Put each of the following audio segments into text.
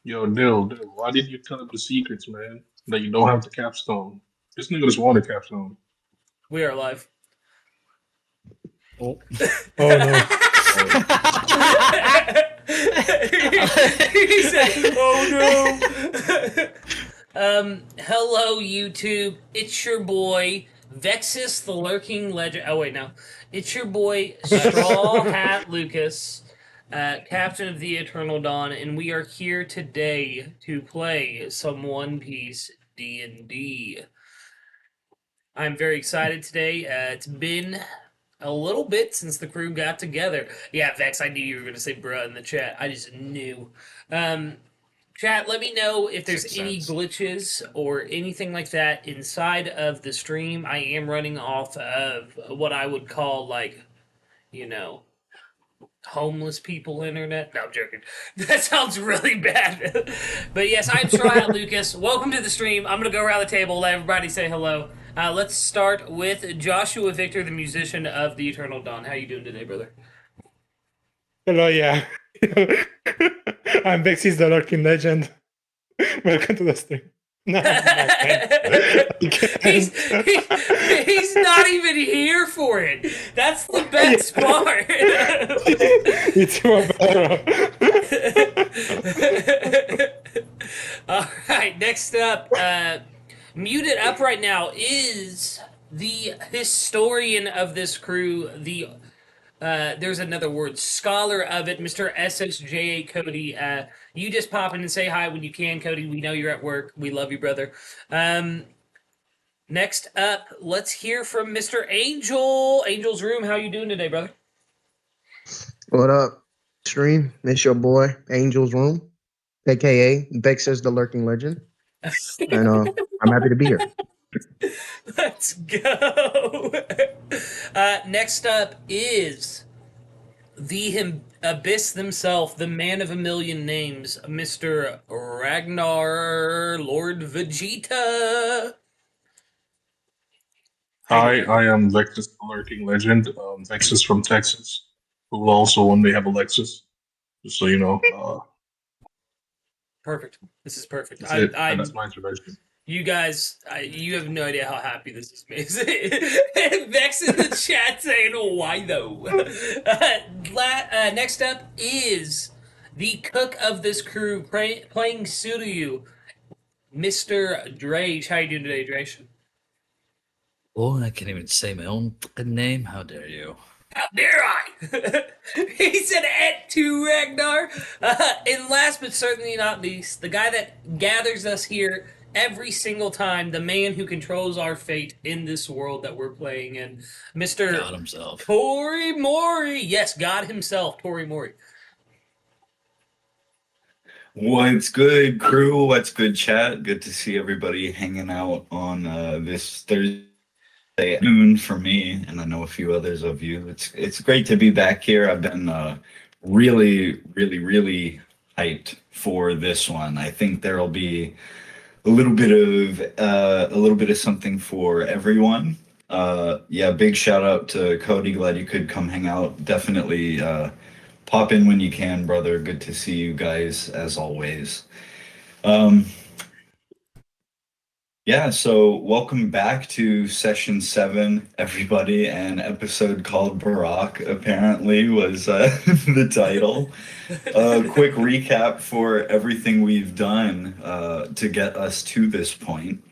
Yo, Dill, why did you tell him the secrets, man? That you don't have the capstone. This nigga just wanted capstone. We are live. Oh, oh no. He said, "Oh no." Hello YouTube. It's your boy vexyz, the lurking legend. Oh wait, no. It's your boy StrawHatLucas, captain of the Eternal Dawn, and we are here today to play some One Piece D&D. I'm very excited today. It's been a little bit since the crew got together. Yeah, Vex, I knew you were going to say bruh in the chat. I just knew. Chat, let me know if there's any glitches or anything like that inside of the stream. I am running off of what I would call, like, you know, homeless people internet. No, I'm joking. That sounds really bad. But yes, I'm StrawHatLucas. Welcome to the stream. I'm going to go around the table, let everybody say hello. Let's start with JoshuaVykthor, the musician of the Eternal Dawn. How you doing today, brother? Hello, yeah. I'm vexyz, the lurking legend. Welcome to the stream. No, he's not even here for it. That's the best part. It's your All right, next up, muted up right now is the historian of this crew, the there's another word, scholar of it, Mr. SSJ Cody. You just pop in and say hi when you can, Cody. We know you're at work. We love you, brother. Next up, let's hear from Mr. Angel. Angel's Room. How you doing today, brother? What up, stream? It's your boy, Angel's Room, aka vexyz, the lurking legend. And I'm happy to be here. Let's go. Next up is the Abyss himself, the man of a million names, Mr. Ragnar Lord Vegeta. Hi, I am Vexus, the lurking legend. Vexus from Texas, who will also one day have a Lexus. Just so you know. Perfect. This is perfect. That's my introduction. You guys, you have no idea how happy this is me. Vex in the chat saying, "Oh, why though?" Next up is the cook of this crew, playing Suiryu, Mr. Drage. How you doing today, Drage? Oh, I can't even say my own fucking name. How dare you? How dare I? He said et to Ragnar. And last but certainly not least, the guy that gathers us here every single time, the man who controls our fate in this world that we're playing in, Mr. God himself. ToriMori. Yes, God himself, ToriMori. What's good, crew? What's good, chat? Good to see everybody hanging out on this Thursday afternoon for me, and I know a few others of you. It's great to be back here. I've been really hyped for this one. I think there'll be a little bit of something for everyone. Yeah, big shout out to Cody. Glad you could come hang out. Definitely pop in when you can, brother. Good to see you guys as always. Yeah, so welcome back to session 7, everybody. An episode called Barack apparently was the title. Quick recap for everything we've done to get us to this point.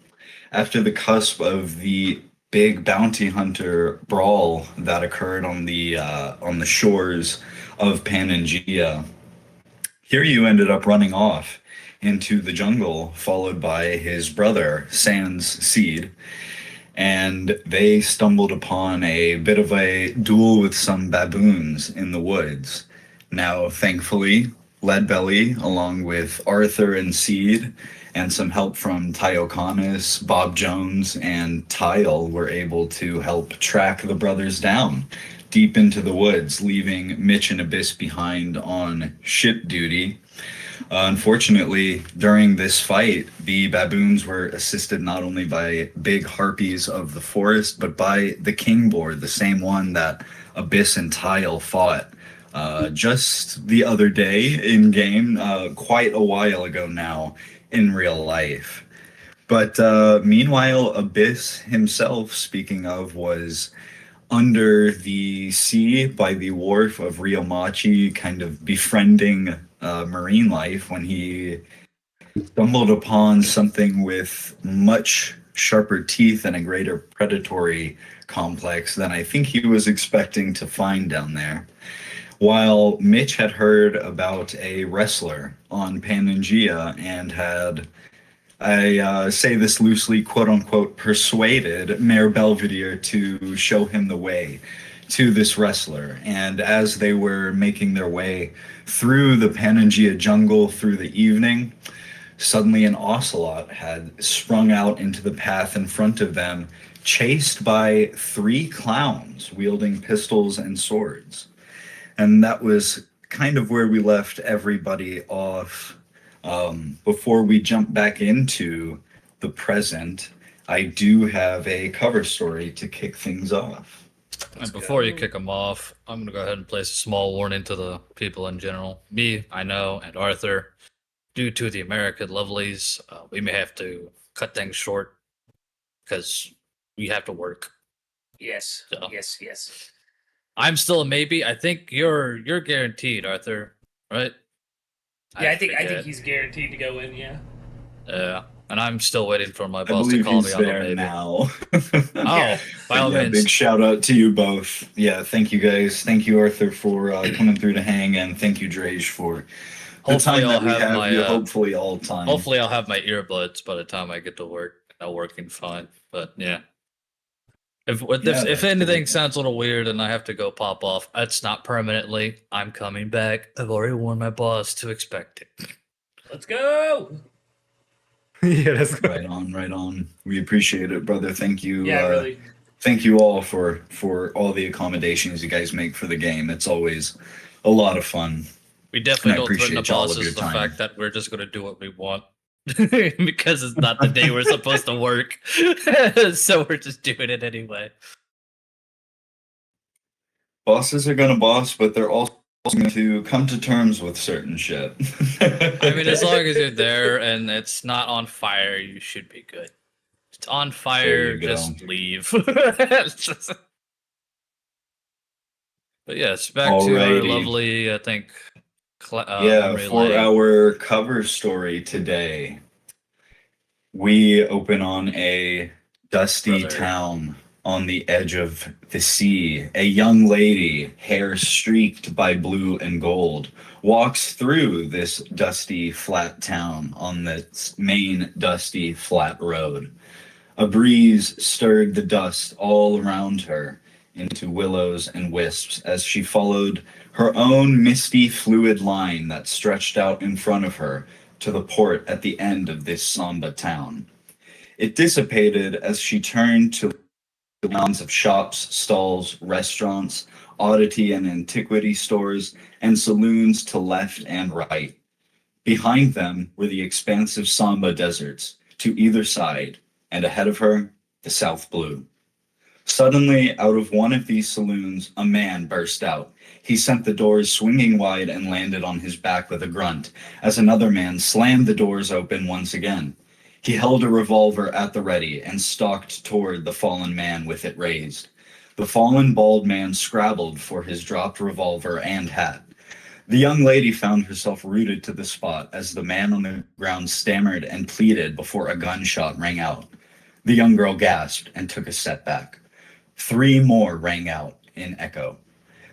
After the cusp of the big bounty hunter brawl that occurred on the shores of Panangea, Kiryu ended up running off into the jungle, followed by his brother, Sans Seed, and they stumbled upon a bit of a duel with some baboons in the woods. Now, thankfully, Leadbelly, along with Arthur and Seed, and some help from Tyokanis, Bob Jones, and Tyle, were able to help track the brothers down deep into the woods, leaving Mitch and Abyss behind on ship duty. Unfortunately, during this fight, the baboons were assisted not only by big harpies of the forest, but by the king board, the same one that Abyss and Tyle fought just the other day in game, quite a while ago now in real life. But meanwhile, Abyss himself, speaking of, was under the sea by the wharf of Ryomachi, kind of befriending marine life when he stumbled upon something with much sharper teeth and a greater predatory complex than I think he was expecting to find down there. While Mitch had heard about a wrestler on Panangea and had, I say this loosely, quote unquote, persuaded Mayor Belvedere to show him the way to this wrestler. And as they were making their way through the Panangea jungle through the evening, suddenly an ocelot had sprung out into the path in front of them, chased by 3 clowns wielding pistols and swords. And that was kind of where we left everybody off. Before we jump back into the present, I do have a cover story to kick things off. And before you kick them off, I'm going to go ahead and place a small warning to the people in general. Me, I know, and Arthur, due to the American lovelies, we may have to cut things short because we have to work. Yes. So. Yes. I'm still a maybe. I think you're guaranteed, Arthur, right? Yeah, I think he's guaranteed to go in. Yeah. Yeah, and I'm still waiting for my I boss to believe call he's me on the there maybe. now. Oh, by all Yeah, means. big shout out to you both. Yeah, thank you guys. Thank you, Arthur, for coming through to hang, and thank you, Drage, for the Hopefully time that I'll we have have my, you. Hopefully all time. Hopefully I'll have my earbuds by the time I get to work. They're working fine, but yeah. If anything sounds a little weird and I have to go pop off, it's not permanently. I'm coming back. I've already warned my boss to expect it. Let's go. Yeah, let's go. Right on. We appreciate it, brother. Thank you. Yeah, really. Thank you all for all the accommodations you guys make for the game. It's always a lot of fun. We definitely And I don't threaten the appreciate all of bosses your the time. fact that we're just going to do what we want. Because it's not the day we're supposed to work. So we're just doing it anyway. Bosses are gonna boss, but they're also going to come to terms with certain shit. I mean, as long as you're there and it's not on fire, you should be good. If it's on There fire, you go. just leave. But yes, back to our Alrighty. lovely, I think, yeah, memory for lane. our cover story today, we open on a dusty Brother. town on the edge of the sea. A young lady, hair streaked by blue and gold, walks through this dusty, flat town on this main dusty, flat road. A breeze stirred the dust all around her into willows and wisps as she followed her own misty, fluid line that stretched out in front of her to the port at the end of this Samba town. It dissipated as she turned to the lines of shops, stalls, restaurants, oddity and antiquity stores, and saloons to left and right. Behind them were the expansive Samba deserts to either side, and ahead of her, the South Blue. Suddenly, out of one of these saloons, a man burst out. He sent the doors swinging wide and landed on his back with a grunt, as another man slammed the doors open once again. He held a revolver at the ready and stalked toward the fallen man with it raised. The fallen bald man scrabbled for his dropped revolver and hat. The young lady found herself rooted to the spot as the man on the ground stammered and pleaded before a gunshot rang out. The young girl gasped and took a step back. 3 more rang out in echo.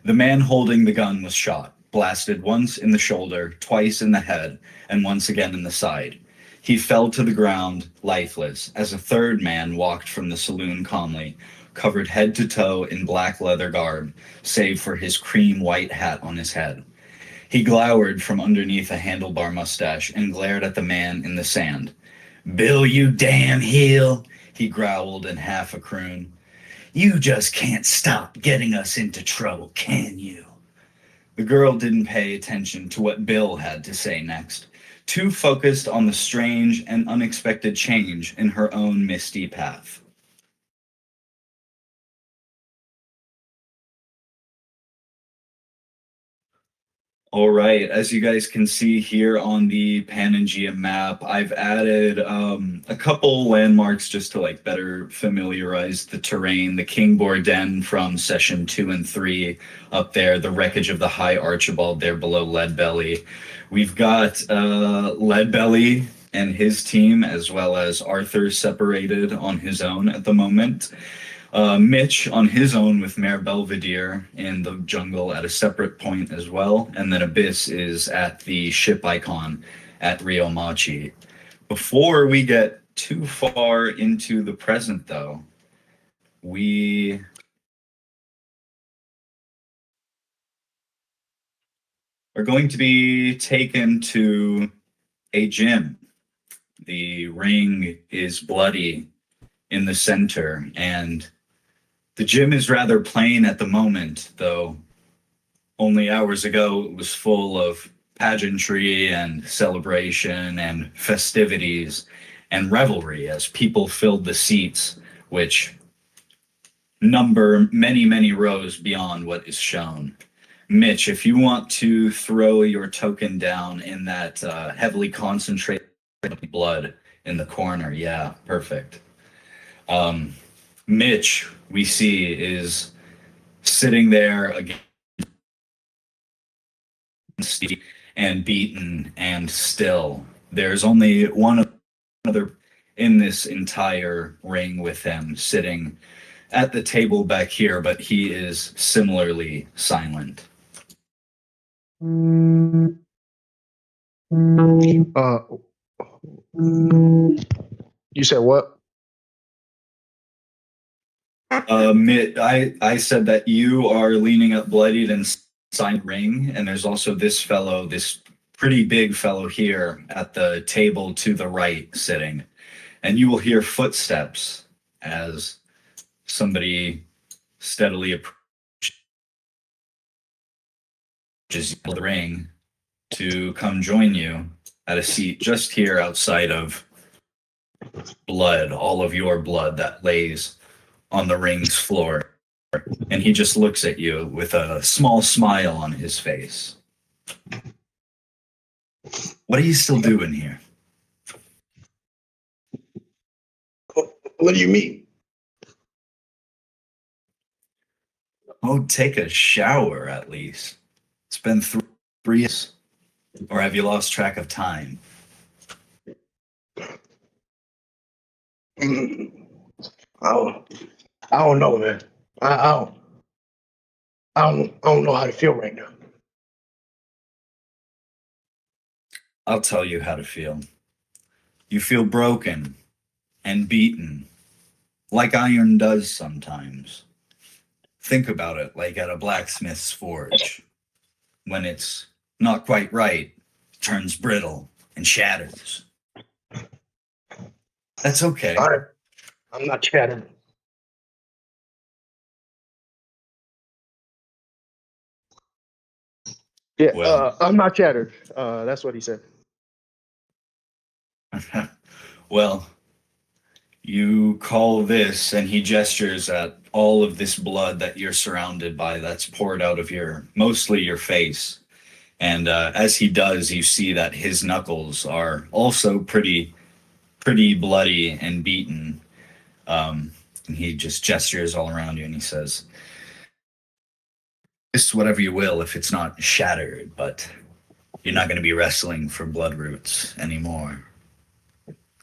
The man holding the gun was shot, blasted once in the shoulder, twice in the head, and once again in the side. He fell to the ground, lifeless, as a third man walked from the saloon calmly, covered head to toe in black leather garb, save for his cream white hat on his head. He glowered from underneath a handlebar mustache and glared at the man in the sand. "Bill, you damn heel," he growled in half a croon. "You just can't stop getting us into trouble, can you?" The girl didn't pay attention to what Bill had to say next, too focused on the strange and unexpected change in her own misty path. All right, as you guys can see here on the Pangea map, I've added a couple landmarks just to like better familiarize the terrain. The Kingboar Den from session 2 and 3 up there, the wreckage of the High Archibald there below Leadbelly. We've got Leadbelly and his team, as well as Arthur separated on his own at the moment. Mitch on his own with Mayor Belvedere in the jungle at a separate point as well. And then Abyss is at the ship icon at Ryomachi. Before we get too far into the present, though, we are going to be taken to a gym. The ring is bloody in the center, and the gym is rather plain at the moment, though only hours ago it was full of pageantry and celebration and festivities and revelry as people filled the seats, which number many, many rows beyond what is shown. Mitch, if you want to throw your token down in that heavily concentrated blood in the corner, yeah, perfect. Mitch, we see, is sitting there again and beaten and still. There's only one other in this entire ring with him sitting at the table back here, but he is similarly silent. You said what? I said that you are leaning up bloodied and signed ring, and there's also this fellow, this pretty big fellow here at the table to the right sitting. And you will hear footsteps as somebody steadily approaches the ring to come join you at a seat just here outside of blood, all of your blood that lays on the ring's floor. And he just looks at you with a small smile on his face. What are you still doing here? What do you mean? Oh, take a shower at least. It's been 3 years. Or have you lost track of time? I don't know, man. I don't know how to feel right now. I'll tell you how to feel. You feel broken and beaten, like iron does sometimes. Think about it like at a blacksmith's forge. When it's not quite right, it turns brittle and shatters. That's okay. I'm not chatting. Yeah, Well. I'm not shattered. That's what he said. Well, you call this, and he gestures at all of this blood that you're surrounded by that's poured out of mostly your face. And as he does, you see that his knuckles are also pretty bloody and beaten. And he just gestures all around you and he says, "This whatever you will if it's not shattered, but you're not going to be wrestling for blood roots anymore."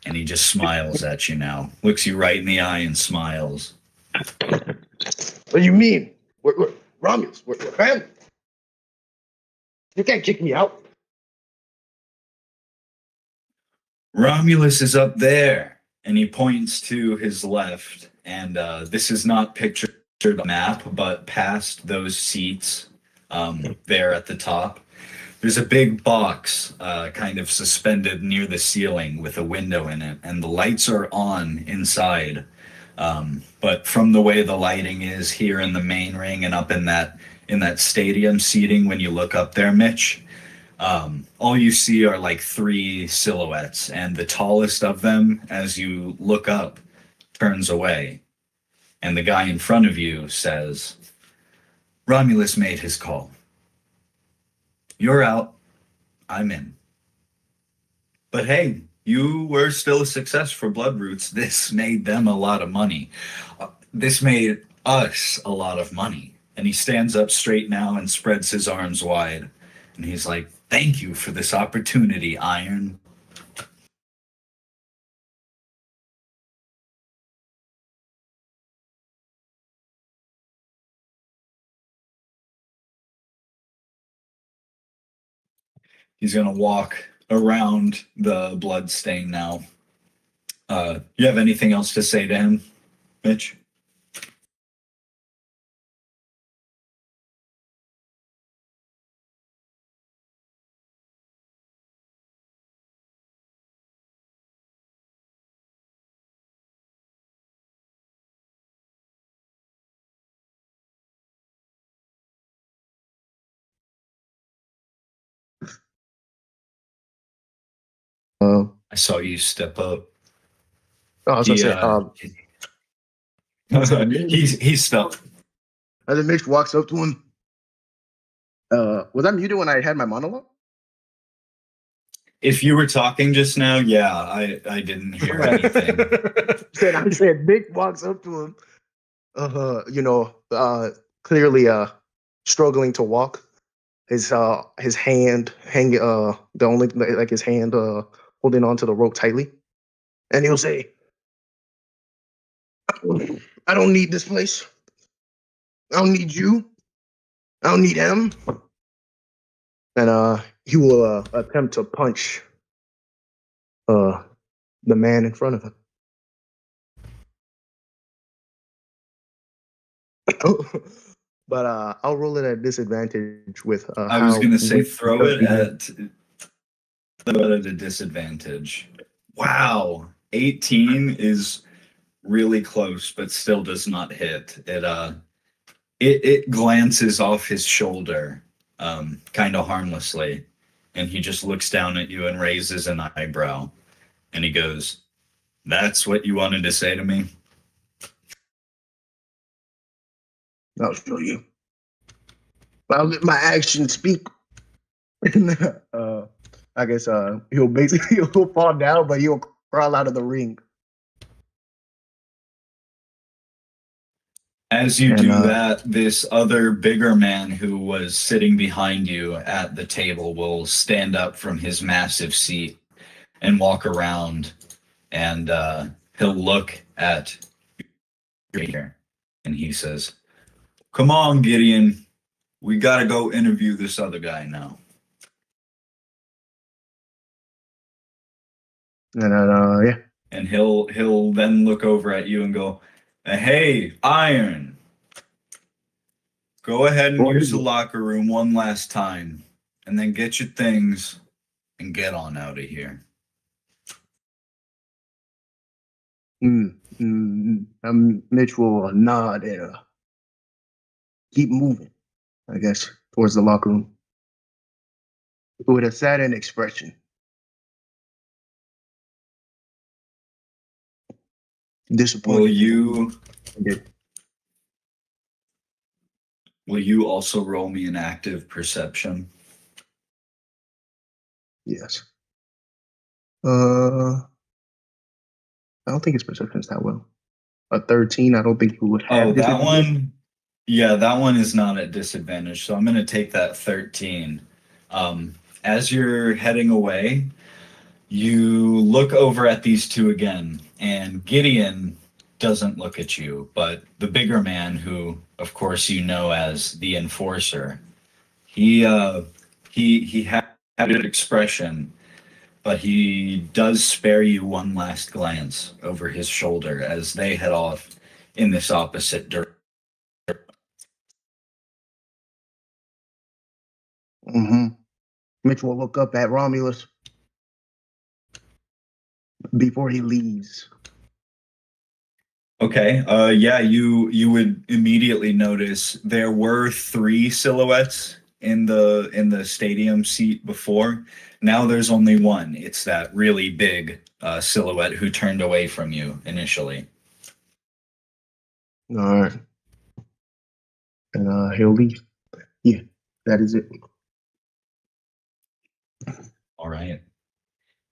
And he just smiles at you now, looks you right in the eye and smiles. What do you mean? We're Romulus. We're family. You can't kick me out. Romulus is up there, and he points to his left. And this is not pictured on the map, but past those seats there at the top, there's a big box kind of suspended near the ceiling with a window in it, and the lights are on inside. But from the way the lighting is here in the main ring and up in that stadium seating, when you look up there, Mitch, all you see are like 3 silhouettes, and the tallest of them, as you look up, turns away. And the guy in front of you says, "Romulus made his call." You're out. I'm in. But hey, you were still a success for Bloodroots. This made them a lot of money. This made us a lot of money. And he stands up straight now and spreads his arms wide. And he's like, thank you for this opportunity, Iron. He's going to walk around the blood stain now. You have anything else to say to him, Mitch? I saw you step up. I was gonna say, He's stuck. as Mitch walks up to him, was I muted when I had my monologue? If you were talking just now, yeah, I didn't hear anything. I said Mitch walks up to him, clearly struggling to walk. His hand hanging, his hand holding onto the rope tightly, and he'll say, "I don't need this place. I don't need you. I don't need him." And he will attempt to punch the man in front of him. But I'll roll it at disadvantage with. I was gonna say throw it at a disadvantage. Wow, 18 is really close, but still does not hit. It glances off his shoulder, kind of harmlessly, and he just looks down at you and raises an eyebrow, and he goes, "That's what you wanted to say to me?" I'll show you. I'll let my actions speak. I guess he'll fall down, but he'll crawl out of the ring. As you do that, this other bigger man who was sitting behind you at the table will stand up from his massive seat and walk around, and he'll look at you, and he says, "Come on, Gideon. We gotta go interview this other guy now." And yeah. And he'll then look over at you and go, "Hey, Iron, go ahead and What use is the it? locker room one last time, and then get your things and get on out of here." Mitch will nod and keep moving, I guess, towards the locker room with a saddened expression. Disappointed. Will you also roll me an active perception? Yes. I don't think his perception is that well. A 13, I don't think he would have. Oh, that disadvantage. one? Yeah, that one is not at disadvantage, so I'm going to take that 13. As you're heading away, you look over at these two again, and Gideon doesn't look at you, but the bigger man, who, of course, you know as the Enforcer, he had an expression, but he does spare you one last glance over his shoulder as they head off in this opposite direction. Mitch will look up at Romulus before he leaves. Okay. Yeah, you would immediately notice there were 3 silhouettes in the stadium seat before. Now there's only one. It's that really big silhouette who turned away from you initially. All right. And he'll leave. Yeah, that is it.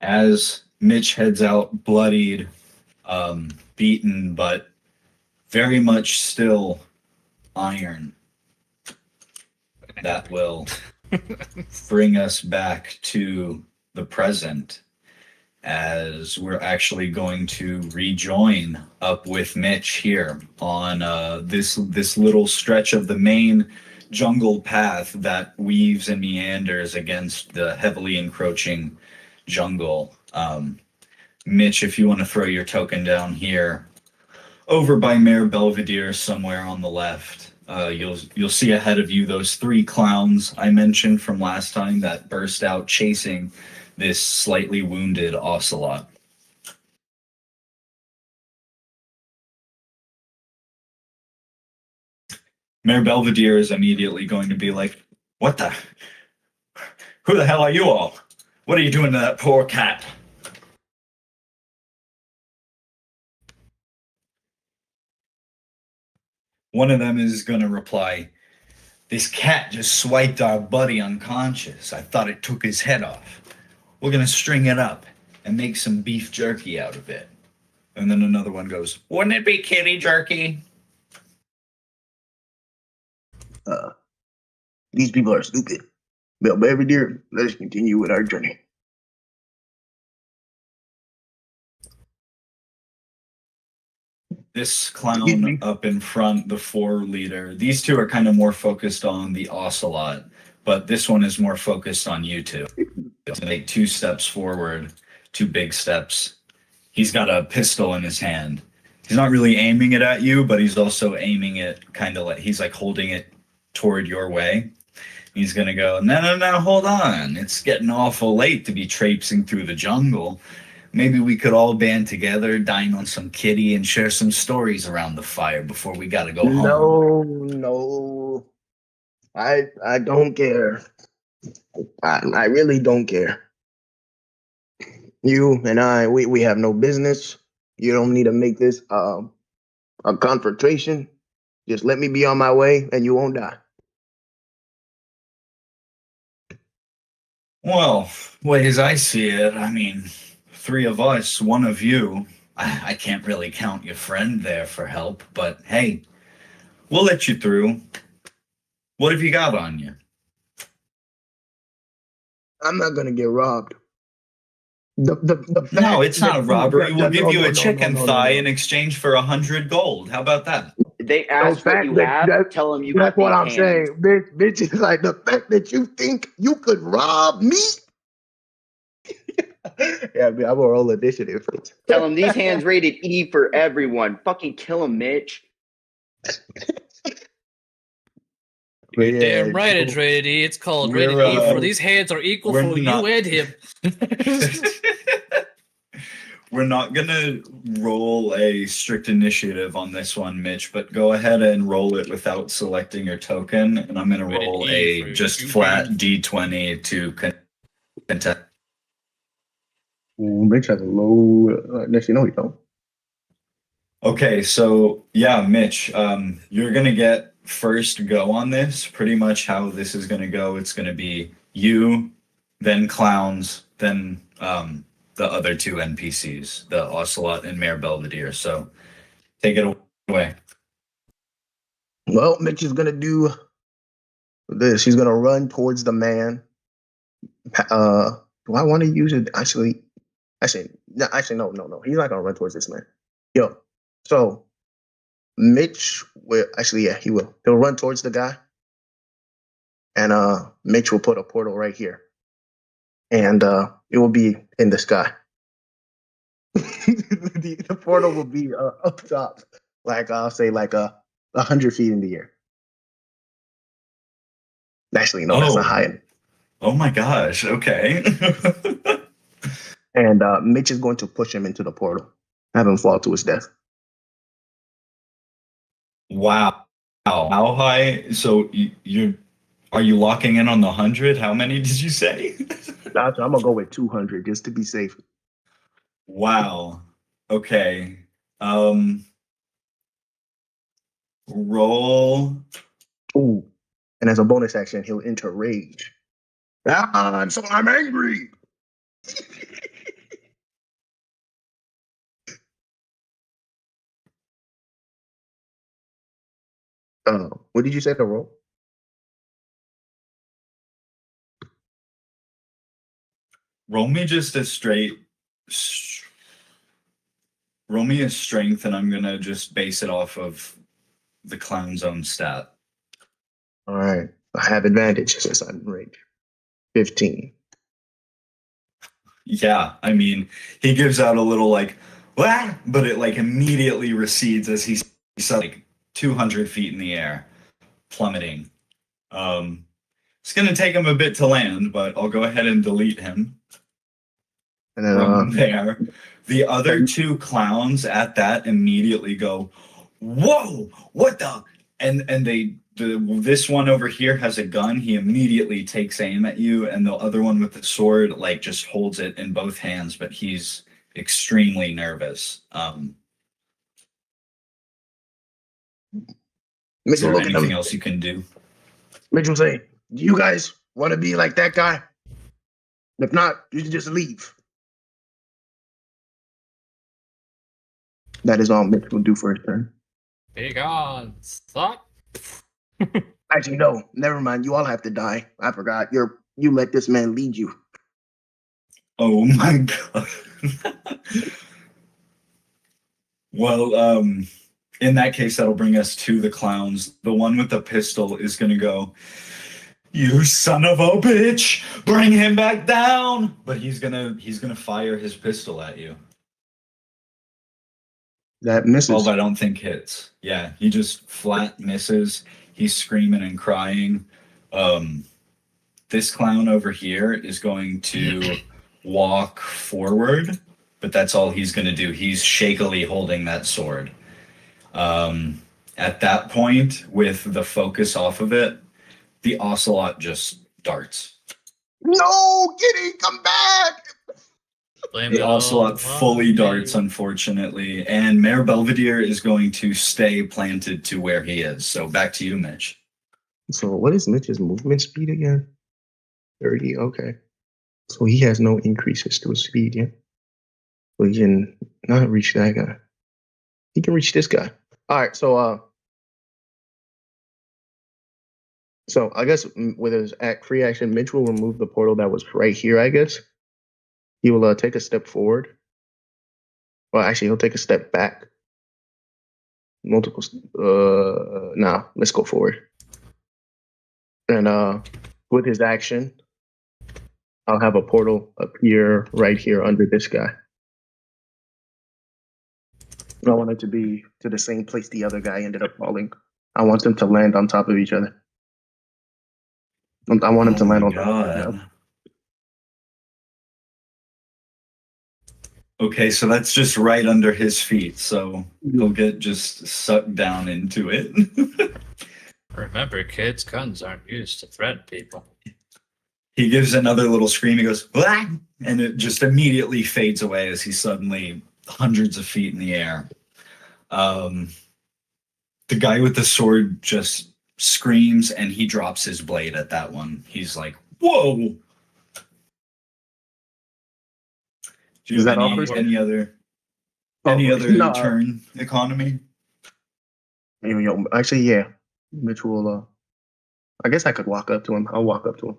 as Mitch heads out, bloodied, beaten, but very much still iron. That will bring us back to the present, as we're actually going to rejoin up with Mitch here on this little stretch of the main jungle path that weaves and meanders against the heavily encroaching jungle. Mitch, if you want to throw your token down here, over by Mayor Belvedere, somewhere on the left, you'll see ahead of you those 3 clowns I mentioned from last time that burst out chasing this slightly wounded ocelot. Mayor Belvedere is immediately going to be like, "What the? Who the hell are you all? What are you doing to that poor cat?" One of them is going to reply, "This cat just swiped our buddy unconscious. I thought it took his head off. We're going to string it up and make some beef jerky out of it." And then another one goes, "Wouldn't it be kitty jerky?" These people are stupid. Belvedere, let us continue with our journey. This clown up in front, the 4 leader, these 2 are kind of more focused on the ocelot, but this one is more focused on you 2. He'll make 2 steps forward, 2 big steps. He's got a pistol in his hand. He's not really aiming it at you, but he's also aiming it kind of like he's like holding it toward your way. He's going to go, no, hold on. It's getting awful late to be traipsing through the jungle. Maybe we could all band together, dine on some kitty, and share some stories around the fire before we got to go home. No. I don't care. I really don't care. You and I, we have no business. You don't need to make this a confrontation. Just let me be on my way and you won't die. Well, way as I see it, I mean, 3 of us, 1 of you. I can't really count your friend there for help, but hey, we'll let you through. What have you got on you? I'm not gonna get robbed. No, it's not a robbery. We'll give you a chicken thigh in exchange for 100 gold. How about that? They ask what you have, tell them you That's got what I'm these hands. saying. Bitch is like, the fact that you think you could rob me. Yeah, man, I'm gonna roll initiative. Tell them these hands rated E for everyone. Fucking kill them, Mitch. You're Yeah, damn right it's rated E. It's called We're, rated E for these hands are equal we're for not- you and him. We're not gonna roll a strict initiative on this one, Mitch, but go ahead and roll it without selecting your token, and I'm gonna Rated roll E a for just you. flat D20 to contest. Ooh, Mitch has a low. Next, you know, you don't. Okay, so yeah, Mitch, you're gonna get first go on this. Pretty much how this is gonna go. It's gonna be you, then clowns, then the other 2 NPCs, the Ocelot and Mayor Belvedere. So take it away. Well, Mitch is gonna do this. He's gonna run towards the man. Do I want to use it? Actually, no. He's not gonna run towards this man. Yo, so Mitch will actually, yeah, he will. He'll run towards the guy, and Mitch will put a portal right here, and it will be in the sky. the portal will be up top, like I'll say, like 100 feet in the air. Actually, no, that's not high. Oh my gosh! Okay. And Mitch is going to push him into the portal, have him fall to his death. Wow. How high? So are you locking in on the 100? How many did you say? I'm gonna go with 200 just to be safe. Wow. Okay. Roll. Ooh, and as a bonus action, he'll enter rage. So I'm angry. What did you say to roll? Roll me just a straight. Roll me a strength, and I'm gonna just base it off of the clown's own stat. All right. I have advantage since I'm in range. 15. Yeah, I mean, he gives out a little like, "Wah!" but it like immediately recedes as he's like 200 feet in the air, plummeting. It's gonna take him a bit to land, but I'll go ahead and delete him And then from there. The other two clowns at that immediately go, "Whoa! What the?" And this one over here has a gun. He immediately takes aim at you, and the other one with the sword like just holds it in both hands, but he's extremely nervous. Is there look at anything him. else you can do? Mitch will say, "Do you guys want to be like that guy? If not, you can just leave." That is all Mitch will do for his turn. Be gone, stop. Actually, no, never mind. You all have to die. I forgot. You let this man lead you. Oh my god. Well, in that case, that'll bring us to the clowns. The one with the pistol is gonna go, "You son of a bitch! Bring him back down!" But he's gonna fire his pistol at you. That misses. 12, I don't think hits. Yeah, he just flat misses. He's screaming and crying. This clown over here is going to walk forward, but that's all he's going to do. He's shakily holding that sword. At that point, with the focus off of it, the ocelot just darts. No, Giddy, come back! Blame The it all ocelot on fully me. darts, unfortunately, and Mayor Belvedere is going to stay planted to where he is. So back to you, Mitch. So what is Mitch's movement speed again? 30, okay. So he has no increases to his speed, yeah? So he can not reach that guy. He can reach this guy. All right, so I guess with his free action, Mitch will remove the portal that was right here, I guess. He will take a step forward. Well, actually, he'll take a step back. Multiple. Nah, let's go forward. And with his action, I'll have a portal appear right here under this guy. I want it to be to the same place the other guy ended up falling. I want them to land on top of each other. I want him to land on top of each other. Okay, so that's just right under his feet, so he'll get just sucked down into it. Remember, kids, guns aren't used to threaten people. He gives another little scream. He goes, "Blah!" And it just immediately fades away as he's suddenly hundreds of feet in the air. The guy with the sword just screams, and he drops his blade at that one. He's like, "Whoa!" Do you Is have that all for any other no. turn economy? Actually, yeah. Mitch will. I guess I could walk up to him. I'll walk up to him.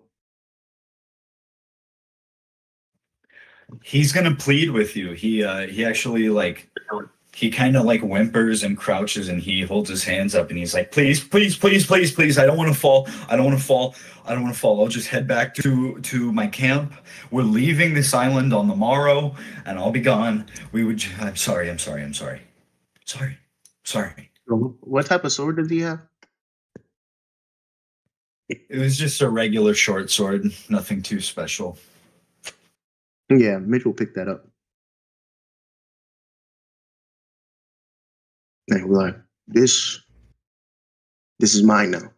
He's gonna plead with you. He actually he kind of like whimpers and crouches, and he holds his hands up, and he's like, "Please, please, please, please, please! I don't want to fall. I don't want to fall. I don't want to fall. I'll just head back to my camp. We're leaving this island on the morrow, and I'll be gone. I'm sorry. Sorry. What type of sword does he have? It was just a regular short sword, nothing too special." Yeah, Mitch will pick that up. And we're like, this is mine now.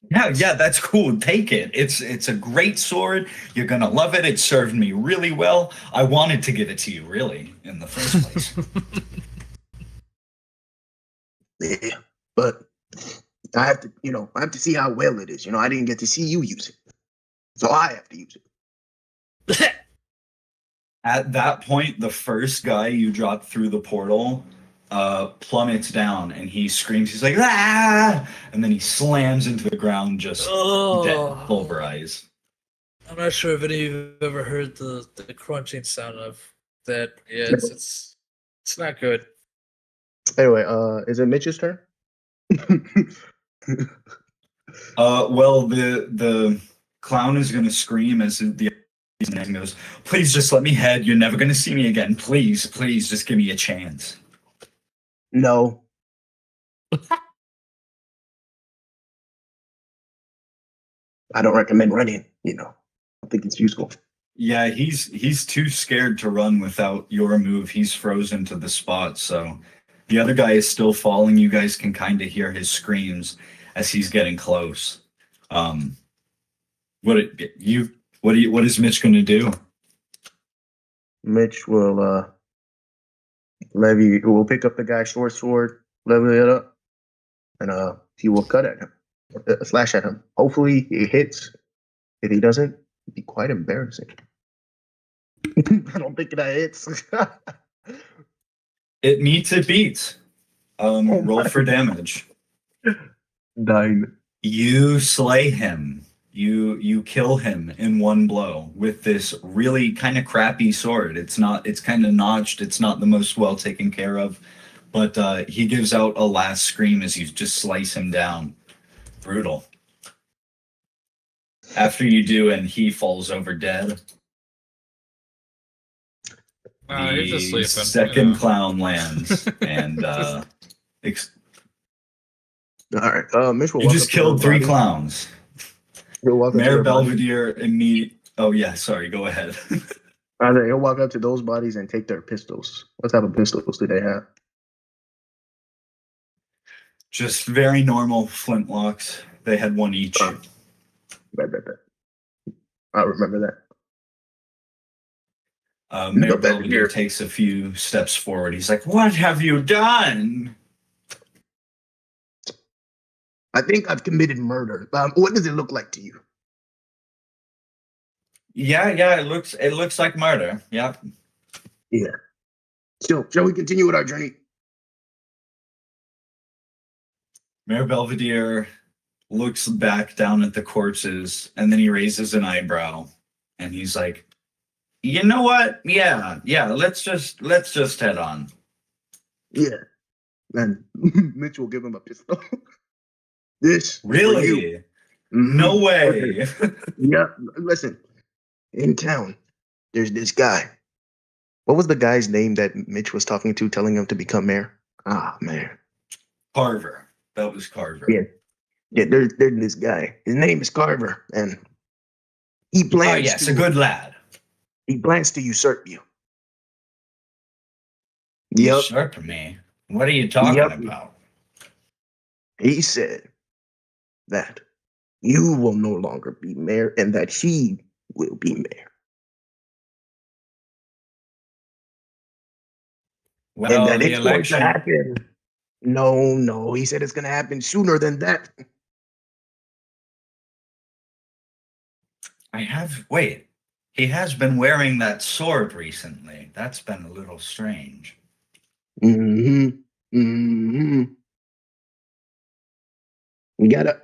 Yeah, that's cool. Take it. It's a great sword. You're gonna love it. It served me really well. I wanted to give it to you, really, in the first place. Yeah, but I have to see how well it is. I didn't get to see you use it, so I have to use it. At that point, the first guy you dropped through the portal plummets down, and he screams. He's like, ah! And then he slams into the ground, just dead, pulverized. I'm not sure if any of you have ever heard the crunching sound of that. Yeah, it's not good. Anyway, is it Mitch's turn? Well, the clown is gonna scream as the man goes, please just let me head. You're never gonna see me again. Please, please, just give me a chance. No. I don't recommend running, you know. I think it's useful. Yeah, he's too scared to run without your move. He's frozen to the spot, so the other guy is still falling. You guys can kind of hear his screams as he's getting close. What is Mitch gonna do? Mitch will will pick up the guy's short sword, level it up, and he will cut at him, slash at him. Hopefully he hits. If he doesn't, it'd be quite embarrassing. I don't think that hits. It meets, it beats. Roll for damage. 9. You slay him. You kill him in one blow with this really kind of crappy sword. It's kind of notched. It's not the most well taken care of, but he gives out a last scream as you just slice him down. Brutal. After you do, and he falls over dead. He's just The sleeping. second clown lands, and All right. Mitch will you walk just up to killed those 3 bodies. clowns. He'll walk up to Mayor their bodies. Belvedere and Oh yeah, sorry. Go ahead. He'll walk up to those bodies and take their pistols. What type of pistols do they have? Just very normal flintlocks. They had one each. Bet. I remember that. Mayor No, Belvedere takes a few steps forward. He's like, "What have you done?" I think I've committed murder. What does it look like to you? Yeah, it looks like murder. Yep. Yeah. So, shall we continue with our journey? Mayor Belvedere looks back down at the corpses, and then he raises an eyebrow, and he's like, "You know what? Yeah. Let's just head on." Yeah. And Mitch will give him a pistol. This for you. Really? No way. Yeah. Listen, in town, there's this guy. What was the guy's name that Mitch was talking to, telling him to become mayor? Ah, man. Carver. That was Carver. Yeah, there's this guy. His name is Carver, and he plans. Oh yes, a good lad. He plans to usurp you. Yep. Usurp me? What are you talking about? He said that you will no longer be mayor and that he will be mayor. Well, And that the it's going election. to happen. No. He said it's going to happen sooner than that. Wait. He has been wearing that sword recently. That's been a little strange. You gotta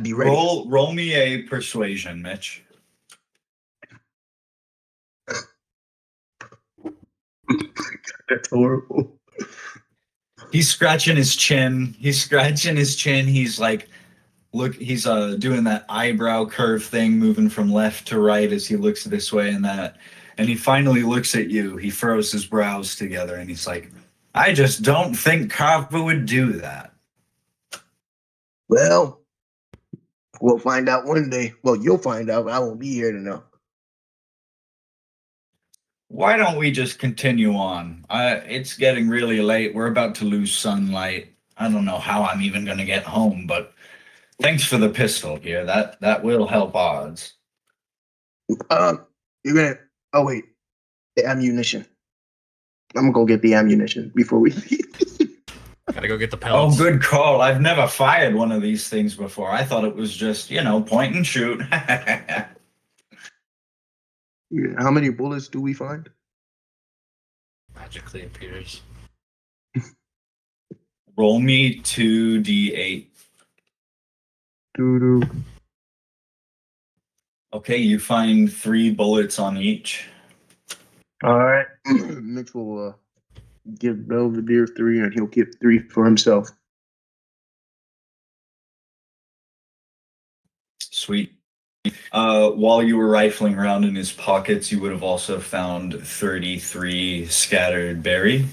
be ready. Roll me a persuasion, Mitch. That's horrible. He's scratching his chin. He's like, look, he's doing that eyebrow curve thing, moving from left to right as he looks this way and that. And he finally looks at you. He furrows his brows together and he's like, I just don't think Carver would do that. Well, we'll find out one day. Well, you'll find out. I won't be here to know. Why don't we just continue on? It's getting really late. We're about to lose sunlight. I don't know how I'm even going to get home, but thanks for the pistol here. That will help odds. You're gonna. Oh wait, the ammunition. I'm gonna go get the ammunition before we leave. Gotta go get the Oh, pellets. good call. I've never fired one of these things before. I thought it was just, point and shoot. How many bullets do we find? Magically appears. Roll me 2d8. Doo-doo. Okay, you find 3 bullets on each. All right. Mitch will give Belvedere 3, and he'll keep 3 for himself. Sweet. While you were rifling around in his pockets, you would have also found 33 scattered berry.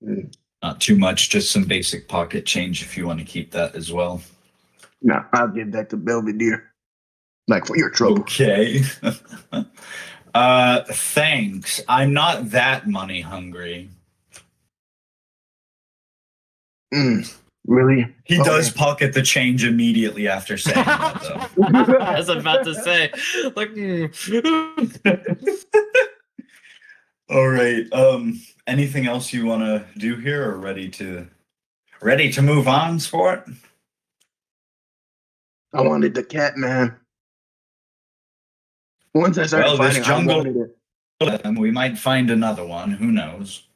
Mm. Not too much, just some basic pocket change if you want to keep that as well. Nah, I'll give that to Belvedere. Like, for your trouble. Okay. Thanks. I'm not that money hungry. Really? He Okay. does pocket the change immediately after saying that, though. I was about to say, like, All right. Anything else you want to do here, or ready to move on, sport? I wanted the cat, man. Once I started Well, this fighting, jungle- I wanted it. We might find another one. Who knows?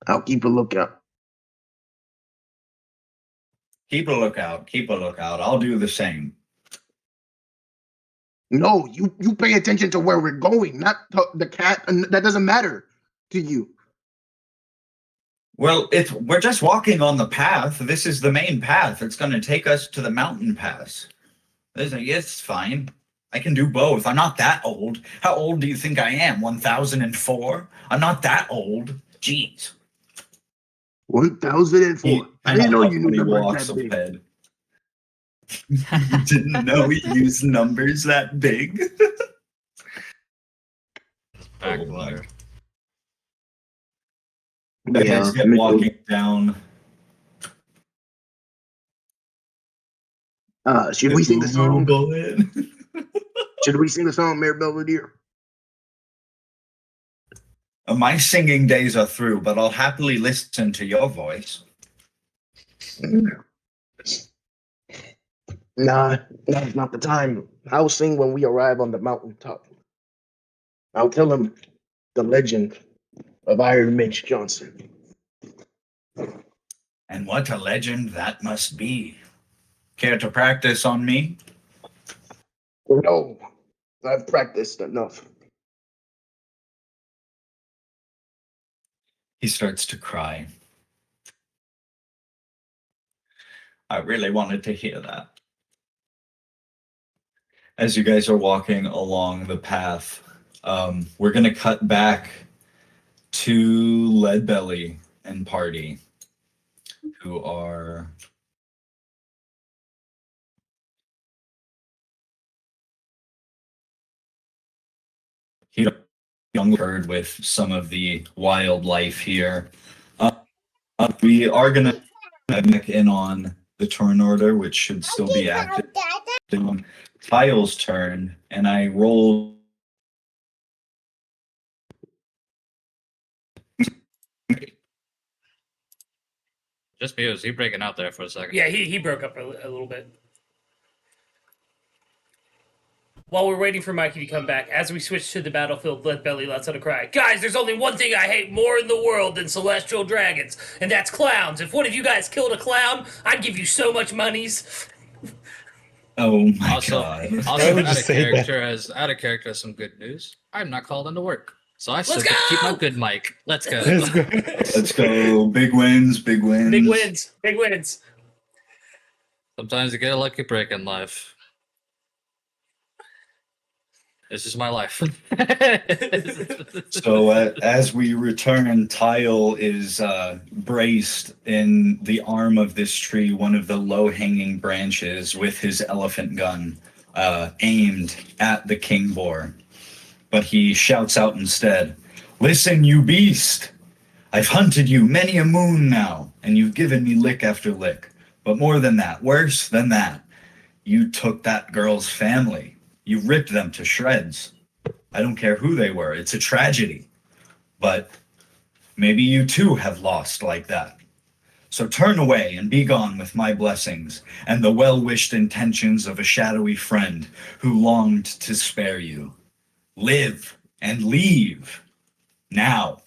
I'll keep a lookout. Keep a lookout. Keep a lookout. I'll do the same. No, you pay attention to where we're going, not to the cat. And that doesn't matter to you. Well, we're just walking on the path. This is the main path. It's going to take us to the mountain pass. It's fine. I can do both. I'm not that old. How old do you think I am? 1004? I'm not that old. Jeez. 1004. I didn't know you knew numbers that big. ahead. You didn't know we use numbers that big? backwater. You guys get walking down. Should we sing the song? Bullet. Should we sing the song, Mayor Belvedere? My singing days are through, but I'll happily listen to your voice. Nah, that's not the time. I'll sing when we arrive on the mountaintop. I'll tell him the legend of Iron Mitch Johnson. And what a legend that must be. Care to practice on me? No, I've practiced enough. He starts to cry. I really wanted to hear that. As you guys are walking along the path, we're going to cut back to Leadbelly and party, who are young herd with some of the wildlife here. We are going to back in on the turn order, which should still be active. Kyle's turn, and I roll. Just me. Was he breaking out there for a second? Yeah, he broke up a little bit. While we're waiting for Mikey to come back, as we switch to the battlefield, Leadbelly lets out a cry. Guys, there's only one thing I hate more in the world than celestial dragons, and that's clowns. If one of you guys killed a clown, I'd give you so much monies. Oh my Also, god. also would out you of say character has some good news. I'm not called into work, so I still Let's get to keep go! my good mic. Let's go. Let's go. Let's go. Big wins, big wins. Big wins. Big wins. Sometimes you get a lucky break in life. This is my life. So as we return, Tile is braced in the arm of this tree, one of the low-hanging branches, with his elephant gun aimed at the king boar. But he shouts out instead, "Listen, you beast! I've hunted you many a moon now, and you've given me lick after lick. But more than that, worse than that, you took that girl's family. You ripped them to shreds. I don't care who they were. It's a tragedy. But maybe you too have lost like that. So turn away and be gone with my blessings and the well-wished intentions of a shadowy friend who longed to spare you. Live and leave. Now."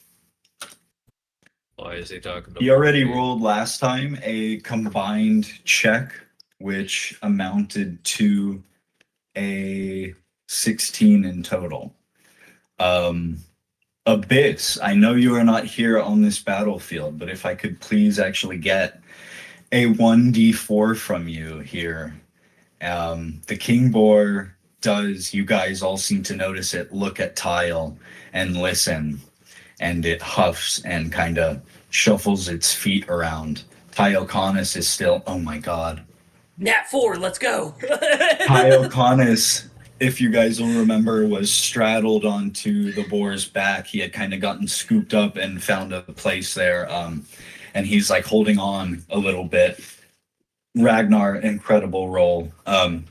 Why is he talking to He already me? rolled last time a combined check, which amounted to a 16 in total. Abyss, I know you are not here on this battlefield, but if I could please actually get a 1d4 from you here. The King Boar does, you guys all seem to notice it, look at Tile and listen, and it huffs and kind of shuffles its feet around. Tyoconis is still, oh my god. Nat 4, let's go. Tyoconis, if you guys will remember, was straddled onto the boar's back. He had kind of gotten scooped up and found a place there. And he's like holding on a little bit. Ragnar, incredible roll.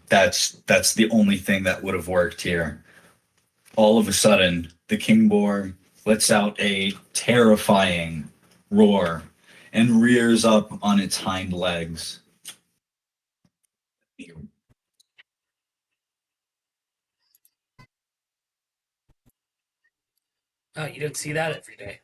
That's the only thing that would have worked here. All of a sudden, the King Boar lets out a terrifying roar and rears up on its hind legs. Oh, you don't see that every day.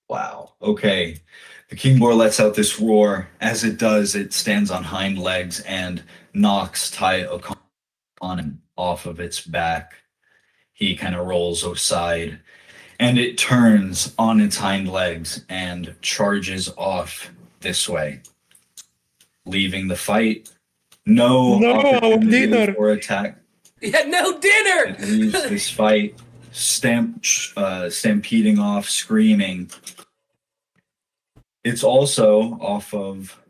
Wow. Okay. The King Boar lets out this roar. As it does, it stands on hind legs and knocks Tyoconis off of its back. He kind of rolls aside, and it turns on its hind legs and charges off this way, leaving the fight. No opportunity dinner. for attack. Yeah, no dinner. It leaves this fight stampeding off, screaming. It's also off of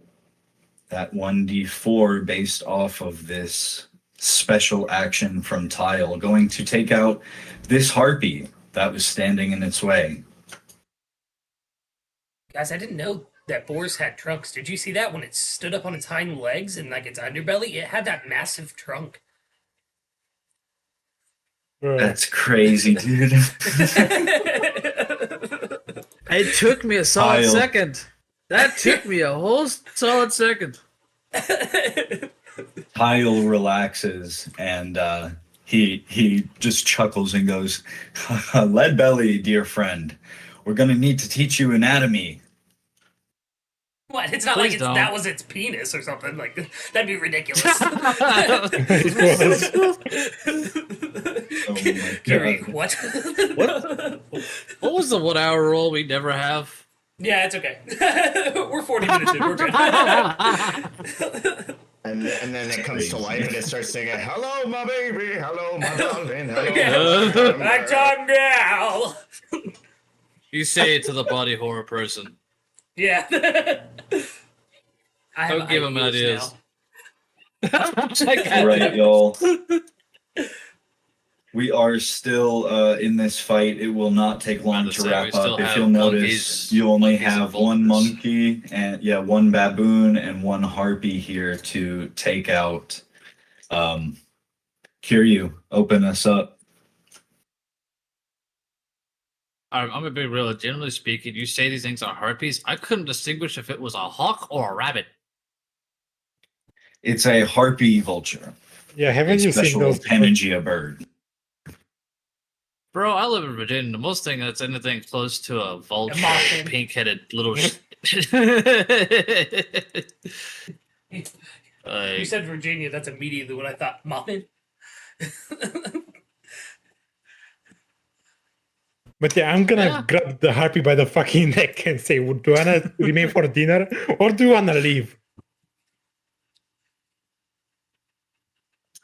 that 1d4 based off of this special action from Tile, going to take out this harpy that was standing in its way. Guys, I didn't know that boars had trunks. Did you see that when it stood up on its hind legs and like its underbelly? It had that massive trunk. That's crazy, dude. It took me a solid Kyle. second. That took me a whole solid second. Kyle relaxes and he just chuckles and goes, Leadbelly, dear friend, we're gonna need to teach you anatomy. What? It's not Please like don't. that was its penis or something. Like that'd be ridiculous. Oh my Kiryu, god. what? What was the 1 hour rule we never have? Yeah, it's okay. We're 40 minutes in. We're good. And then it comes to life and it starts singing, "Hello, my baby. Hello, my darling. Hello." Yeah. Back time now. You say it to the body horror person. Yeah. I have Don't give him ideas. Right, y'all. We are still in this fight. It will not take long to wrap up. If you'll notice, you only have one monkey and one baboon and one harpy here to take out. Kiryu, open us up. I'm gonna be real. Generally speaking, you say these things are harpies. I couldn't distinguish if it was a hawk or a rabbit. It's a harpy vulture. Yeah, haven't you seen Special those? Panagia bird. Bro, I live in Virginia. The most thing that's anything close to a vulture, mothman. pink-headed little. You Like, said Virginia, that's immediately what I thought. Mothman? But yeah, I'm gonna grab the harpy by the fucking neck and say, do you wanna remain for dinner or do you wanna leave?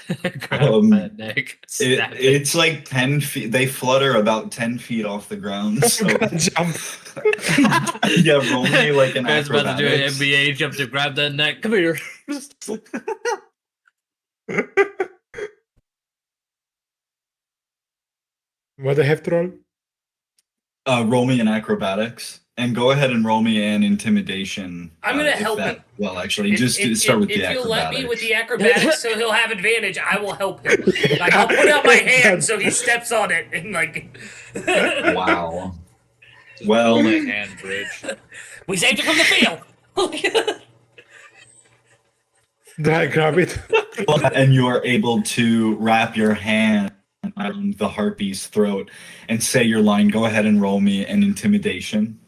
grab that neck. snap it. It's like 10 feet. They flutter about 10 feet off the ground. So Jump. yeah, roll me like an Guy's about to do an acrobatics. NBA jump to grab that neck. Come here. What do I have to roll? Roll me an acrobatics. And go ahead and roll me an intimidation. I'm gonna if help that- him. Well, actually, start with the If acrobatics. you'll let me with the acrobatics so he'll have advantage, I will help him. Like, I'll put out my hand so he steps on it and, like... Wow. Well, My hand bridge. We saved it from the field! Do I grab it? and you are able to wrap your hand around the harpy's throat and say your line. Go ahead and roll me an intimidation.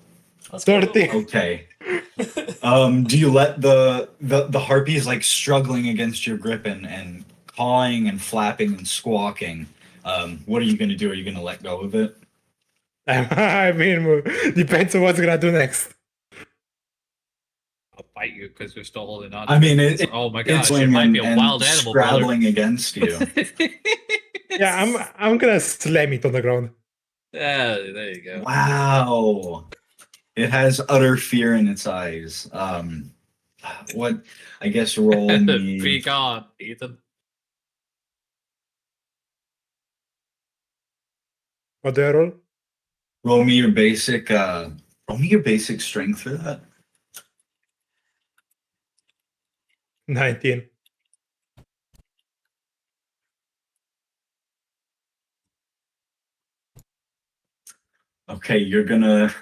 Let's go. 30. Okay. Do you let the harpy is like struggling against your grip and cawing and flapping and squawking? What are you gonna do? Are you gonna let go of it? I mean, depends on what's gonna do next. I'll bite you because you're still holding on. I mean, oh my it's gosh, it swinging might be a and wild animal, brother. scrabbling against you. Yeah, I'm gonna slam it on the ground. Yeah, there you go. Wow. It has utter fear in its eyes. What? I guess roll me. Be gone, Ethan. What do I roll? Roll me your basic. Roll me your basic strength for that. 19. Okay, you're gonna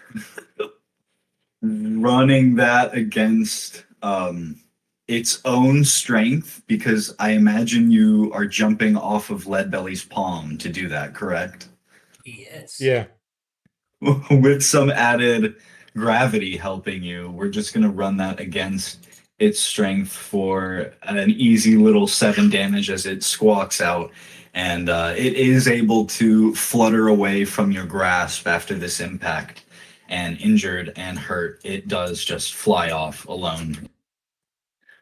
running that against its own strength, because I imagine you are jumping off of Leadbelly's palm to do that, correct? Yes. Yeah. With some added gravity helping you, we're just gonna run that against its strength for an easy little 7 damage as it squawks out. And it is able to flutter away from your grasp after this impact. And injured and hurt, it does just fly off alone.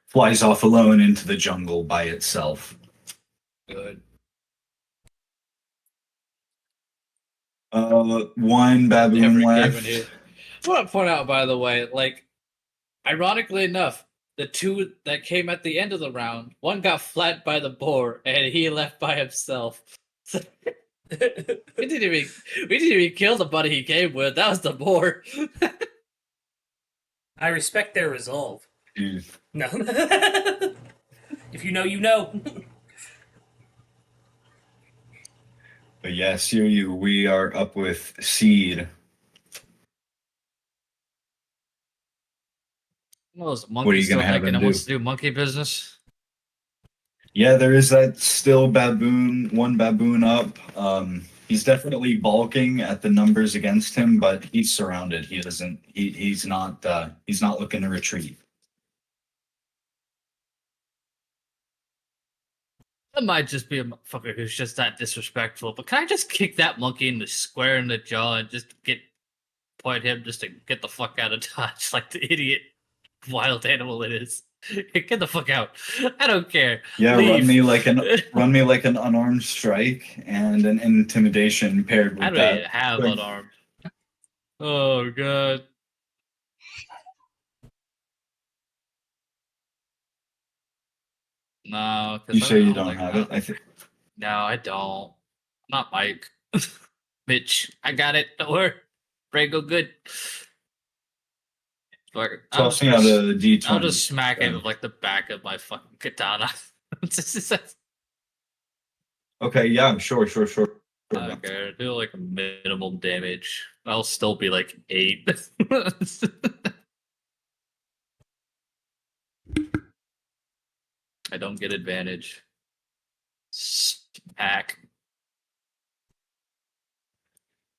Flies off alone into the jungle by itself. Good. One baboon Every game in left. here. I want to point out, by the way, like, ironically enough, the 2 that came at the end of the round, one got flattened by the boar, and he left by himself. we didn't even kill the buddy he came with. That was the boar. I respect their resolve. Dude. No. If you know, you know. But yeah, Suiryu, we are up with Seed. Well, is What are you monkey still gonna have thinking him it wants do? to do monkey business? Yeah, there is that still baboon, one baboon up. He's definitely balking at the numbers against him, but he's surrounded. He's not looking to retreat. That might just be a motherfucker who's just that disrespectful. But can I just kick that monkey in the square in the jaw and just point him just to get the fuck out of Dodge like the idiot wild animal it is? Get the fuck out! I don't care. Yeah, Leave. run me like an unarmed strike and an intimidation paired with I don't that. even have an arm. Oh god. No, You say you don't have it? I think. No, I don't. Not Mike. Mitch, I got it. Don't worry. Brain go good. Toss me out a D20. I'll just smack him with like the back of my fucking katana. Okay, yeah, sure. Okay, do like minimal damage. I'll still be like 8. I don't get advantage. Smack.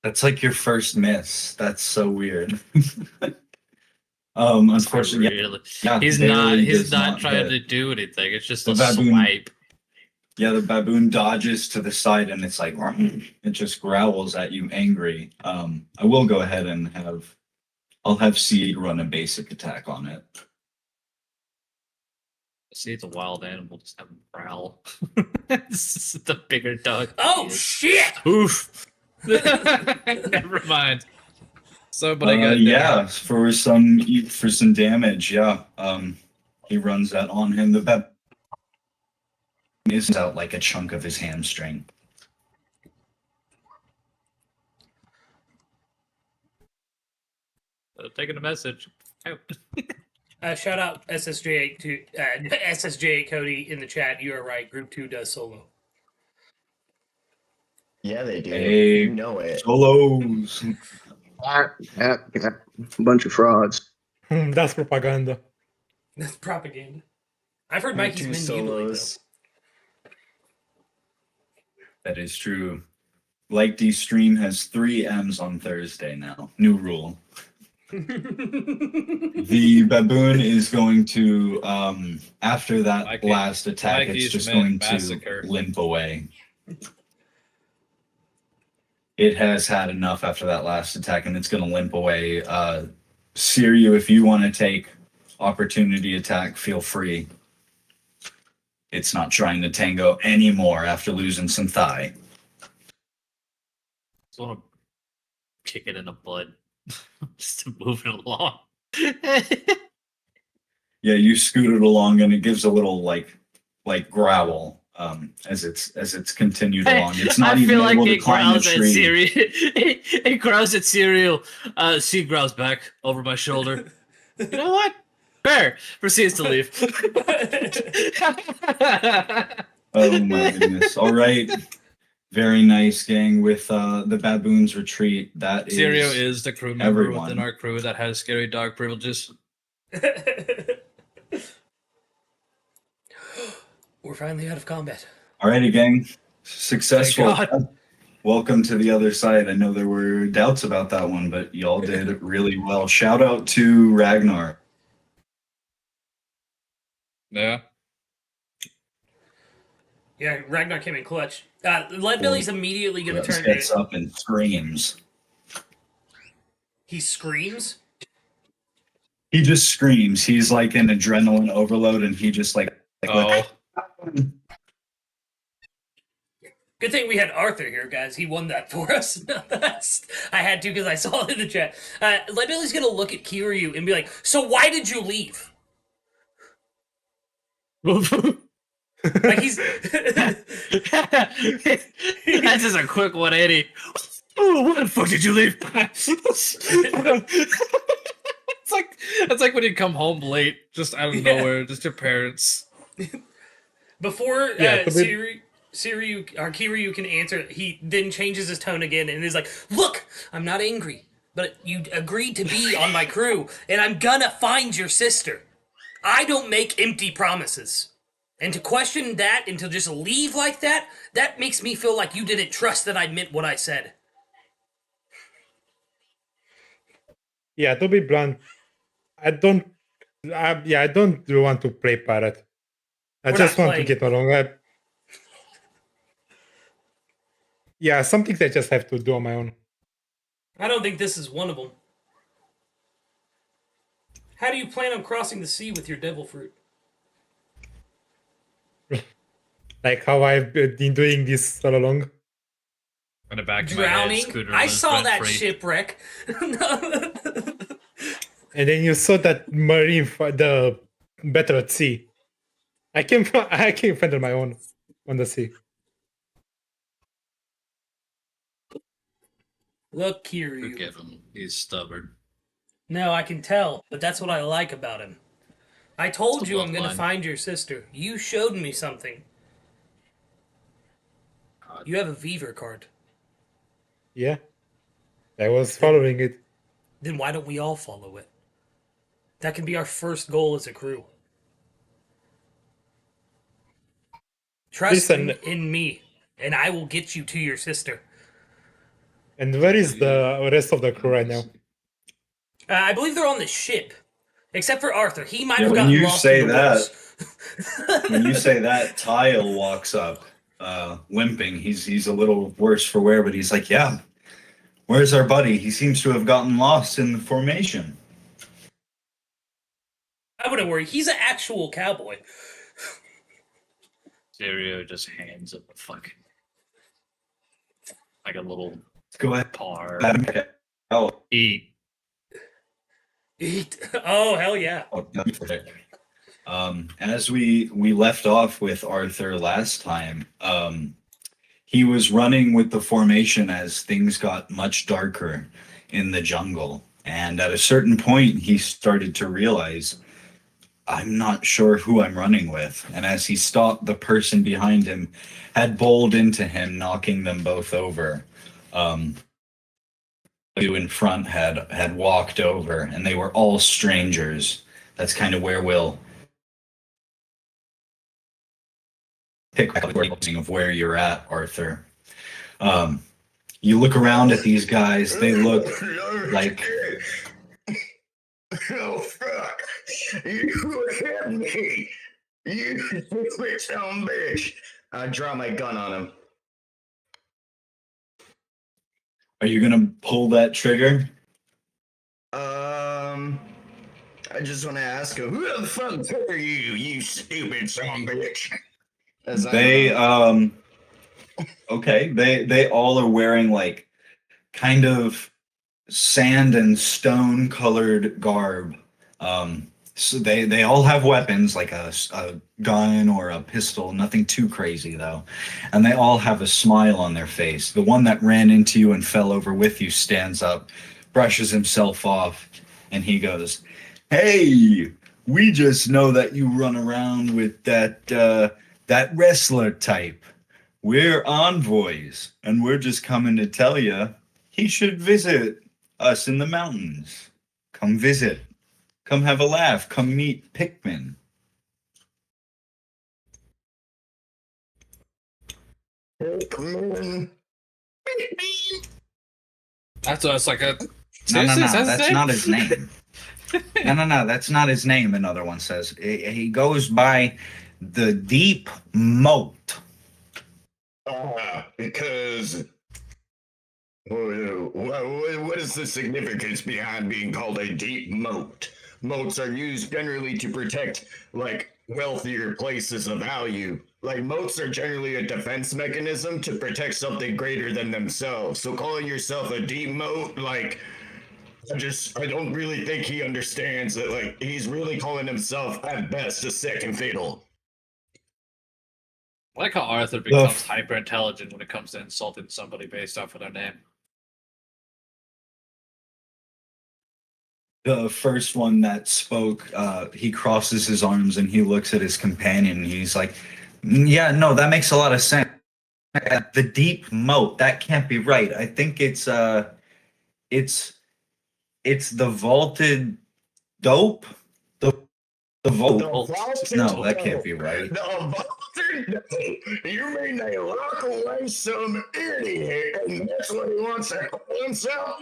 That's like your first miss. That's so weird. Unfortunately, Really. yeah, He's barely not does trying hit. to do anything. It's just The a baboon- swipe. Yeah, the baboon dodges to the side and it's like it just growls at you angry. I will go ahead and I'll have Seed run a basic attack on it. See, it's a wild animal. Just have him growl. This is the bigger dog. Oh shit! Oof. Never mind. Somebody got yeah, for some damage, yeah. He runs that on him. The baboon is out like a chunk of his hamstring. Taking a message. Shout out SSJ Cody in the chat. You are right. Group 2 does solo. Yeah, they do. Hey, You know it. solos. Yeah, a bunch of frauds. That's propaganda. That's propaganda. I've heard Mikey's been Two mutilated. solos. That is true. Like D stream has 3 M's on Thursday now. New rule. The baboon is going to, after that Mikey- last attack, Mikey's it's just meant going massacre. to limp away. It has had enough after that last attack, and it's going to limp away. Suiryu, if you want to take opportunity attack, feel free. It's not trying to tango anymore after losing some thigh. Just want to kick it in the butt. Just to move it along. Yeah, you scoot it along, and it gives a little like growl as it's continued along. It's not I even feel like able to it climb the growls at tree. It growls at Suiryu. She growls back over my shoulder. You know what? Fair. Proceeds to leave. Oh my goodness! All right, very nice, gang. With the baboon's retreat, that Suiryu is the crew member everyone. within our crew that has scary dog privileges. We're finally out of combat. Alrighty, gang. Successful. Thank God. Welcome to the other side. I know there were doubts about that one, but y'all did really well. Shout out to Ragnar. Yeah. Yeah, Ragnar came in clutch. Leadbelly's immediately going to turn Gets to... up and screams. He screams? He just screams. He's like an adrenaline overload, and he just like Oh. Good thing we had Arthur here, guys. He won that for us. I had to because I saw it in the chat. Leadbelly's going to look at Kiryu and be like, so why did you leave? Like he's... That's just a quick 180. Oh, why the fuck did you leave? It's like when you come home late, just out of nowhere, just your parents. Before Yeah, Kiryu can answer, he then changes his tone again and is like, look, I'm not angry, but you agreed to be on my crew, and I'm gonna find your sister. I don't make empty promises. And to question that and to just leave like that, that makes me feel like you didn't trust that I meant what I said. Yeah, to be blunt, I don't want to play pirate. I We're just not want to playing. get along. Yeah, some things I just have to do on my own. I don't think this is one of them. How do you plan on crossing the sea with your devil fruit? Like how I've been doing this all along. In the back of my head, Drowning? Scooter I lives saw that rent-free. shipwreck. And then you saw that marine, the better at sea. I came friend on my own on the sea. Look, Kiryu. Forgive him. He's stubborn. No, I can tell, but that's what I like about him. I told It's a you I'm gonna bloodline. find your sister. You showed me something. God. You have a Vykthor card. Yeah, I was following it. Then why don't we all follow it? That can be our first goal as a crew. Trust Listen. in me, and I will get you to your sister. And where is the rest of the crew right now? I believe they're on the ship. Except for Arthur. He might Yeah, have when gotten you lost say in the that- woods. When you say that, Tile walks up, limping. He's a little worse for wear, but he's like, yeah, where's our buddy? He seems to have gotten lost in the formation. I wouldn't worry. He's an actual cowboy. Suiryu just hands him a fucking like a little Go ahead. par. Oh, Eat. Eat. Oh, hell yeah. As we left off with Arthur last time, he was running with the formation as things got much darker in the jungle. And at a certain point, he started to realize, I'm not sure who I'm running with. And as he stopped, the person behind him had bowled into him, knocking them both over. Two in front had walked over, and they were all strangers. That's kind of where we'll pick up of where you're at, Arthur. You look around at these guys. They look like... Oh, fuck. You hit me. You stupid son of a bitch. I draw my gun on him. Are you gonna pull that trigger? I just want to ask him, who the fuck are you, you stupid son of a bitch? Okay, they all are wearing like kind of sand and stone colored garb. So they all have weapons, like a gun or a pistol, nothing too crazy though. And they all have a smile on their face. The one that ran into you and fell over with you stands up, brushes himself off, and he goes, "Hey, we just know that you run around with that wrestler type. We're envoys, and we're just coming to tell you he should visit us in the mountains. Come visit. Come have a laugh. Come meet Pikmin." That's like a... No, Seriously, is that his that's name? not his name. No, that's not his name, another one says. He goes by the Deep Moat. Because... What is the significance behind being called a deep moat? Moats are used generally to protect, like, wealthier places of value. Like, moats are generally a defense mechanism to protect something greater than themselves. So calling yourself a deep moat, like, I don't really think he understands that, like, he's really calling himself, at best, a second fiddle. I like how Arthur becomes hyper intelligent when it comes to insulting somebody based off of their name. The first one that spoke, he crosses his arms and he looks at his companion and he's like, "Yeah, no, that makes a lot of sense. The Deep Moat, that can't be right. I think it's the Vaulted Dope? The Vault. No, that can't be right. The Vaulted Dope. You mean they lock away some idiot and that's what he wants to call himself?"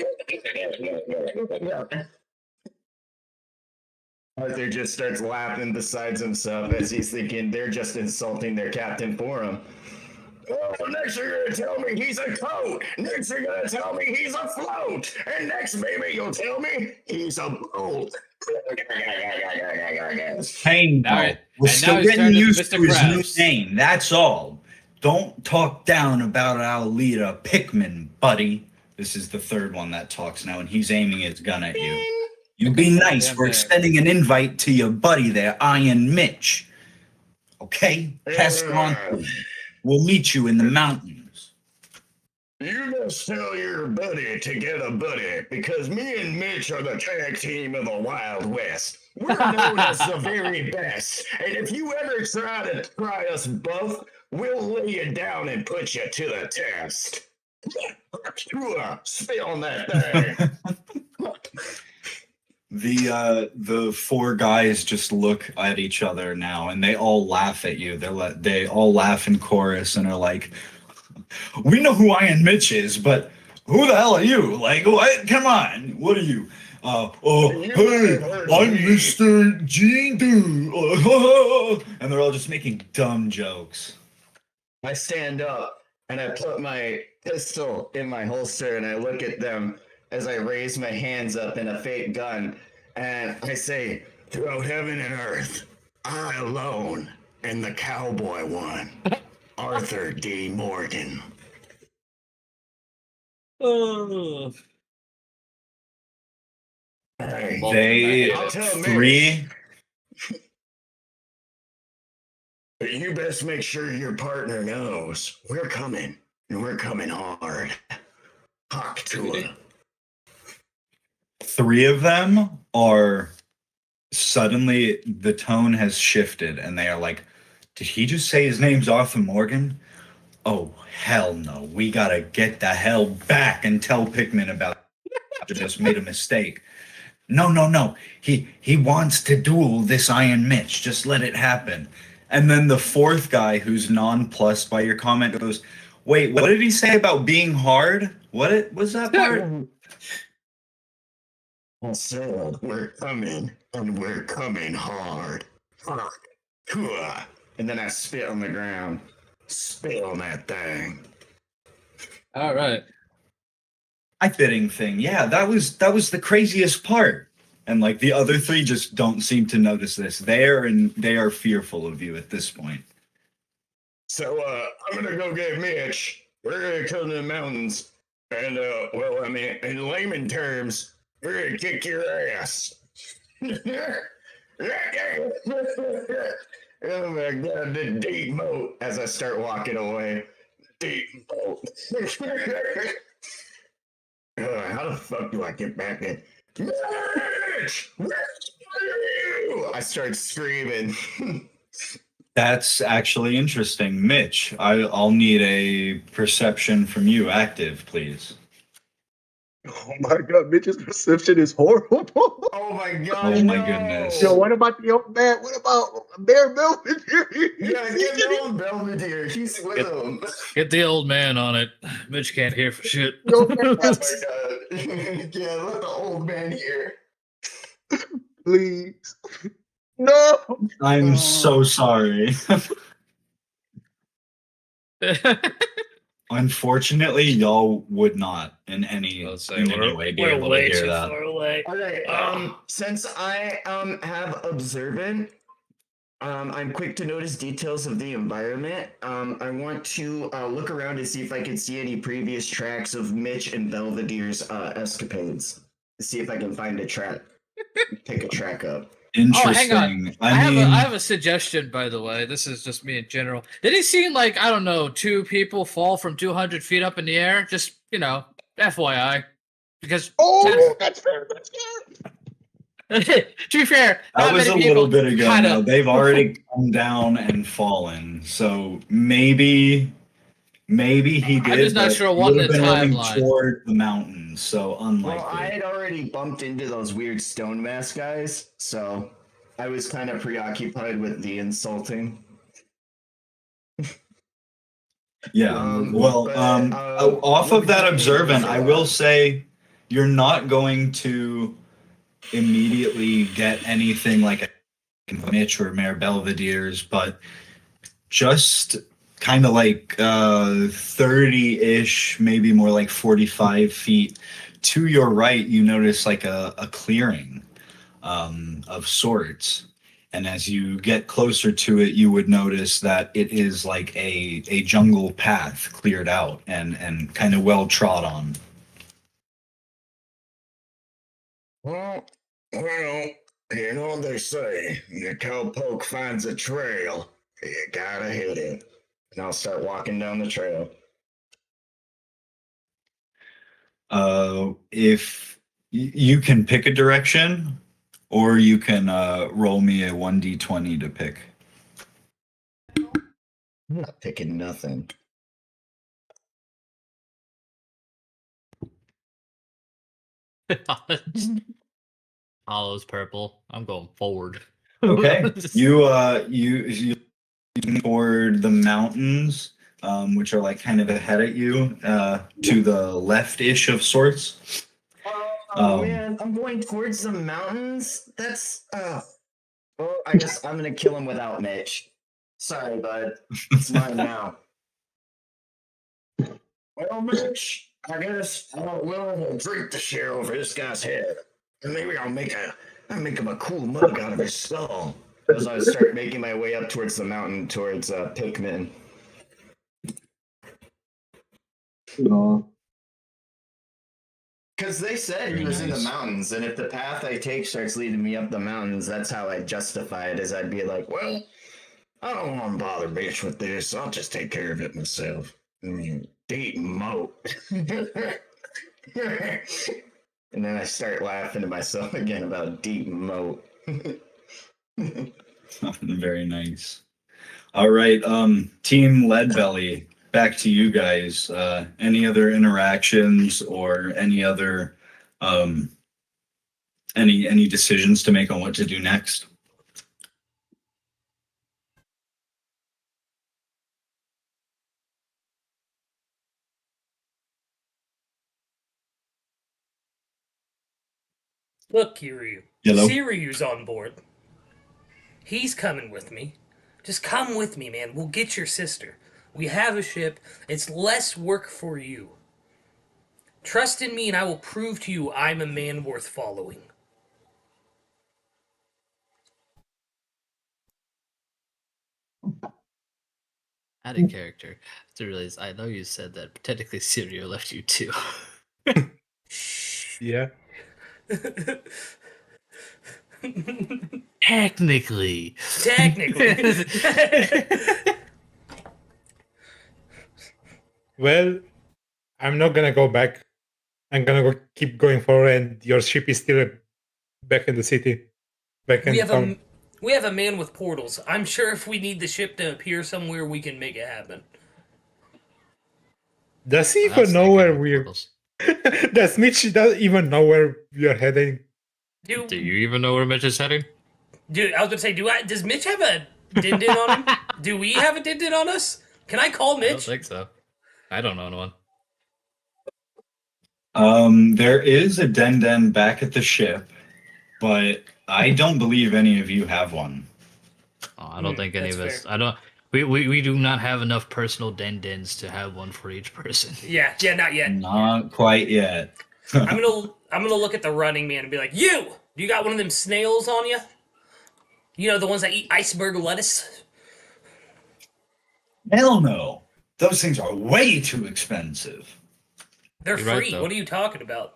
Arthur just starts laughing besides himself as he's thinking they're just insulting their captain for him. Oh, next you're gonna tell me he's a coat. Next you're gonna tell me he's a float. And next maybe you'll tell me he's a boat. Hey, Now- we're and still now he's getting turned into used Mr. to his Krabs. new name. That's all. Don't talk down about our leader, Pikmin, buddy. This is the third one that talks now, and he's aiming his gun at you. You be nice for extending an invite to your buddy there, Iron Mitch. Okay? Pass it on to him. We'll meet you in the mountains. You just tell your buddy to get a buddy, because me and Mitch are the tag team of the Wild West. We're known as the very best, and if you ever try us both, we'll lay you down and put you to the test. Spit on that thing. The four guys just look at each other now, and they all laugh at you. They all laugh in chorus and are like, "We know who Iron Mitch is, but who the hell are you? Like, what? Come on, what are you? Hey, I'm Mr. G-Do." And they're all just making dumb jokes. I stand up and I put my pistol in my holster and I look at them as I raise my hands up in a fake gun, and I say, "Throughout heaven and earth, I alone am the cowboy one, Arthur D. Morgan." Oh. Hey, They I'll tell three. but you best make sure your partner knows we're coming, and we're coming hard. Talk to her. Three of them are suddenly the tone has shifted and they are like, "Did he just say his name's Arthur Morgan? Oh, hell no. We gotta get the hell back and tell Pikmin about it. Just made a mistake. No. He wants to duel this Iron Mitch. Just let it happen." And then the fourth guy who's nonplussed by your comment goes, Wait, what did he say about being hard? What was that part? I said, we're coming, and we're coming hard. Hard. Hooah. And then I spit on the ground. Spit on that thing. All right. Eye-fitting thing. Yeah, that was the craziest part. And like the other three just don't seem to notice this. They are fearful of you at this point. So, I'm gonna go get Mitch. We're gonna come to the mountains. And, well, I mean, in layman terms, we're gonna kick your ass. Oh my god, the deep moat as I start walking away. Deep moat. How the fuck do I get back in? Mitch! Where's you? I start screaming. That's actually interesting. Mitch, I'll need a perception from you active, please. Oh my god, Mitch's perception is horrible. Oh my god. Oh my no. goodness. Yo, what about the old man? What about Bear Belvedere? Yeah, get the old Belvedere. He's with him. Get the old man on it. Mitch can't hear for shit. Yo, Oh my god. Yeah, let the old man hear. please. No. I'm so sorry. Unfortunately, y'all would not in any way be We're able to way hear too that. far away. Okay, since I have observant, I'm quick to notice details of the environment. I want to look around to see if I can see any previous tracks of Mitch and Belvedere's escapades. See if I can find a track. Pick a track up. Interesting. Oh, hang on. I have a suggestion, by the way. This is just me in general. Did he see, like, I don't know, 2 people fall from 200 feet up in the air? Just, FYI. Because that's fair. That's fair. to be fair, That not was a many little people bit ago kinda- now. They've already come down and fallen. So maybe he did. I'm just not but sure he what would have the been running timeline. toward the mountains, so unlikely. Well, I had already bumped into those weird stone mask guys, so I was kind of preoccupied with the insulting. Yeah. Off of that observant, I will say you're not going to immediately get anything like a Mitch or Mayor Belvedere's, but just kind of like 30-ish, maybe more like 45 feet to your right, you notice like a clearing of sorts. And as you get closer to it, you would notice that it is like a jungle path cleared out and kind of well trod on. Well, you know what they say. Your cowpoke finds a trail. You gotta hit it. And I'll start walking down the trail. If you can pick a direction, or you can roll me a 1d20 to pick. I'm not picking nothing. Hollow's purple. I'm going forward. Okay. you toward the mountains, which are like kind of ahead at you, to the left-ish of sorts. Man, I'm going towards the mountains. That's well, I guess I'm gonna kill him without Mitch. Sorry, bud. It's mine now. Well, Mitch, I guess we'll drink the shit over this guy's head, and maybe I'll make him a cool mug out of his skull. As I start making my way up towards the mountain, towards Pikmin. Because they said he was in the mountains, and if the path I take starts leading me up the mountains, that's how I justify it, is I'd be like, well, I don't want to bother Mitch with this, I'll just take care of it myself. I mean, deep moat. And then I start laughing to myself again about deep moat. Very nice. All right, Team Leadbelly, back to you guys. Any other interactions or any other any decisions to make on what to do next? Look, Kiryu. Yellow. Suiryu's on board. He's coming with me. Just come with me, man. We'll get your sister. We have a ship. It's less work for you. Trust in me, and I will prove to you I'm a man worth following. Out of character. To realize, I know you said that, but technically Suiryu left you too. Yeah. Technically. Technically. Well, I'm not gonna go back. I'm gonna keep going forward, and your ship is still back in the city. Back in town. We have a man with portals. I'm sure if we need the ship to appear somewhere, we can make it happen. Does he I even was know thinking where of we're? portals. Does Mitch even know where we are heading? Do you even know where Mitch is heading? Dude, I was gonna say, does Mitch have a din-din on him? Do we have a din-din on us? Can I call I don't Mitch? think so. I don't know anyone. There is a den back at the ship, but I don't believe any of you have one. Oh, I don't think any of that's us. fair. I don't. We do not have enough personal den-dins to have one for each person. Yeah, not yet. Not quite yet. I'm gonna look at the running man and be like, you got one of them snails on you? You know, the ones that eat iceberg lettuce? Hell no. Those things are way too expensive. They're You're right, free. though. What are you talking about?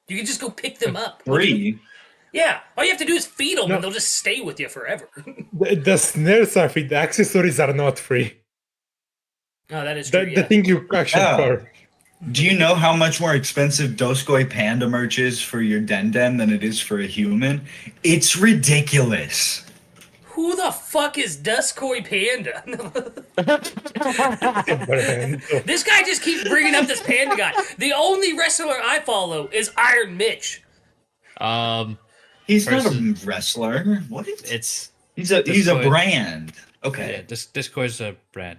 You can just go pick them up. Free? Yeah, all you have to do is feed them, No. and they'll just stay with you forever. The snares are free. The accessories are not free. Oh, that is true. The thing you action Yeah. for. Do you know how much more expensive Doskoi Panda merch is for your den than it is for a human? It's ridiculous. Who the fuck is Duskoi Panda? This guy just keeps bringing up this panda guy. The only wrestler I follow is Iron Mitch. He's not Person- a wrestler. What is It's He's a Doskoi. brand. Okay. yeah. Discord's a brand.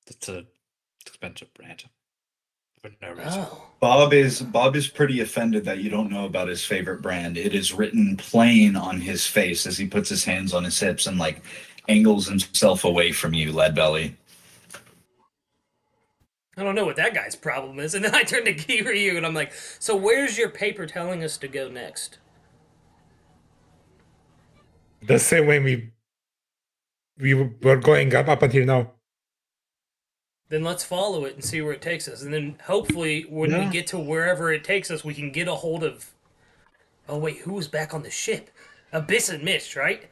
It's a expensive brand. For no reason. Oh. Bob is pretty offended that you don't know about his favorite brand. It is written plain on his face as he puts his hands on his hips and like angles himself away from you, Leadbelly. I don't know what that guy's problem is. And then I turn to Kiryu and I'm like, so where's your paper telling us to go next? The same way we were going up until now. Then let's follow it and see where it takes us. And then hopefully when we Yeah. get to wherever it takes us, we can get a hold of... Oh wait, who was back on the ship? Abyss and Mitch, right?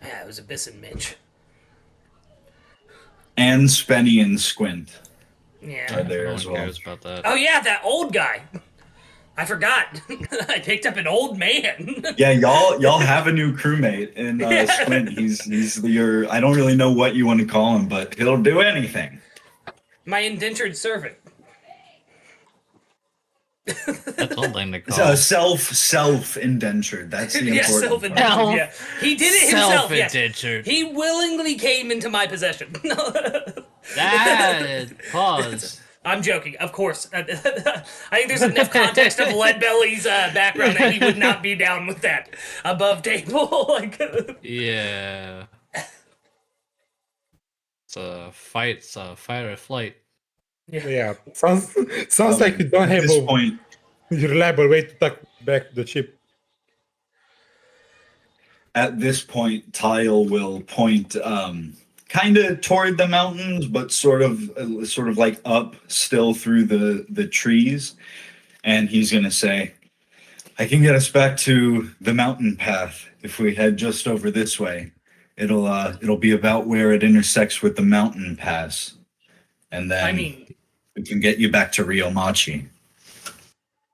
Yeah, it was Abyss and Mitch. And Spenny and Squint Yeah. are there No as one well. cares about that. Oh yeah, that old guy. I forgot. I picked up an old man. Yeah, y'all have a new crewmate in Yeah. Squint. He's your I don't really know what you want to call him, but he'll do anything. My indentured servant. That's one thing to It's call. a self indentured. That's the Yeah, important part. self-indentured. Yeah, he did it himself. Yes. Self-indentured. He willingly came into my possession. That pause. I'm joking, of course. I think there's enough context of Leadbelly's background that he would not be down with that above table. Like, Yeah. It's a fight. It's a fight or flight. Yeah, sounds like you don't At have this a point, reliable way to tuck back the ship. Tile will point kind of toward the mountains, but sort of like up still through the trees, and he's gonna say, "I can get us back to the mountain path if we head just over this way. It'll be about where it intersects with the mountain pass, and then I mean, we can get you back to Ryomachi."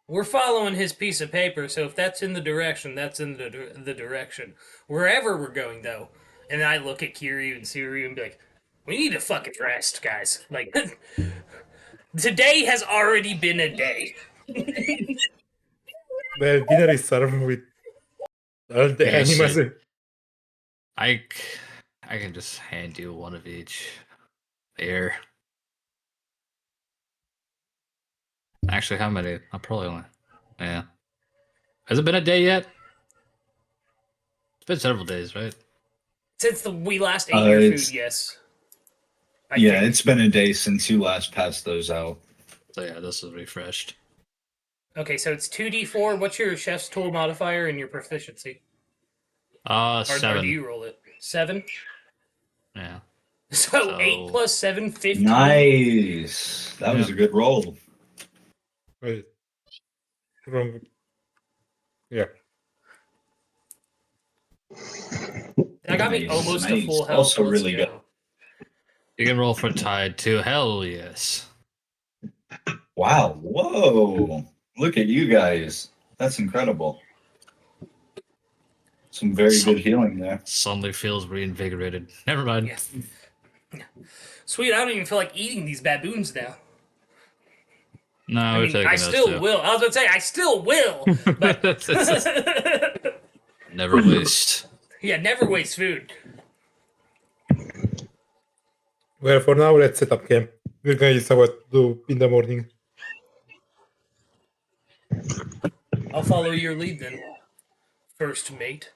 we're following his piece of paper, so if that's in the direction, that's in the direction. Wherever we're going, though, and I look at Kiryu and Suiryu and be like, we need to fucking rest, guys. Like, today has already been a day. The dinner is served with all the Yes, animals. I can just hand you one of each. Here. Actually, how many? I'll probably only. Yeah. Has it been a day yet? It's been several days, right? Since we last ate your it's- food, yes. I Yeah, think. it's been a day since you last passed those out. So yeah, this is refreshed. Okay, so it's 2d4. What's your chef's tool modifier and your proficiency? Or do 7. you roll it? 7? Yeah. So 8 plus 7, 15. Nice. That was a good roll. Wait. Wrong. Yeah. That got me Nice, almost to nice. full health. Also Let's really go. good. You can roll for tide too. Hell yes. Wow. Whoa. Look at you guys. That's incredible. Some very good healing there. Suddenly feels reinvigorated. Never mind. Yeah. Sweet, I don't even feel like eating these baboons now. No, I we're mean, taking I those still too. will. I was going to say, I still will. But Never waste. yeah, never waste food. Well, for now, let's set up camp. We're gonna decide what to do in the morning. I'll follow your lead then. First mate.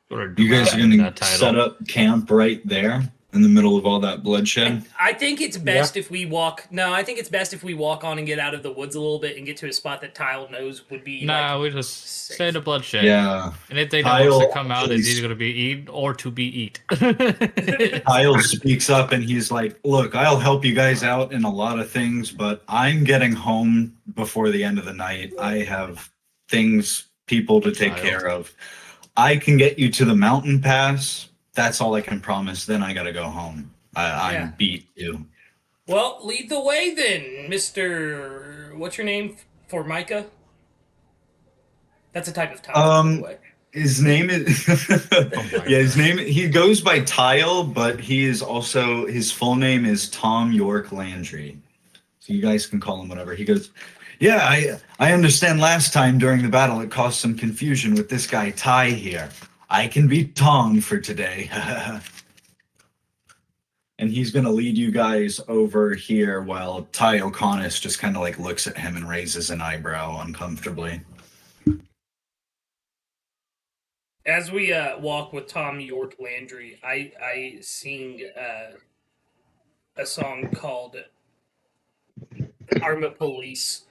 You guys are going to set up camp right there in the middle of all that bloodshed? I think it's best if we walk. No, I think it's best if we walk on and get out of the woods a little bit and get to a spot that Tile knows would be. Nah, like, we just stay in the bloodshed. Yeah. Anything that wants to Tile come out is is- either going to be eaten or to be eat. Kyle speaks up and he's like, look, I'll help you guys out in a lot of things, but I'm getting home before the end of the night. I have things, people to take care of. I can get you to the mountain pass. That's all I can promise. Then I got to go home. I'm beat too. Well, lead the way then, Mr. What's your name for Micah? That's a type of tile, by the way. His name is his name, he goes by Tile, but he is also, his full name is Tom York Landry. So you guys can call him whatever. He goes, yeah, I understand last time during the battle it caused some confusion with this guy Ty here. I can be Tom for today. And he's gonna lead you guys over here while Ty O'Connis just kind of like looks at him and raises an eyebrow uncomfortably. As we walk with Tom York Landry, I sing a song called Arma Police.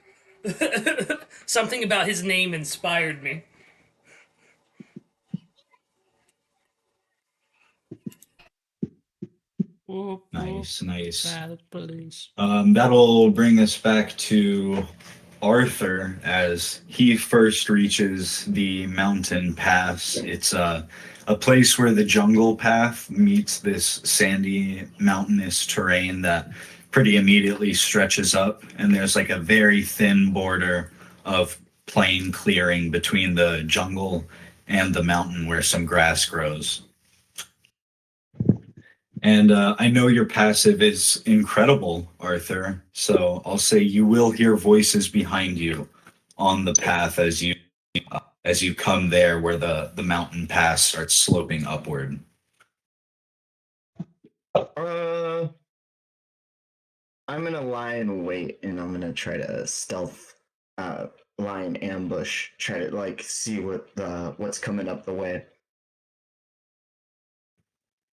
Something about his name inspired me. Nice. That'll bring us back to Arthur as he first reaches the mountain pass. It's a place where the jungle path meets this sandy mountainous terrain that pretty immediately stretches up, and there's like a very thin border of plain clearing between the jungle and the mountain where some grass grows. And I know your passive is incredible, Arthur, so I'll say you will hear voices behind you on the path as you come there where the mountain pass starts sloping upward. I'm gonna lie in wait, and I'm gonna try to stealth, lie in ambush, try to like see what's coming up the way.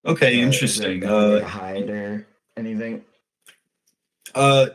Okay, Is interesting. there a way to hide or anything?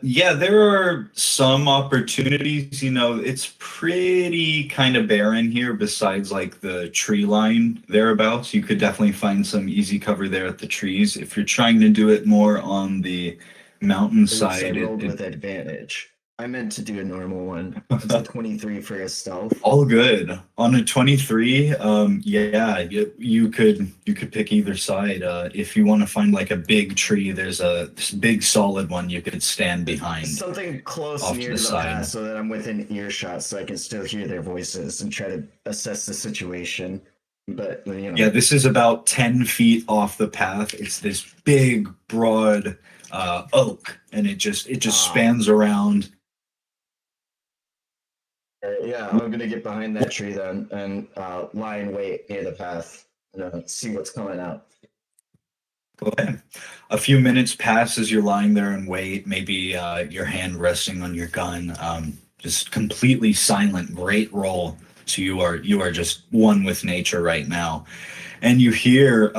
Yeah, there are some opportunities. You know, it's pretty kind of barren here besides like the tree line thereabouts. You could definitely find some easy cover there at the trees. If you're trying to do it more on the mountainside, I rolled with advantage. I meant to do a normal one. It's a 23 for a stealth. all good. On a 23, yeah, you could pick either side. If you want to find like a big tree, there's this big solid one you could stand behind. Something close off to near the the side. path so that I'm within earshot so I can still hear their voices and try to assess the situation. But, you know. Yeah, this is about 10 feet off the path. It's this big, broad oak, and it just spans around. Yeah, I'm gonna get behind that tree then and lie in wait near the path and see what's coming out. Go ahead. A few minutes pass as you're lying there and wait. Maybe your hand resting on your gun. Just completely silent. Great roll. So you are just one with nature right now, and you hear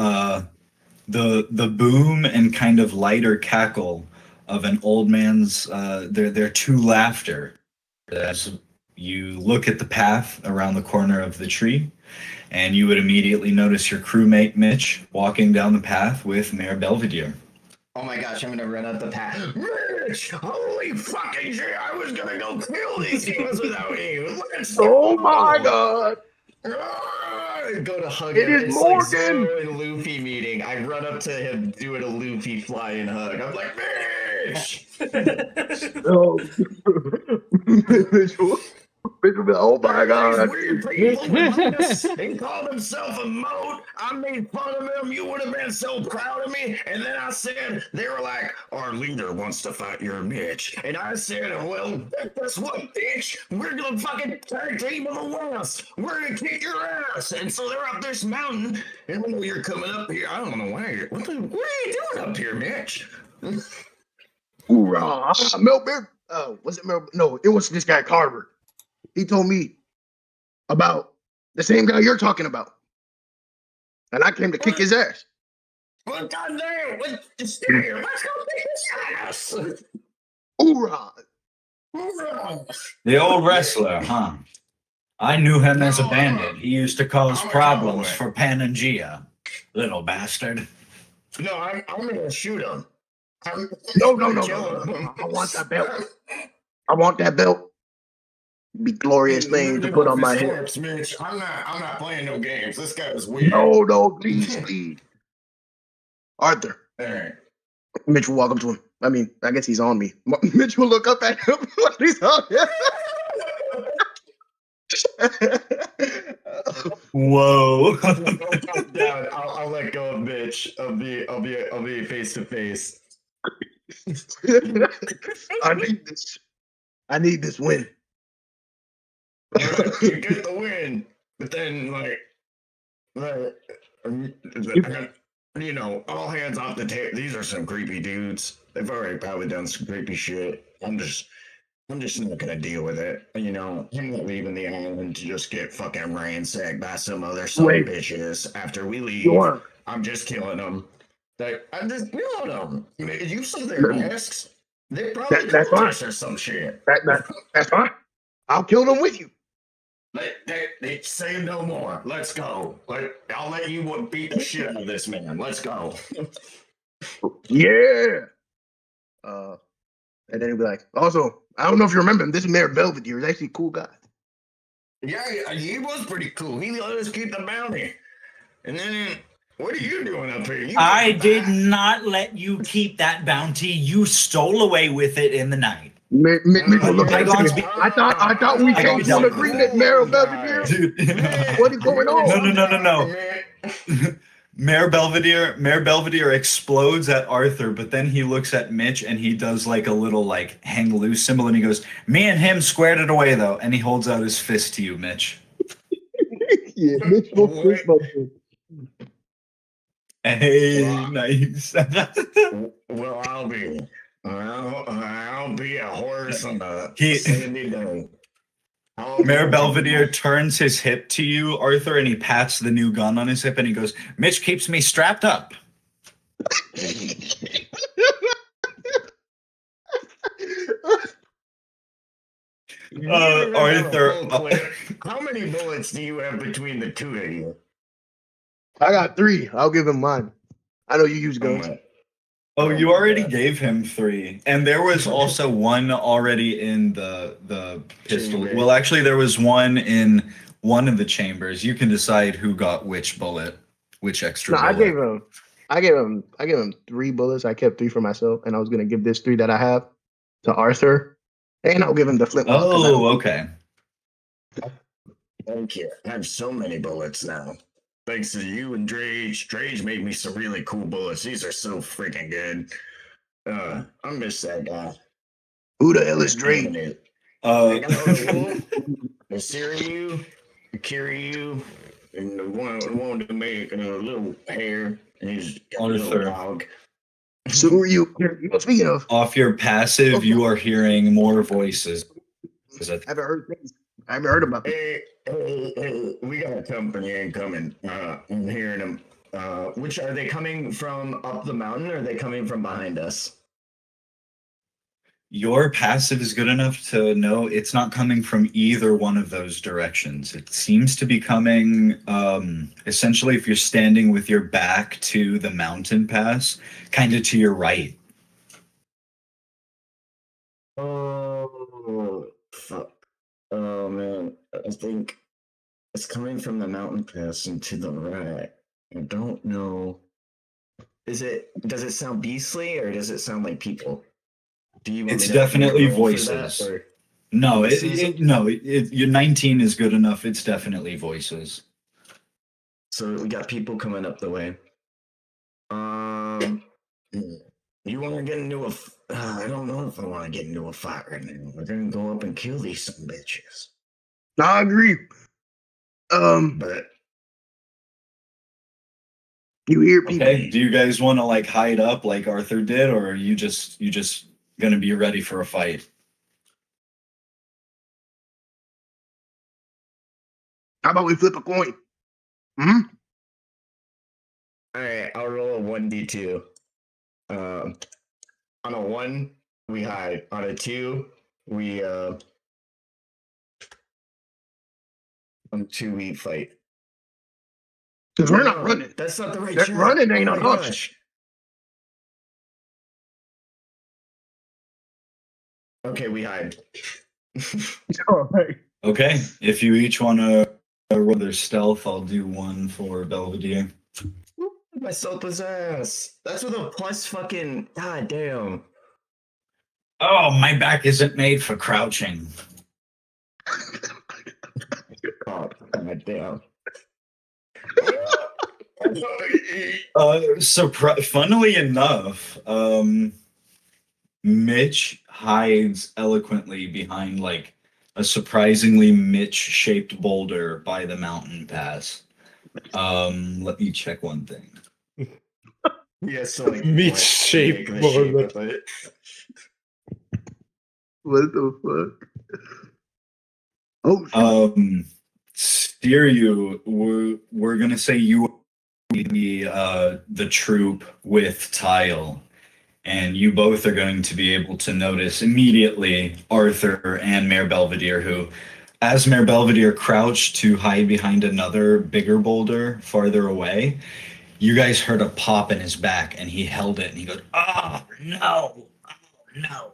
the boom and kind of lighter cackle of an old man's their true laughter as you look at the path around the corner of the tree, and you would immediately notice your crewmate Mitch walking down the path with Mayor Belvedere. Oh my gosh, I'm gonna run up the path. Mitch, holy fucking shit! I was gonna go kill these demons without you. Let's Oh go. my god! Go to hug It him. is It's Morgan! like Zoro and Luffy meeting. I run up to him doing a Luffy flying hug. I'm like, Mitch! No. Oh my god! Weird people behind us and called himself a moat. I made fun of him. You would have been so proud of me. And then I said, they were like, our leader wants to fight your Mitch. And I said, well, guess what, bitch? We're gonna fucking tag team of the West. We're gonna kick your ass. And so they're up this mountain. And when you're coming up here, I don't know why you're. What are you doing up here, Mitch? Hoorah! Melbourne. Was it Melbourne? No, it was this guy Carver. He told me about the same guy you're talking about, and I came to kick his ass. Well, goddamn, let's go kick his ass. Hoorah! Hoorah. The old wrestler, huh? I knew him as a bandit. He used to cause problems for Panangea. Little bastard. No, I'm gonna shoot him. No. I want that belt. I want that belt. Be glorious thing to put on my head. Mitch. I'm not playing no games. This guy is weird. No, please. Arthur. All right. Mitch will walk up to him. I mean, I guess he's on me. Mitch will look up at him when he's on him. Whoa. I'll let go of Mitch. I'll be face to face. I need this win. You get the win, but then you know, all hands off the table. These are some creepy dudes. They've already probably done some creepy shit. I'm just not gonna deal with it. You know, I'm not leaving the island to just get fucking ransacked by some other bitches after we leave. I'm just killing them. I'm just killing them. You see their masks? They probably That's fine. or some shit. That's fine. I'll kill them with you. They say no more. Let's go. I'll let you beat the shit out of this man. Let's go. Yeah. And then he'll be like, also, I don't know if you remember him. This is Mayor Belvedere. He's actually a cool guy. Yeah, he was pretty cool. He let us keep the bounty. And then, what are you doing up here? I did not let you keep that bounty. You stole away with it in the night. Mitch will look like I thought we came to an agreement, Mayor Belvedere. What is going on? No. Mayor Belvedere explodes at Arthur, but then he looks at Mitch and he does like a little like hang loose symbol and he goes, me and him squared it away though, and he holds out his fist to you, Mitch. Yeah, Mitch will fist bump you. Hey, nice. Well, I'll be a horse on a sandy day. Mayor Belvedere turns his hip to you, Arthur, and he pats the new gun on his hip and he goes, Mitch keeps me strapped up. Arthur. How many bullets do you have between the two of you? I got 3. I'll give him mine. I know you use guns. Oh, you already gave him 3. And there was also one already in the pistol. Well, actually, there was one in one of the chambers. You can decide who got which bullet, which extra bullet. I gave him 3 bullets. I kept 3 for myself, and I was gonna give this 3 that I have to Arthur. And I'll give him the flintlock. Oh, okay. Thank you. I have so many bullets now. Thanks to you and Drage. Drage made me some really cool bullets. These are so freaking good. I miss that guy. Who the hell is Drage? The Suiryu, the Kiryu, and the one to make a little hair, and he's got a little Arthur. dog. Suiryu. Speaking of, Off your passive, you are hearing more voices. I haven't heard things. I haven't heard about it. Hey, we got a company incoming. I'm hearing them. Which are they coming from up the mountain, or are they coming from behind us? Your passive is good enough to know it's not coming from either one of those directions. It seems to be coming, essentially, if you're standing with your back to the mountain pass, kind of to your right. Oh, fuck. Oh, man. I think it's coming from the mountain pass and to the right. I don't know. Does it sound beastly, or does it sound like people? Do you want It's me to definitely roll for that, voices. or- No, Voices? your 19 is good enough. It's definitely voices. So we got people coming up the way. You want to get into a? I don't know if I want to get into a fight right now. We're gonna go up and kill these some bitches. I agree. But You hear people. Okay. Do you guys want to like hide up like Arthur did, or are you just gonna be ready for a fight? How about we flip a coin? Hmm? all right, I'll roll a 1d2. On a 1, we hide. On a 2, we on 2 we fight. Because we're not No, running. That's not the right That shot. running ain't Oh an my option. gosh. Okay, we hide. All right. Okay. If you each want to roll their stealth, I'll do one for Belvedere. My stealth was ass. That's with a plus fucking. God damn. Oh, my back isn't made for crouching. Oh, god damn. Funnily enough, Mitch hides eloquently behind like a surprisingly Mitch-shaped boulder by the mountain pass. Let me check one thing. Yes, so like Mitch-shaped make the shape boulder. of it. What the fuck? Oh, Suiryu, we're gonna say you are the troop with Tile, and you both are going to be able to notice immediately Arthur and Mayor Belvedere, who, as Mayor Belvedere crouched to hide behind another bigger boulder farther away, you guys heard a pop in his back, and he held it, and he goes, "Oh no, oh no,"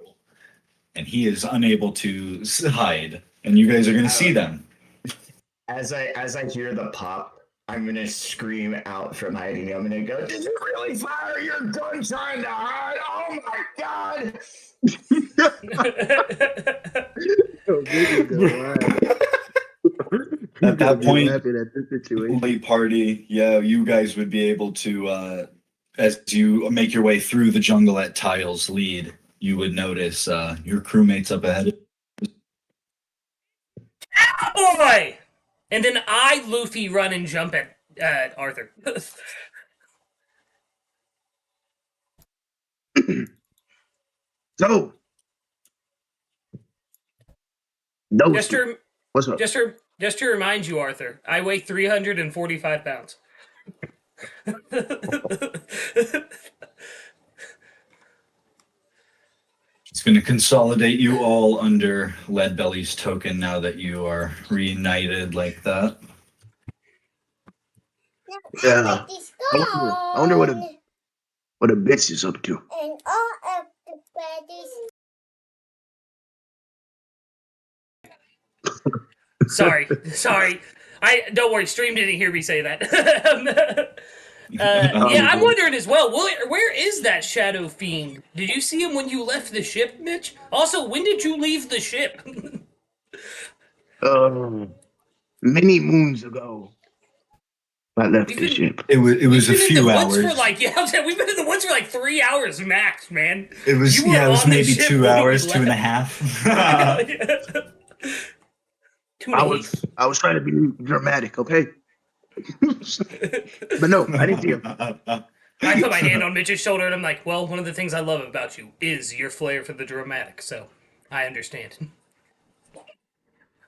and he is unable to hide, and you guys are gonna see them. As I hear the pop, I'm gonna scream out from hiding. I'm gonna go, "Did you really fire your gun trying to hide? Oh my god!" At that point, at this situation. late party, yeah, you guys would be able to, as you make your way through the jungle at Tile's lead, you would notice your crewmates up ahead. Boy! And then I, Luffy, run and jump at Arthur. So, those just to what's up? just to remind you, Arthur, I weigh 345 pounds. It's going to consolidate you all under Leadbelly's token now that you are reunited like that. Yeah. I wonder what a bitch is up to. And all of the baddies. Sorry. I don't worry. Stream didn't hear me say that. Yeah, I'm wondering as well. Where is that shadow fiend? Did you see him when you left the ship, Mitch? Also, when did you leave the ship? Many moons ago, I left the ship. It was a We've been in few the hours. woods for like we've been in the woods for like 3 hours max, man. It was You were on the maybe ship 2 when we hours, left. 2.5. I was trying to be dramatic, okay? But no, I didn't see him. I put my hand on Mitch's shoulder and I'm like, well, one of the things I love about you is your flair for the dramatic, so I understand.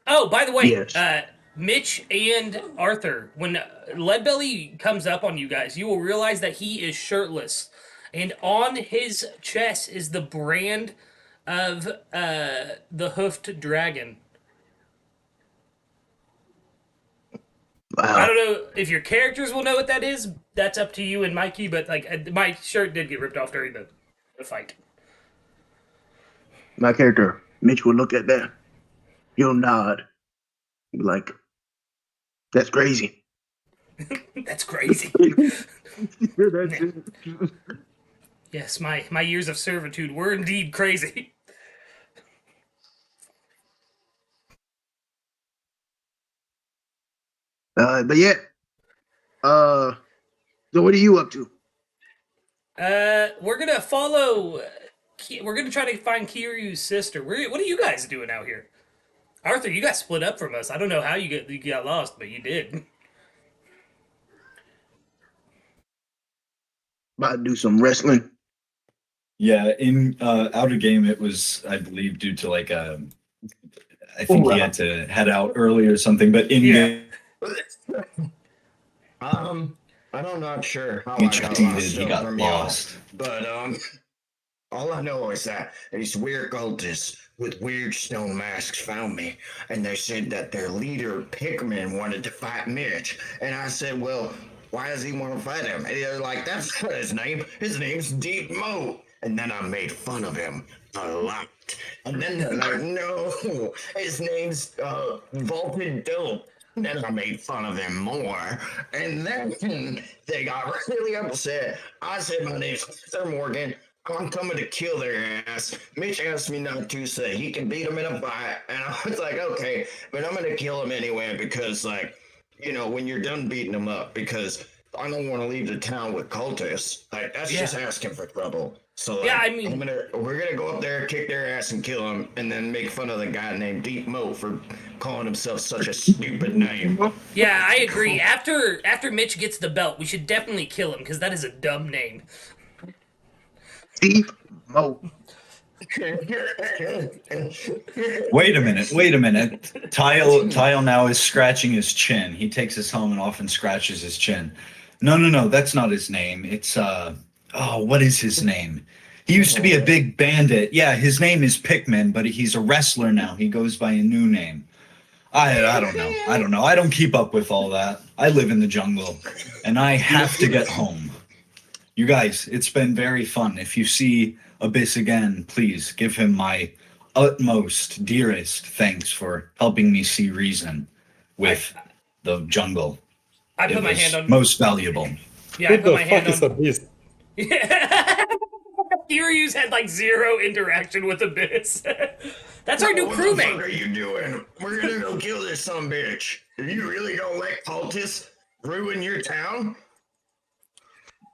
Oh, by the way, Yes. Mitch and Arthur, when Leadbelly comes up on you guys, you will realize that he is shirtless. And on his chest is the brand of the hoofed dragon. I Wow. don't know if your characters will know what that is. That's up to you and Mikey, but like my shirt did get ripped off during the fight. My character, Mitch, will look at that. He'll nod. Be like, that's crazy. That's crazy. That's it. Yes, my years of servitude were indeed crazy. But yeah. So what are you up to? We're gonna follow. We're gonna try to find Kiryu's sister. What are you guys doing out here? Arthur, you got split up from us. I don't know how you got lost, but you did. About to do some wrestling. Yeah, in outer game, it was, I believe, due to like I think he had to head out early or something. But in game, I'm not sure how he I got cheated. lost, He got from y'all, lost. but all I know is that these weird cultists with weird stone masks found me, and they said that their leader Pikmin wanted to fight Mitch, and I said, well, why does he want to fight him? And they're like, that's not his name. His name's Deep Mo. And then I made fun of him a lot. And then they're like, no, his name's Vaulted Dope. And then I made fun of him more. And then they got really upset. I said, my name's Sir Morgan. I'm coming to kill their ass. Mitch asked me not to, so he can beat him in a fight. And I was like, okay, but I'm going to kill him anyway because, like, you know, when you're done beating them up, because I don't want to leave the town with cultists. Like, that's just asking for trouble. So, like, Yeah, I mean- we're gonna go up there, kick their ass, and kill them, and then make fun of the guy named Deep Mo for calling himself such a stupid name. Yeah, I agree. After Mitch gets the belt, we should definitely kill him because that is a dumb name. Deep Mo. Wait a minute. Tile now is scratching his chin. He takes his helmet off and scratches his chin. No, that's not his name. It's what is his name? He used to be a big bandit. Yeah, his name is Pikmin, but he's a wrestler now. He goes by a new name. I don't know. I don't keep up with all that. I live in the jungle, and I have to get home. You guys, it's been very fun. If you see Abyss again, please give him my utmost, dearest thanks for helping me see reason with the jungle. I put my hand on. Most valuable. Yeah, I Who put the my hand fuck is on. Abyss? Kiryu's had like zero interaction with Abyss. That's our new What the crewmate. fuck are you doing? We're gonna go kill this sumbitch. Are you really gonna let cultists ruin your town?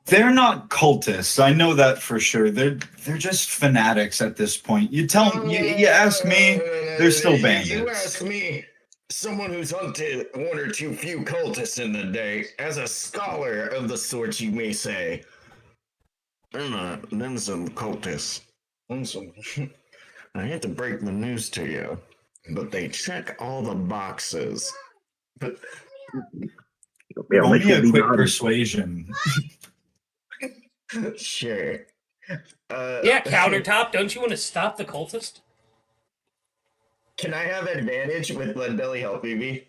They're not cultists. I know that for sure. They're just fanatics at this point. You ask me, they're still bandits. You ask me, someone who's hunted one or two few cultists in the day, as a scholar of the sort, you may say. Them some cultists. I hate to break the news to you, but they check all the boxes. But Roll me a quick persuasion. sure. Yeah, countertop. Don't you want to stop the cultist? Can I have advantage with Leadbelly helping me?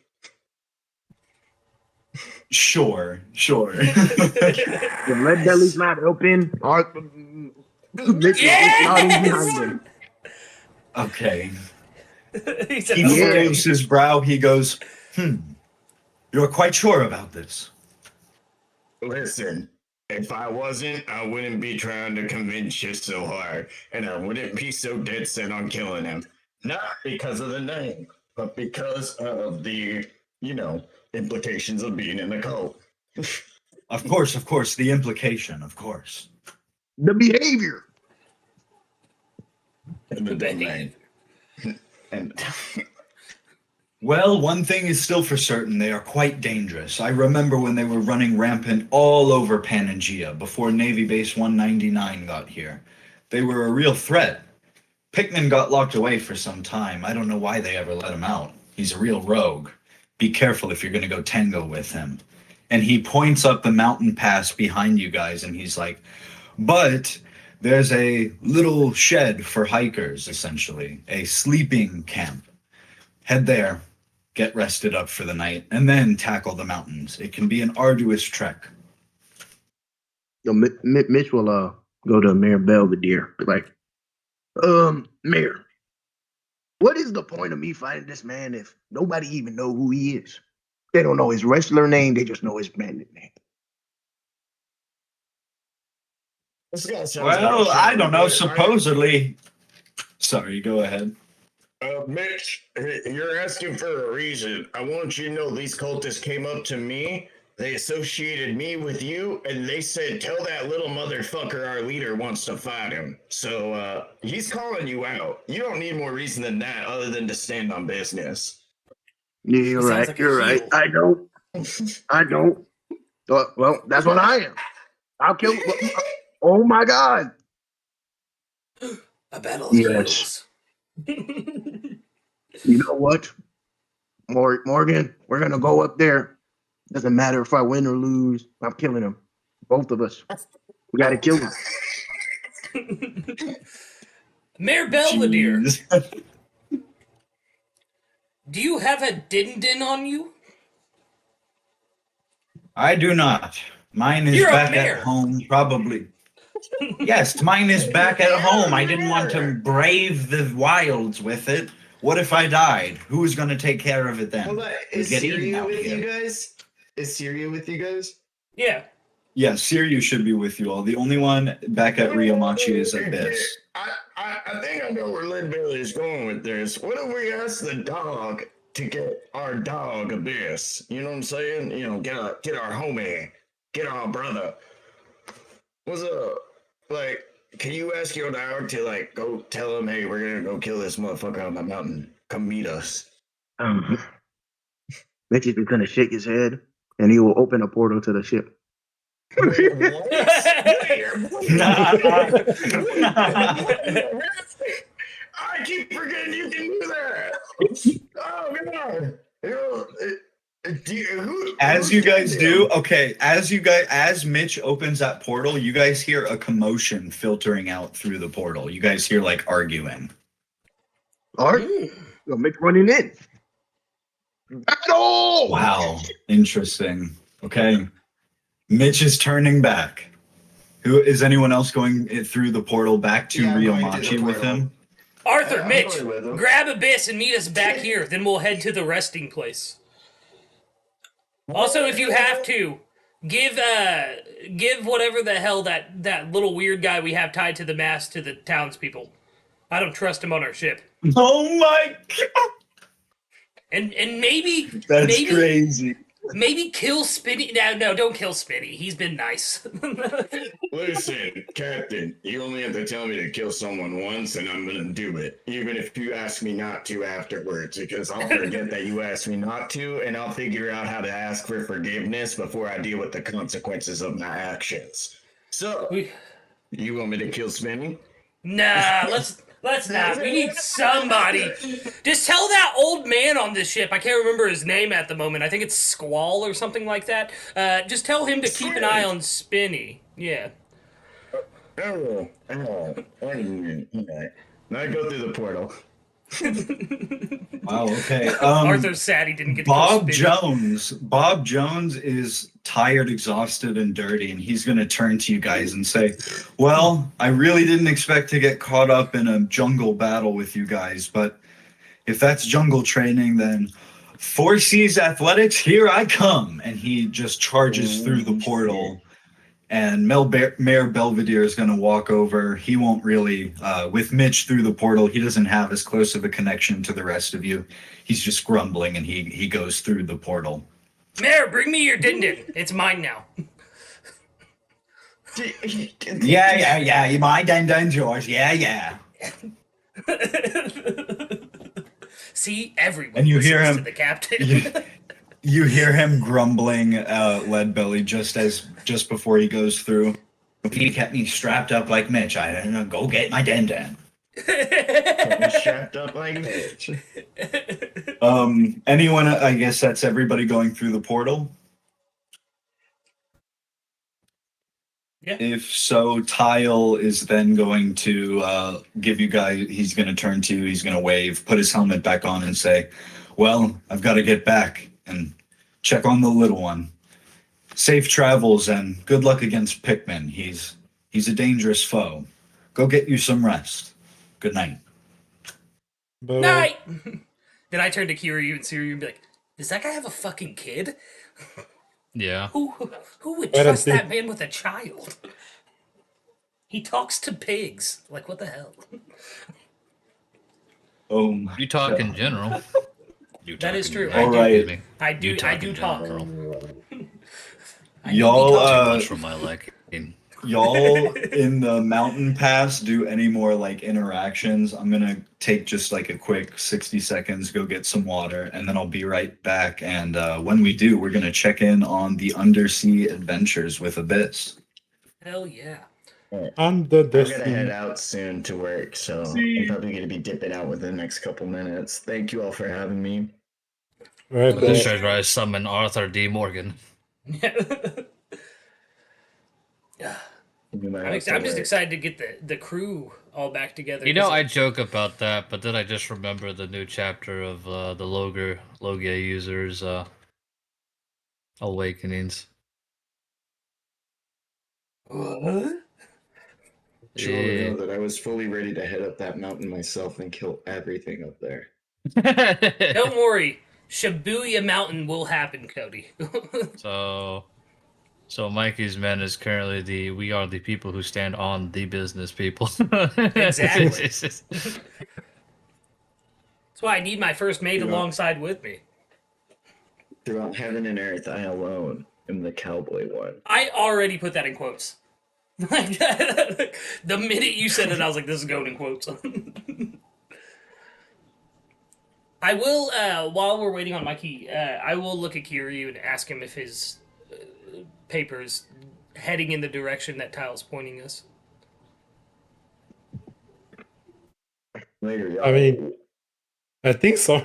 Sure. If Leadbelly's not open, Mitch is nodding behind him. Okay. He said, He furrows his brow. He goes, you're quite sure about this? Listen, if I wasn't, I wouldn't be trying to convince you so hard, and I wouldn't be so dead set on killing him. Not because of the name, but because of the, implications of being in the cult. Of course, the implication, of course. The behavior. And the domain. And Well, one thing is still for certain, they are quite dangerous. I remember when they were running rampant all over Pangaea before Navy Base 199 got here. They were a real threat. Pikmin got locked away for some time. I don't know why they ever let him out. He's a real rogue. Be careful if you're going to go tango with him. And he points up the mountain pass behind you guys, and he's like, but there's a little shed for hikers, essentially, a sleeping camp. Head there, get rested up for the night, and then tackle the mountains. It can be an arduous trek. Yo, Mitch will go to Mayor Belvedere. Like, Mayor, what is the point of me fighting this man if nobody even know who he is? They don't know his wrestler name, they just know his bandit name. This guy sounds Well, like I don't know, right? supposedly... Sorry, go ahead. Mitch, you're asking for a reason. I want you to know these cultists came up to me. They associated me with you, and they said, tell that little motherfucker our leader wants to fight him. So, he's calling you out. You don't need more reason than that other than to stand on business. Yeah, you're He sounds right. like a You're right. heel. I don't. I don't. Well, that's what I am. I'll kill. Oh my God. A battle of Yes. heels. You know what, Morgan? We're gonna go up there. Doesn't matter if I win or lose. I'm killing him. Both of us. We gotta kill him. Mayor Belvedere, Jeez. do you have a din-din on you? I do not. Mine is You're a back mayor. at home, probably. Yes, mine is back at home. I didn't want to brave the wilds with it. What if I died? Who is going to take care of it then? Hold on, We'd is get eaten Suiryu out with here. you guys? Is Suiryu with you guys? Yeah. Yeah, Suiryu should be with you all. The only one back at Ryomachi is Abyss. I think I know where Leadbelly is going with this. What if we ask the dog to get our dog Abyss? You know what I'm saying? You know, get our homie, get our brother. What's up? Like, can you ask your dog to like go tell him, hey, we're gonna go kill this motherfucker on the mountain. Come meet us. Mitch is gonna shake his head, and he will open a portal to the ship. Wait, what? I keep forgetting you can do that. Oh God! As you guys do, okay, as Mitch opens that portal, you guys hear a commotion filtering out through the portal. You guys hear like arguing. All right, we'll make running in. Battle! Wow, interesting. Okay. Mitch is turning back. Who is anyone else going through the portal back to Yeah, I'm going Ryomachi through the with portal. him? Arthur, I'm Mitch, going with him. grab Abyss and meet us back here. Then we'll head to the resting place. Also, if you have to, give whatever the hell that little weird guy we have tied to the mast to the townspeople. I don't trust him on our ship. Oh my god! And maybe That's crazy. maybe kill Spinny. No, don't kill Spinny. He's been nice. Listen, Captain, you only have to tell me to kill someone once, and I'm gonna do it, even if you ask me not to afterwards, because I'll forget that you asked me not to, and I'll figure out how to ask for forgiveness before I deal with the consequences of my actions. So, you want me to kill Spinny? Nah, let's not. We need somebody. Just tell that old man on this ship. I can't remember his name at the moment. I think it's Squall or something like that. Just tell him to keep an eye on Spinny. Yeah. Oh, alright. Now I go through the portal. Wow, okay. Arthur's sad he didn't get to kill Spinny. Bob Jones is tired, exhausted, and dirty, and he's going to turn to you guys and say, well, I really didn't expect to get caught up in a jungle battle with you guys, but if that's jungle training, then 4C's athletics, here I come. And he just charges through the portal, and Mayor Belvedere is going to walk over. He won't really, with Mitch through the portal, he doesn't have as close of a connection to the rest of you. He's just grumbling, and he goes through the portal. Mayor, bring me your din-din. It's mine now. Yeah, my dun-dun's yours. Yeah. See, everyone And you hear listens him- to the captain. You hear him grumbling, Leadbelly, just before he goes through. He kept me strapped up like Mitch. I don't know. Go get my den. Strapped up like Mitch. Anyone? I guess that's everybody going through the portal. Yeah. If so, Tile is then going to give you guys. He's going to turn to you. He's going to wave, put his helmet back on, and say, "Well, I've got to get back and check on the little one. Safe travels and good luck against Pikmin. He's a dangerous foe. Go get you some rest. Good night." But, Night! Then I turn to Kiryu and Suiryu and be like, does that guy have a fucking kid? Yeah. Who would I don't trust think- that man with a child? He talks to pigs. Like, what the hell? Oh my You talk in God. general. You That talk is in- true. All I do, right. I do, You I do in talk. general. I do Y'all, be talking. Much for my liking. Y'all in the mountain pass do any more like interactions? I'm gonna take just like a quick 60 seconds, go get some water, and then I'll be right back. And when we do, we're gonna check in on the undersea adventures with Abyss. Hell yeah. I'm the I'm gonna destiny. head out soon to work, so I'm probably gonna be dipping out within the next couple minutes. Thank you all for having me. Right The back. treasure summon Arthur D. Morgan. You might I'm have to just work. excited to get the crew all back together. You know, 'cause I joke about that, but then I just remember the new chapter of the Logia users awakenings. What? You all Yeah. know that I was fully ready to head up that mountain myself and kill everything up there. Don't worry. Shibuya Mountain will happen, Cody. So Mikey's men is currently we are the people who stand on the business people. Exactly. That's why I need my first mate Yeah. alongside with me. Throughout heaven and earth, I alone am the cowboy one. I already put that in quotes. Like the minute you said it, I was like, "This is going in quotes." I will, while we're waiting on Mikey, I will look at Kiryu and ask him if his paper's heading in the direction that Tile's pointing us. Later, y'all. I mean, I think so.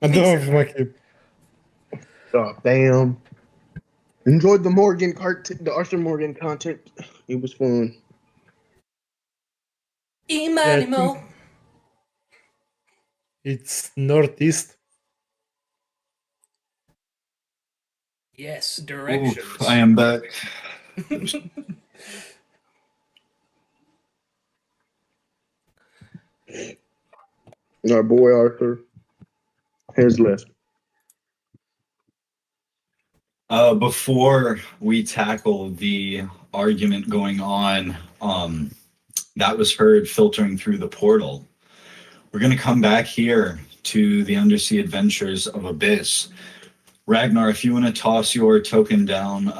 I don't know if Mikey. Oh, damn. Enjoyed the Arthur Morgan content. It was fun. Imanimo. It's northeast. Yes, directions. Oof, I am back. Our boy Arthur has left. Before we tackle the argument going on, that was heard filtering through the portal, we're going to come back here to the undersea adventures of Abyss. Ragnar, if you want to toss your token down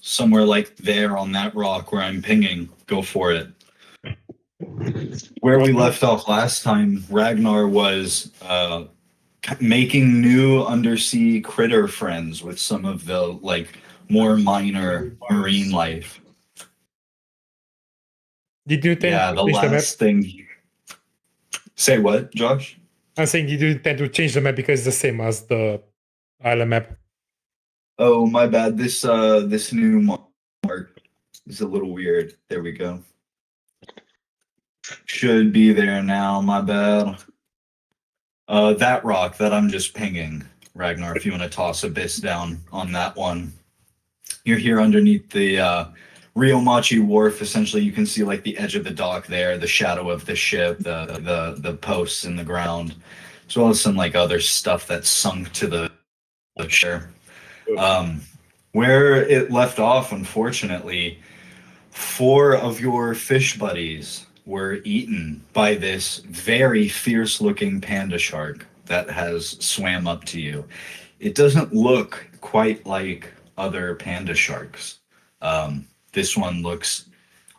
somewhere like there on that rock where I'm pinging, go for it. Where we left off last time, Ragnar was making new undersea critter friends with some of the like more minor marine life. Did you tend Yeah, to the change the map? last thing. Say what, Josh? I'm saying, did you tend to change the map because it's the same as the island map? Oh, my bad. This new mark is a little weird. There we go. Should be there now. My bad. That rock that I'm just pinging, Ragnar. If you want to toss Abyss down on that one, you're here underneath the Ryomachi Wharf. Essentially, you can see like the edge of the dock there, the shadow of the ship, the posts in the ground, as well as some like other stuff that's sunk to the shore. Where it left off, unfortunately, 4 of your fish buddies were eaten by this very fierce-looking panda shark that has swam up to you. It doesn't look quite like other panda sharks. This one looks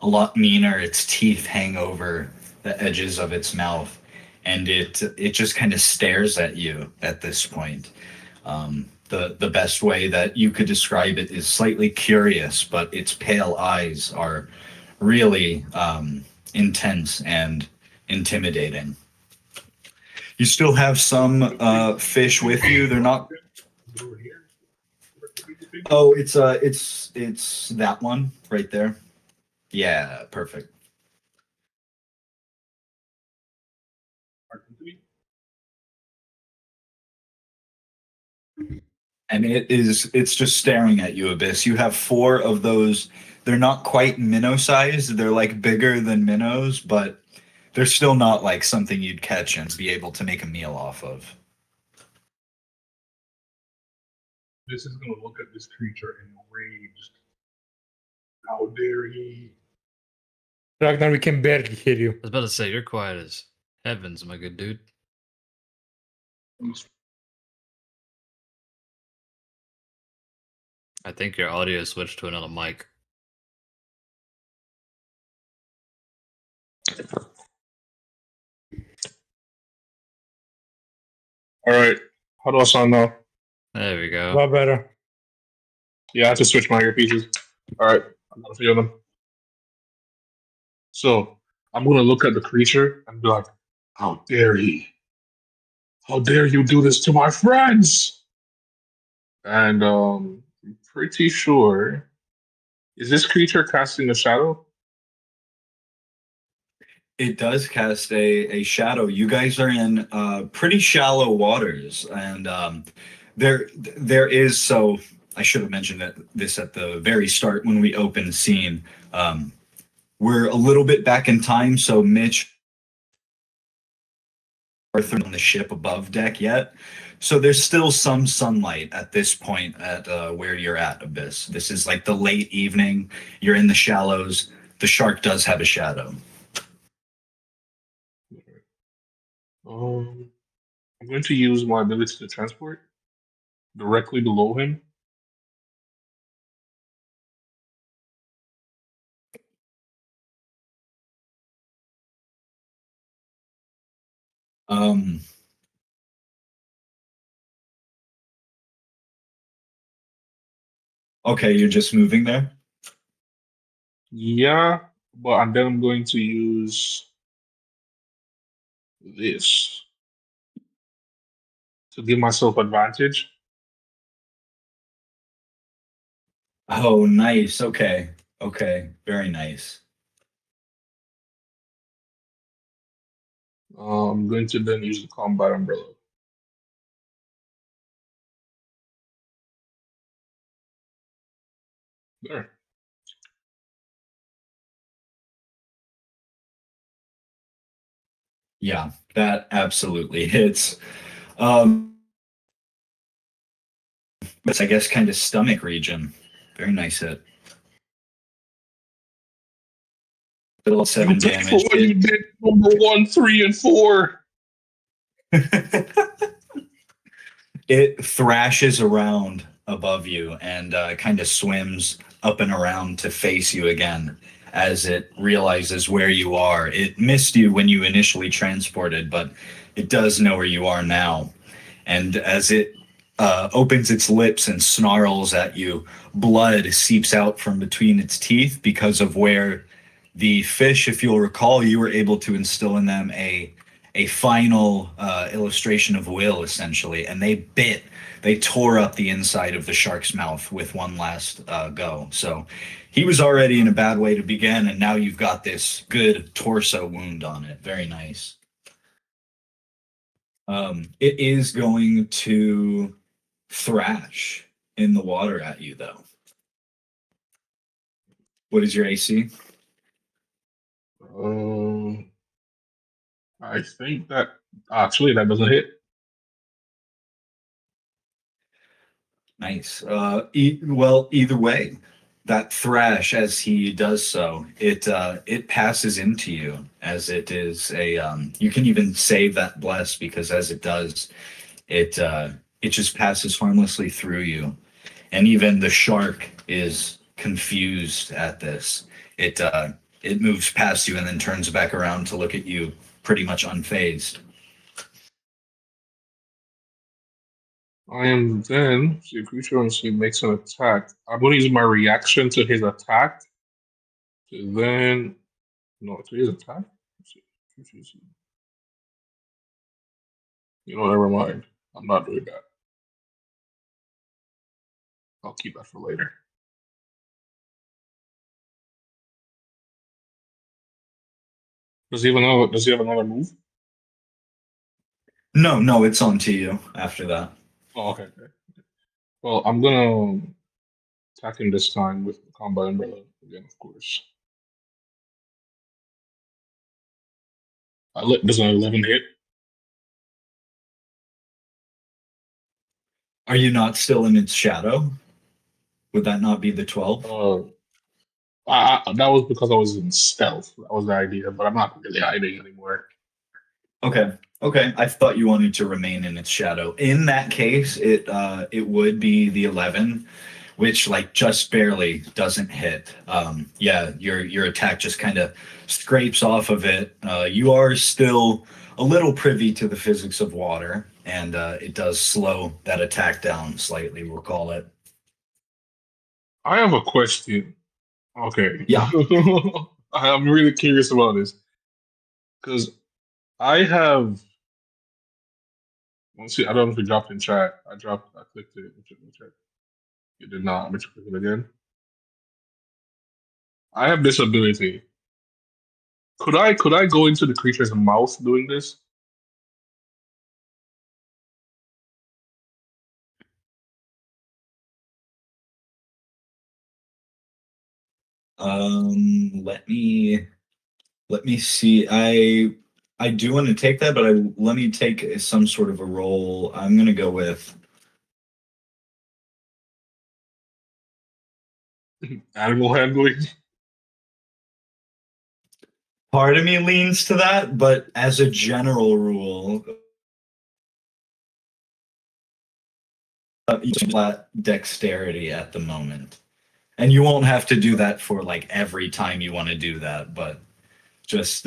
a lot meaner. Its teeth hang over the edges of its mouth, and it just kind of stares at you at this point. The best way that you could describe it is slightly curious, but its pale eyes are really intense and intimidating. You still have some fish with you. They're not. Oh, it's that one right there. Yeah, perfect. And it's just staring at you, Abyss. You have 4 of those. They're not quite minnow sized. They're like bigger than minnows, but they're still not like something you'd catch and be able to make a meal off of. This is going to look at this creature enraged. How dare he? Ragnar, we can barely hear you. I was about to say, you're quiet as heavens, my good dude. I think your audio switched to another mic. All right. How do I sound now? There we A go. lot better. Yeah, I have to switch my earpieces. All right. I'm going to feel them. So I'm going to look at the creature and be like, how dare he? How dare you do this to my friends? And I'm pretty sure. Is this creature casting a shadow? It does cast a shadow. You guys are in pretty shallow waters, and there is, so I should have mentioned this at the very start when we opened scene. We're a little bit back in time, so Mitch Arthur on the ship above deck yet. So there's still some sunlight at this point at where you're at, Abyss. This is like the late evening. You're in the shallows. The shark does have a shadow. I'm going to use my ability to transport directly below him. Okay, you're just moving there? Yeah, and then I'm going to use this to give myself advantage. Oh, nice. Okay. Okay. Very nice. I'm going to then use the combat umbrella. There. Yeah, that absolutely hits. It's, I guess, kind of stomach region. Very nice hit. Little 7 You damage. for what you did, number 1, 3, and 4. It thrashes around above you and kind of swims up and around to face you again as it realizes where you are. It missed you when you initially transported, but it does know where you are now. And as it opens its lips and snarls at you, blood seeps out from between its teeth because of where the fish, if you'll recall, you were able to instill in them a final illustration of will, essentially, and they tore up the inside of the shark's mouth with one last go. So he was already in a bad way to begin, and now you've got this good torso wound on it. Very nice. It is going to thrash in the water at you, though. What is your AC? I think that actually that doesn't hit. Nice. Well, either way, that thrash, as he does so, it passes into you, as it is a. You can even save that bless, because as it does, it just passes harmlessly through you, and even the shark is confused at this. It moves past you and then turns back around to look at you, pretty much unfazed. I am then, see a creature and he makes an attack. I'm going to use my reaction to his attack. To then, no, to his attack? You know, never mind. I'm not doing that. I'll keep that for later. Does he have another move? No, it's on to you after that. Oh, okay. Well, I'm gonna attack him this time with the combat umbrella again, of course. Does an 11 hit? Are you not still in its shadow? Would that not be the 12? That was because I was in stealth. That was the idea, but I'm not really hiding anymore. Okay. I thought you wanted to remain in its shadow. In that case, it would be the 11, which like just barely doesn't hit. Yeah, your attack just kind of scrapes off of it. You are still a little privy to the physics of water, and it does slow that attack down slightly, we'll call it. I have a question. Okay. Yeah. I'm really curious about this. Because I have... Let's see, I don't know if you dropped in chat. I clicked it. Check. You did not. I'm going to click it again. I have this ability. Could I go into the creature's mouth doing this? Let me see. I do want to take that, but let me take some sort of a roll. I'm gonna go with Animal handling. part of me leans to that, but as a general rule, you flat dexterity at the moment. And you won't have to do that for like every time you want to do that, but just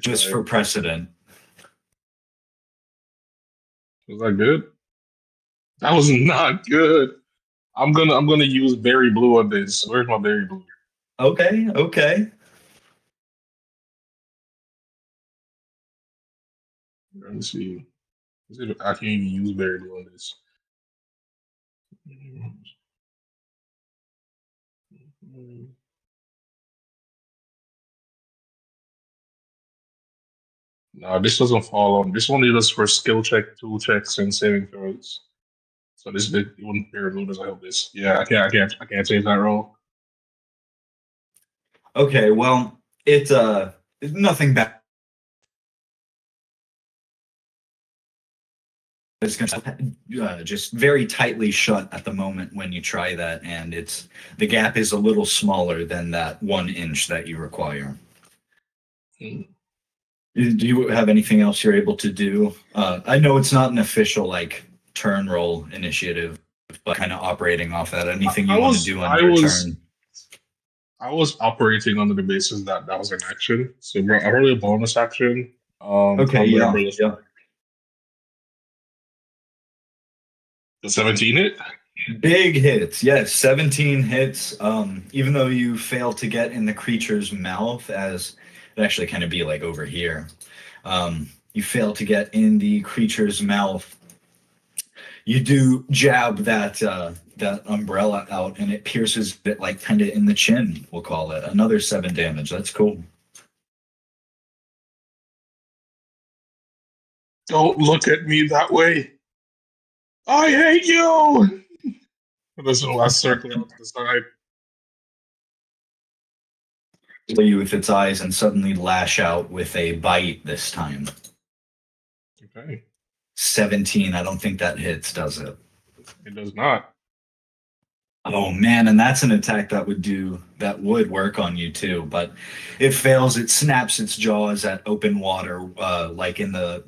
just for precedent. Was that good? That was not good. I'm gonna use berry blue on this. Where's my berry blue? Okay. Let me see. I can't even use berry blue on this. No, this doesn't fall on. This only does for skill check, tool checks, and saving throws. So this it wouldn't berry blue doesn't help this. Yeah, I can't change that roll. Okay, well, it's nothing bad. It's gonna just very tightly shut at the moment when you try that, and the gap is a little smaller than that 1 inch that you require. Do you have anything else you're able to do? I know it's not an official like turn roll initiative, but kind of operating off that. Anything you want to do on your turn? I was operating under the basis that was an action, so I rolled a bonus action. Okay, yeah. The 17 hit? Big hits, yes. 17 hits. Even though you fail to get in the creature's mouth, as it actually kind of be like over here. You fail to get in the creature's mouth. You do jab that umbrella out, and it pierces it like kind of in the chin. We'll call it another 7 damage. That's cool. Don't look at me that way. I hate you. There's the last circle out to the side. You with its eyes and suddenly lash out with a bite this time. Okay. 17. I don't think that hits, does it? It does not. Oh man, and that's an attack that would work on you too, but it fails. It snaps its jaws at open water, like in the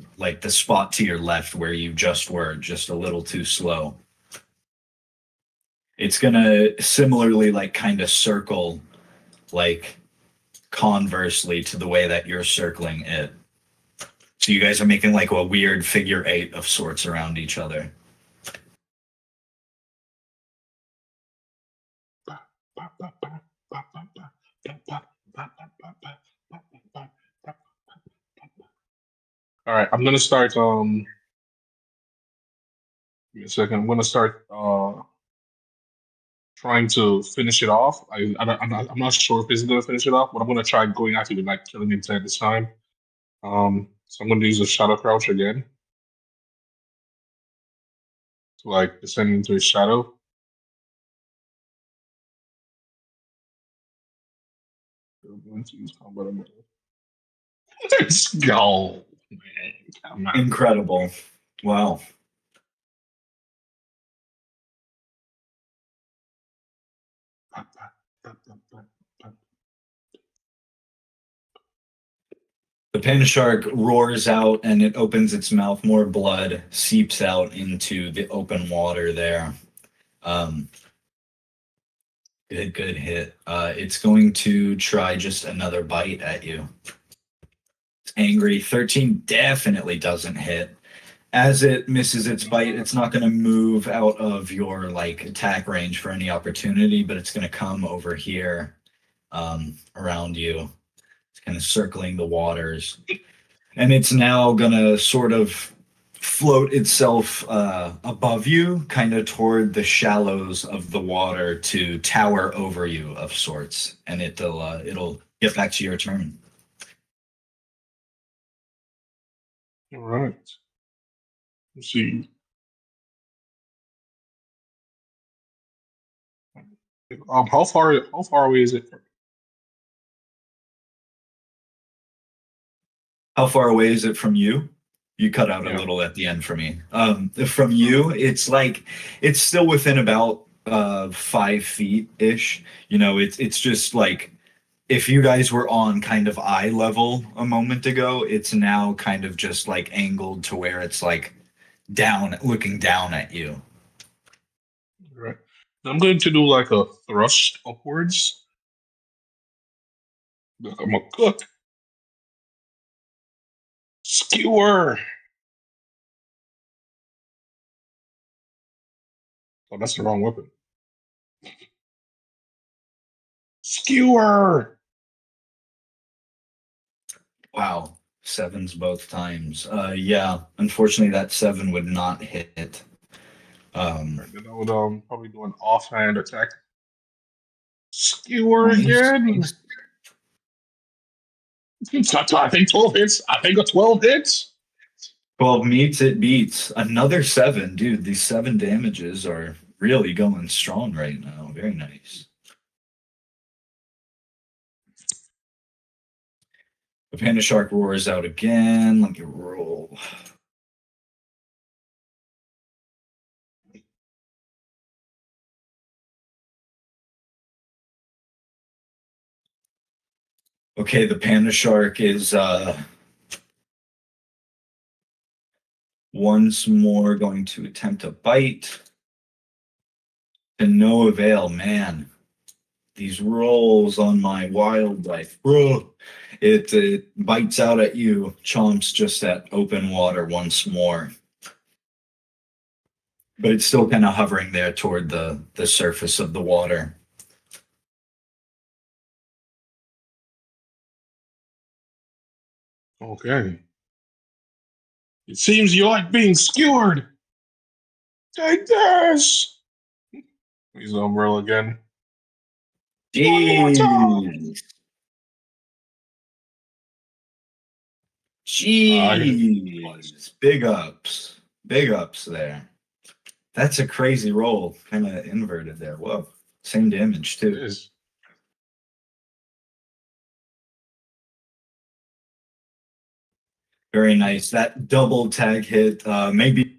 spot to your left where you just were, just a little too slow. It's gonna similarly like kind of circle, like conversely to the way that you're circling it. So you guys are making like a weird figure 8 of sorts around each other. All right, I'm gonna start. Give me a second. I'm gonna start trying to finish it off. I'm not sure if this is gonna finish it off, but I'm gonna try going after the like killing intent this time. So I'm gonna use a shadow crouch again to like descend into his shadow. I'm going to use combat ability. Let's go, man. Come on. Incredible. Wow. The pin shark roars out and it opens its mouth. More blood seeps out into the open water there. Good hit. It's going to try just another bite at you. It's angry. 13 definitely doesn't hit. As it misses its bite, it's not going to move out of your like attack range for any opportunity, but it's going to come over here around you. It's kind of circling the waters. And it's now going to sort of float itself above you, kind of toward the shallows of the water to tower over you of sorts. And it'll get back to your turn. All right. Let's see. How far away is it? How far away is it from you? You cut out Yeah. a little at the end for me. From you, it's like it's still within about 5 feet ish. You know, it's just like if you guys were on kind of eye level a moment ago, it's now kind of just like angled to where it's like down, looking down at you. All right. I'm going to do like a thrust upwards. I'm a cook. Skewer. Oh, that's the wrong weapon. Skewer. Wow, 7s both times. Yeah, unfortunately that 7 would not hit. Right, then I would probably do an offhand attack. Skewer Nice. again. I think 12 hits. I think a 12 hits. 12 meets, it beats. Another 7. Dude, these 7 damages are really going strong right now. Very nice. The panda shark roars out again. Let me roll. Okay, the panda shark is once more going to attempt a bite. To no avail, man. These rolls on my wildlife, bro. It bites out at you, chomps just at open water once more. But it's still kind of hovering there toward the surface of the water. Okay. It seems you like being skewered. Take this. Use the umbrella again. One more time. Jeez. Big ups. Big ups there. That's a crazy roll. Kind of inverted there. Whoa. Same damage, It too. is. Very nice. That double tag hit, maybe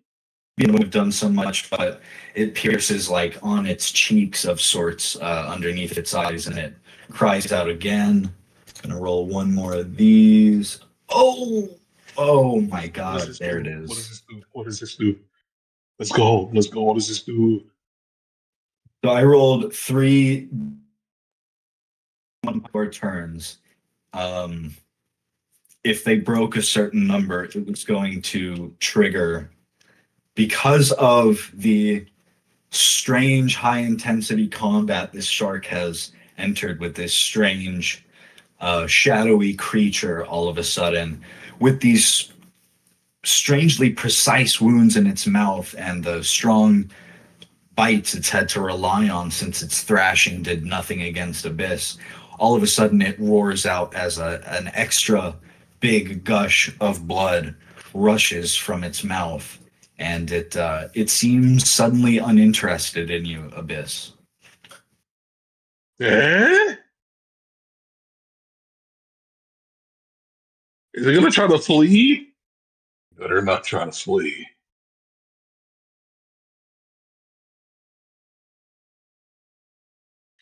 it would have done so much, but it pierces like on its cheeks of sorts underneath its eyes, and it cries out again. Gonna roll one more of these. Oh my God! There it is. What does this do? What does this do? Let's go. Let's go. What does this do? So I rolled 3 more turns. if they broke a certain number, it was going to trigger, because of the strange high intensity combat this shark has entered with this strange shadowy creature all of a sudden, with these strangely precise wounds in its mouth and the strong bites it's had to rely on since its thrashing did nothing against Abyss. All of a sudden it roars out as an extra big gush of blood rushes from its mouth, and it seems suddenly uninterested in you, Abyss. Eh? Is it gonna try to flee? Better not try to flee.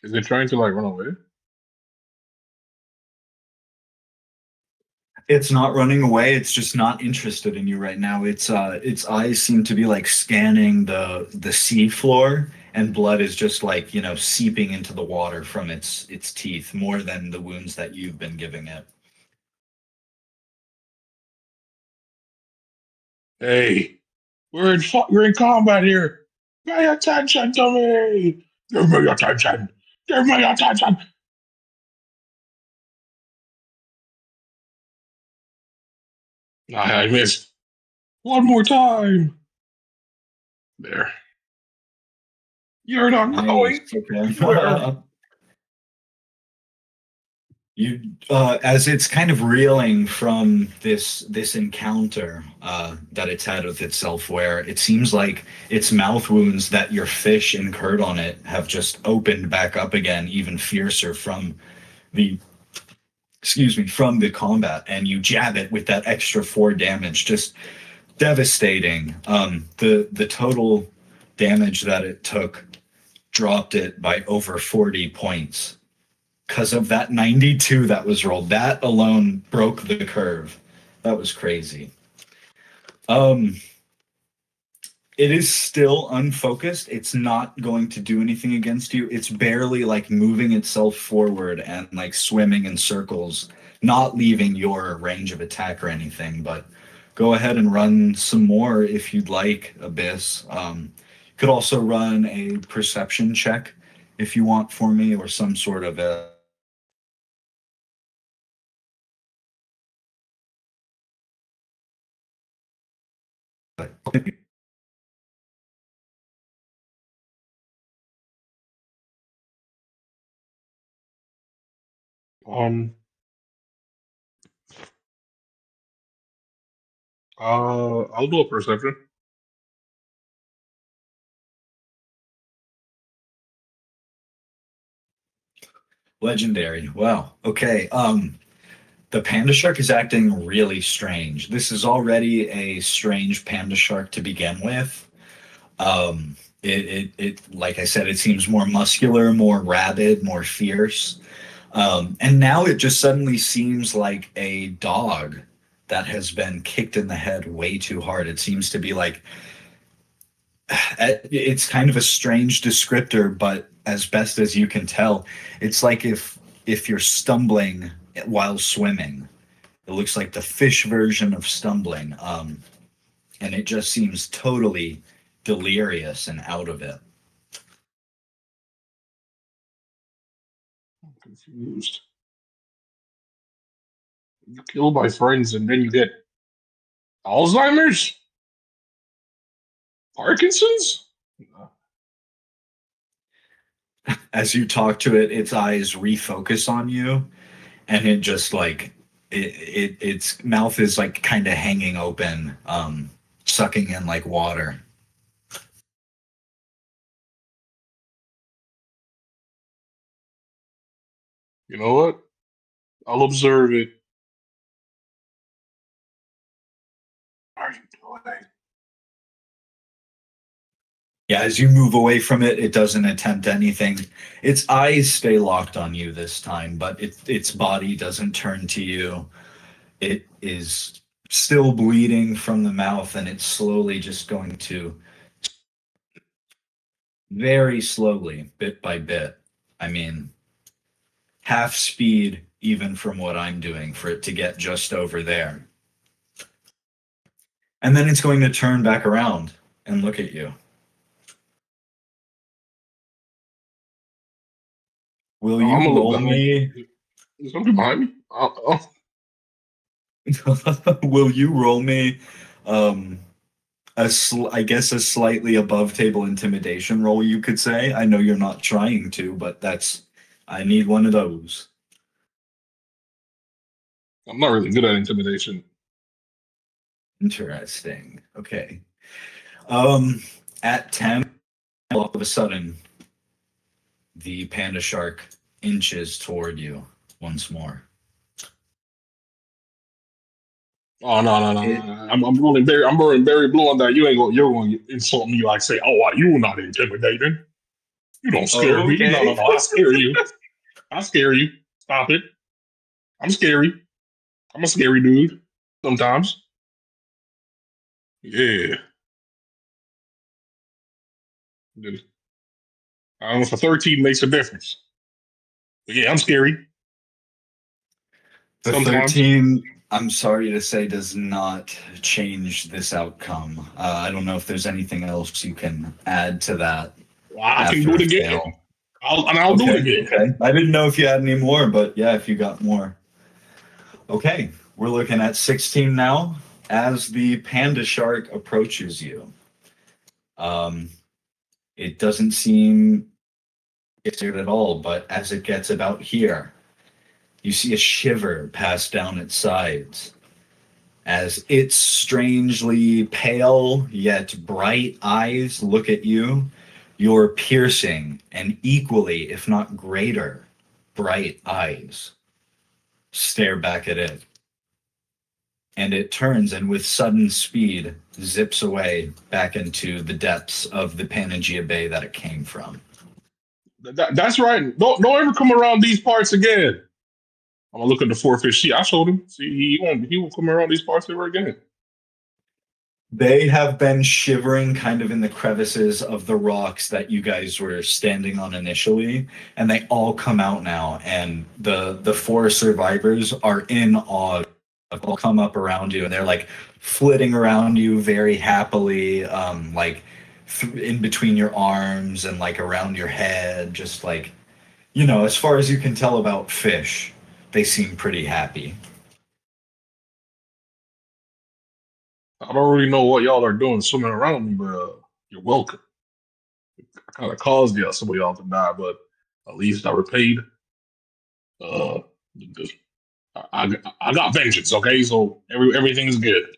Is it trying to like run away? It's not running away. It's just not interested in you right now. Its eyes seem to be like scanning the sea floor, and blood is just like, you know, seeping into the water from its teeth more than the wounds that you've been giving it. Hey, we're in combat here. Pay attention to me. Give me attention. Give me attention. I missed. One more time. There. You're not going anywhere. You, as it's kind of reeling from this encounter that it's had with itself, where it seems like its mouth wounds that your fish incurred on it have just opened back up again, even fiercer from the combat, and you jab it with that extra 4 damage, just devastating. The total damage that it took dropped it by over 40 points. Because of that 92 that was rolled. That alone broke the curve. That was crazy. It is still unfocused. It's not going to do anything against you. It's barely like moving itself forward and like swimming in circles, not leaving your range of attack or anything. But go ahead and run some more if you'd like, Abyss. Could also run a perception check if you want for me, or some sort of a I'll do a perception. legendary. Wow. Okay. The panda shark is acting really strange. This is already a strange panda shark to begin with. It like I said, it seems more muscular, more rabid, more fierce. And now it just suddenly seems like a dog that has been kicked in the head way too hard. It seems to be like, it's kind of a strange descriptor, but as best as you can tell, it's like if you're stumbling while swimming. It looks like the fish version of stumbling. And it just seems totally delirious and out of it. I'm confused. You kill my friends and then you get Alzheimer's? Parkinson's? As you talk to it, its eyes refocus on you, and it just like its mouth is like kind of hanging open, sucking in like water. You know what? I'll observe it. What are you doing? Yeah, as you move away from it, it doesn't attempt anything. Its eyes stay locked on you this time, but its body doesn't turn to you. It is still bleeding from the mouth, and it's slowly just going to, very slowly, bit by bit. I mean, half speed even from what I'm doing, for it to get just over there. And then it's going to turn back around and look at you. Will I'm you gonna look roll behind me? me. There's something behind me. Will you roll me? I guess a slightly above table intimidation roll, you could say. I know you're not trying to, but I need one of those. I'm not really good at intimidation. Interesting. Okay. At 10, all of a sudden, the panda shark inches toward you once more. Oh no. I'm rolling very blue on that. You're going to insult me like say, "Oh, you not intimidating. You don't scare me." Okay. No. I scare you. I scare you. Stop it. I'm scary. I'm a scary dude. Sometimes. Yeah. I don't know if a 13 makes a difference. But yeah, I'm scary. The Sometimes. 13, I'm sorry to say, does not change this outcome. I don't know if there's anything else you can add to that. Well, I can do it again. I'll do it again. Okay. I didn't know if you had any more, but yeah, if you got more. Okay, we're looking at 16 now. As the panda shark approaches you, it doesn't seem scared at all, but as it gets about here, you see a shiver pass down its sides as its strangely pale yet bright eyes look at you. Your piercing and equally, if not greater, bright eyes stare back at it. And it turns and with sudden speed zips away back into the depths of the Pangea Bay that it came from. That's right. Don't ever come around these parts again. I'm gonna look at the 4-fish. See, I showed him. See, he won't come around these parts ever again. They have been shivering kind of in the crevices of the rocks that you guys were standing on initially, and they all come out now, and the 4 survivors are in awe. They'll come up around you, and they're like flitting around you very happily, like in between your arms and like around your head, just like, you know, as far as you can tell about fish, they seem pretty happy. I don't really know what y'all are doing swimming around me, but you're welcome. I kind of caused some of y'all to die, but at least I repaid. I got vengeance, okay? So everything's good.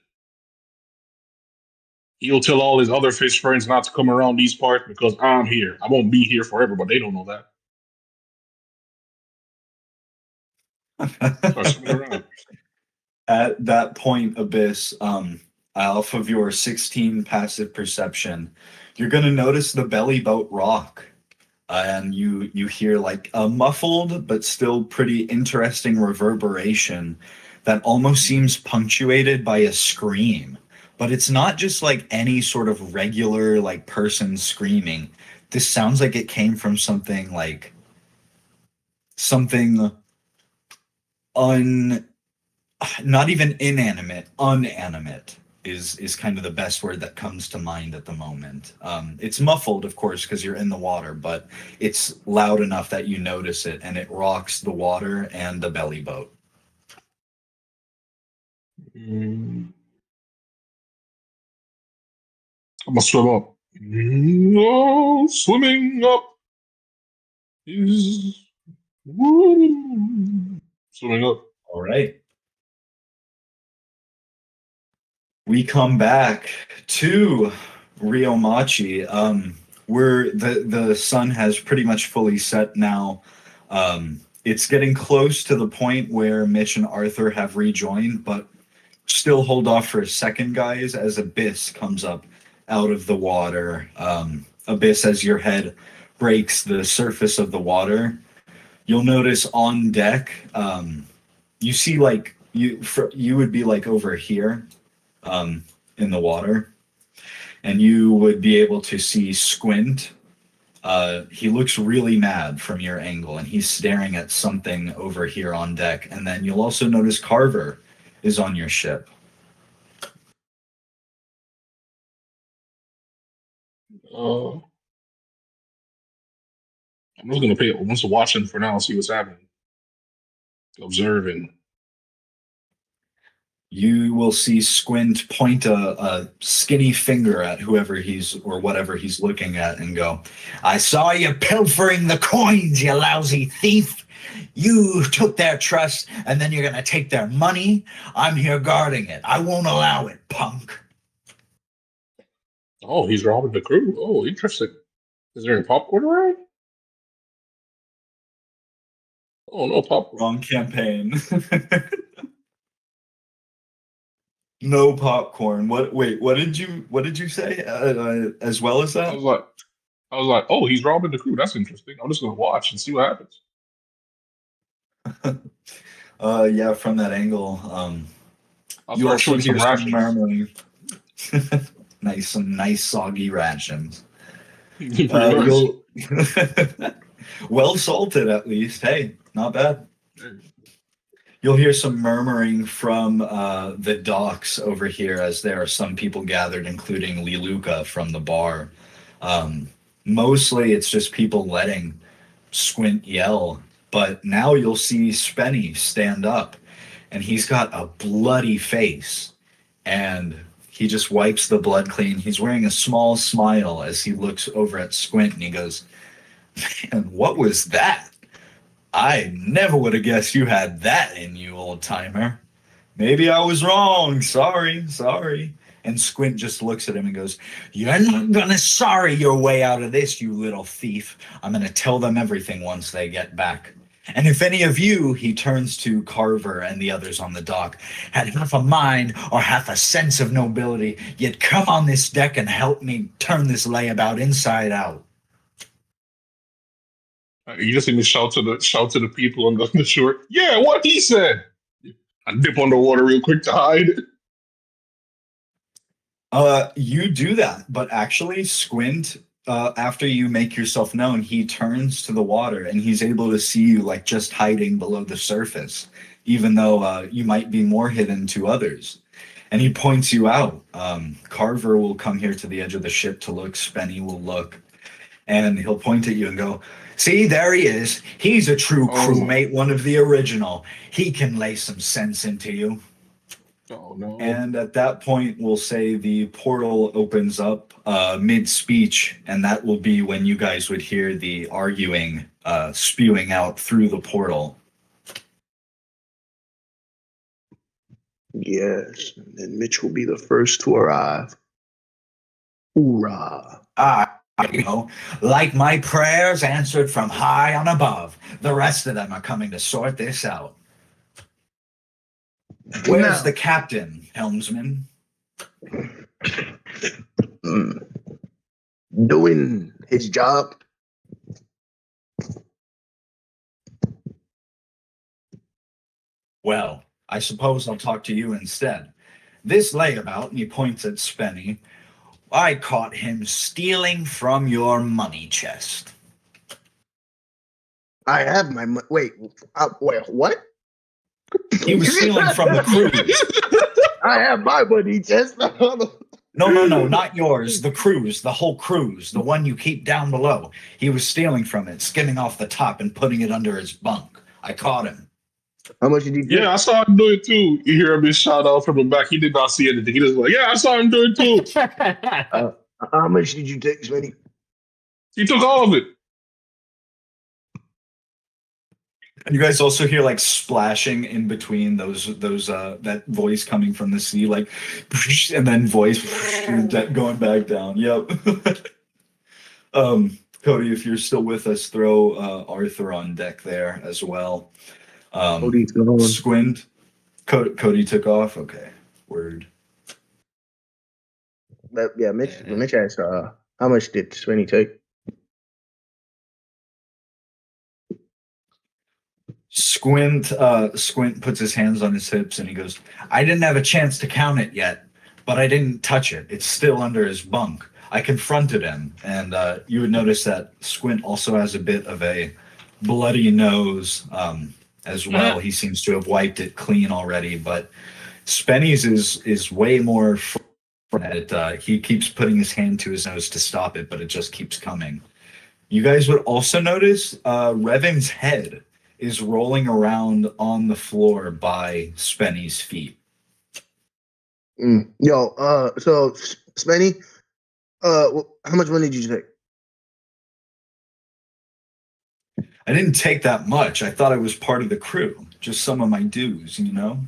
He'll tell all his other fish friends not to come around these parts because I'm here. I won't be here forever, but they don't know that. Start swimming around. At that point, Abyss, off of your 16 passive perception, you're going to notice the belly boat rock. And you hear like a muffled but still pretty interesting reverberation that almost seems punctuated by a scream. But it's not just like any sort of regular like person screaming. This sounds like it came from something not even inanimate, unanimate is kind of the best word that comes to mind at the moment. It's muffled, of course, because you're in the water, but it's loud enough that you notice it, and it rocks the water and the belly boat. I'm gonna swim up. No, swimming up is woo. Swimming up. All right. We come back to Ryomachi, where the sun has pretty much fully set now. It's getting close to the point where Mitch and Arthur have rejoined, but still hold off for a second, guys, as Abyss comes up out of the water. Abyss, as your head breaks the surface of the water, you'll notice on deck, you see like you would be like over here in the water, and you would be able to see Squint He looks really mad from your angle, and he's staring at something over here on deck. And then you'll also notice Carver is on your ship. I'm just gonna pay. I'm just watching for now, see what's happening, observing. You will see Squint point a skinny finger at whoever he's or whatever he's looking at and go, "I saw you pilfering the coins, you lousy thief. You took their trust, and then you're going to take their money. I'm here guarding it. I won't allow it, punk." Oh, he's robbing the crew. Oh, interesting. Is there any popcorn around? Oh, no popcorn. Wrong campaign. No popcorn. What? Wait. What did you say? As well as I that? was like, oh, he's robbing the crew. That's interesting. I'm just gonna watch and see what happens. Yeah, from that angle. I'll You start also shooting hear some some rations. murmuring. Some nice soggy rations. Pretty much. Well salted, at least. Hey, not bad. You'll hear some murmuring from the docks over here as there are some people gathered, including Leluca from the bar. Mostly it's just people letting Squint yell, but now you'll see Spenny stand up, and he's got a bloody face, and he just wipes the blood clean. He's wearing a small smile as he looks over at Squint, and he goes, "Man, what was that? I never would have guessed you had that in you, old timer. Maybe I was wrong. Sorry. And Squint just looks at him and goes, "You're not gonna sorry your way out of this, you little thief. I'm gonna tell them everything once they get back. And if any of you," he turns to Carver and the others on the dock, "had half a mind or half a sense of nobility, you'd come on this deck and help me turn this layabout inside out." You just need to shout to the people on the shore. Yeah, what he said. I dip underwater real quick to hide. You do that, but actually, Squint, after you make yourself known, he turns to the water and he's able to see you like just hiding below the surface, even though you might be more hidden to others. And he points you out. Carver will come here to the edge of the ship to look. Spenny will look, and he'll point at you and go, "See, there he is. He's a true crewmate, one of the original. He can lay some sense into you." Oh no. And at that point, we'll say the portal opens up mid-speech, and that will be when you guys would hear the arguing spewing out through the portal. Yes, and then Mitch will be the first to arrive. Hoorah. Like my prayers answered from high on above. The rest of them are coming to sort this out. Where's the captain, Helmsman? Doing his job. Well, I suppose I'll talk to you instead. This layabout, and he points at Spenny, I caught him stealing from your money chest. I have my wait, what? He was stealing from the cruise. I have my money chest. No, not yours. The cruise, the whole cruise, the one you keep down below. He was stealing from it, skimming off the top and putting it under his bunk. I caught him. How much did he take? Yeah, I saw him do it too. You hear him shout out from the back. He did not see anything. He just like, yeah, I saw him do it too. How much did you take, Smitty? He took all of it. And you guys also hear like splashing in between those that voice coming from the sea, like, and then voice going back down. Yep. Cody, if you're still with us, throw Arthur on deck there as well. Cody's gone. Squint. Cody took off. Okay. Word. But yeah, Mitch asked, how much did Smitty take? Squint puts his hands on his hips and he goes, I didn't have a chance to count it yet, but I didn't touch it. It's still under his bunk. I confronted him, and you would notice that Squint also has a bit of a bloody nose as well. He seems to have wiped it clean already, but Spenny's is way more at it. He keeps putting his hand to his nose to stop it, but it just keeps coming. You guys would also notice Revan's head is rolling around on the floor by Spenny's feet. Yo, so Spenny, how much money did you take? I didn't take that much. I thought I was part of the crew. Just some of my dues, you know?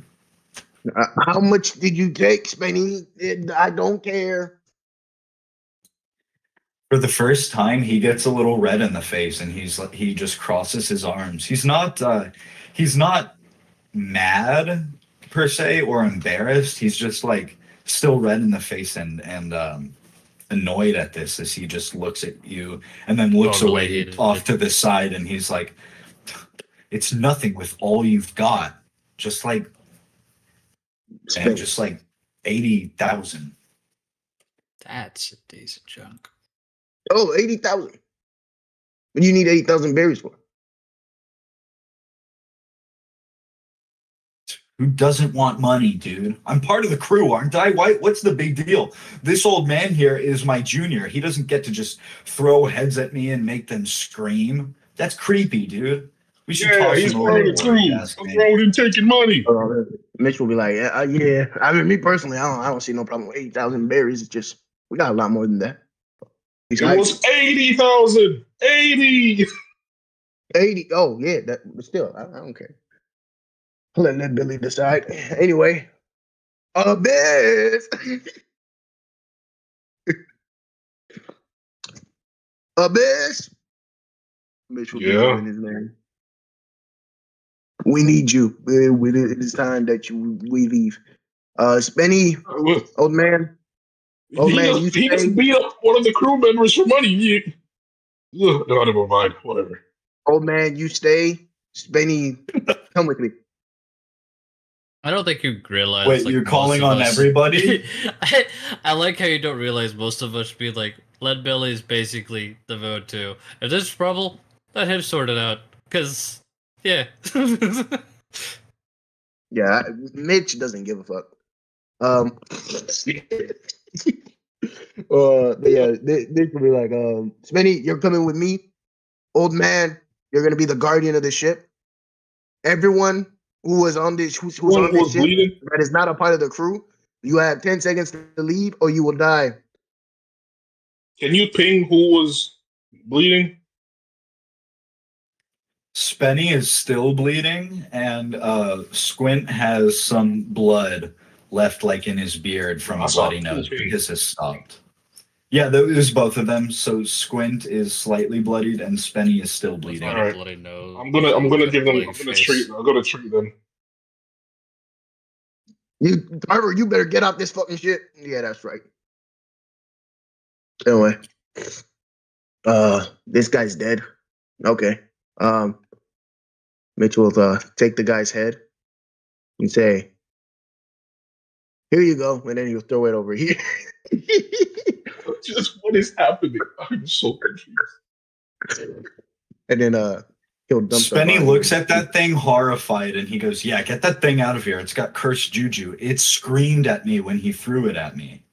How much did you take, Spenny? I don't care. For the first time, he gets a little red in the face, and he just crosses his arms. He's not mad per se or embarrassed. He's just like still red in the face and annoyed at this as he just looks at you and then looks away off to the side, and he's like, "It's nothing with all you've got. Just like." And just like 80,000. That's a decent chunk. Oh, 80,000. What do you need 80,000 berries for? Who doesn't want money, dude? I'm part of the crew, aren't I? What's the big deal? This old man here is my junior. He doesn't get to just throw heads at me and make them scream. That's creepy, dude. We should toss he's him part of the crew. What's What's wrong with him taking money? Mitch will be like, yeah. I mean, me personally, I don't see no problem with 80,000 berries. It's just we got a lot more than that. It was 80,000. 80. 80. Oh yeah, but still, I don't care. Let Leadbelly decide. Anyway, Abyss. Abyss. Mitch will be doing his name. We need you. It is time that we leave. Spenny, old man. He just beat up one of the crew members for money. No, never mind. Whatever. Old man, you stay. Spenny, come with me. I don't think you realize. Wait, like, you're calling on everybody? I like how you don't realize most of us be like, Leadbelly is basically the vote too. If there's trouble, let him sort it out. Because, yeah. Yeah, Mitch doesn't give a fuck. But yeah, this will be like, Spenny, you're coming with me. Old man, you're gonna be the guardian of the ship. Everyone who was on this, who's on this ship that is not a part of the crew, you have 10 seconds to leave, or you will die. Can you ping who was bleeding? Spenny is still bleeding, and Squint has some blood left, like in his beard from a bloody nose, because it's stopped. Yeah, it was both of them. So Squint is slightly bloodied, and Spenny is still bleeding. All right. Bloody nose. I'm gonna give them. I'm gonna treat them. Carver, you better get out this fucking shit. Yeah, that's right. Anyway, this guy's dead. Okay. Mitch will take the guy's head and say, "Here you go," and then he'll throw it over here. Just what is happening? I'm so confused. And then he'll dump. Spenny looks at that thing horrified, and he goes, "Yeah, get that thing out of here. It's got cursed juju. It screamed at me when he threw it at me."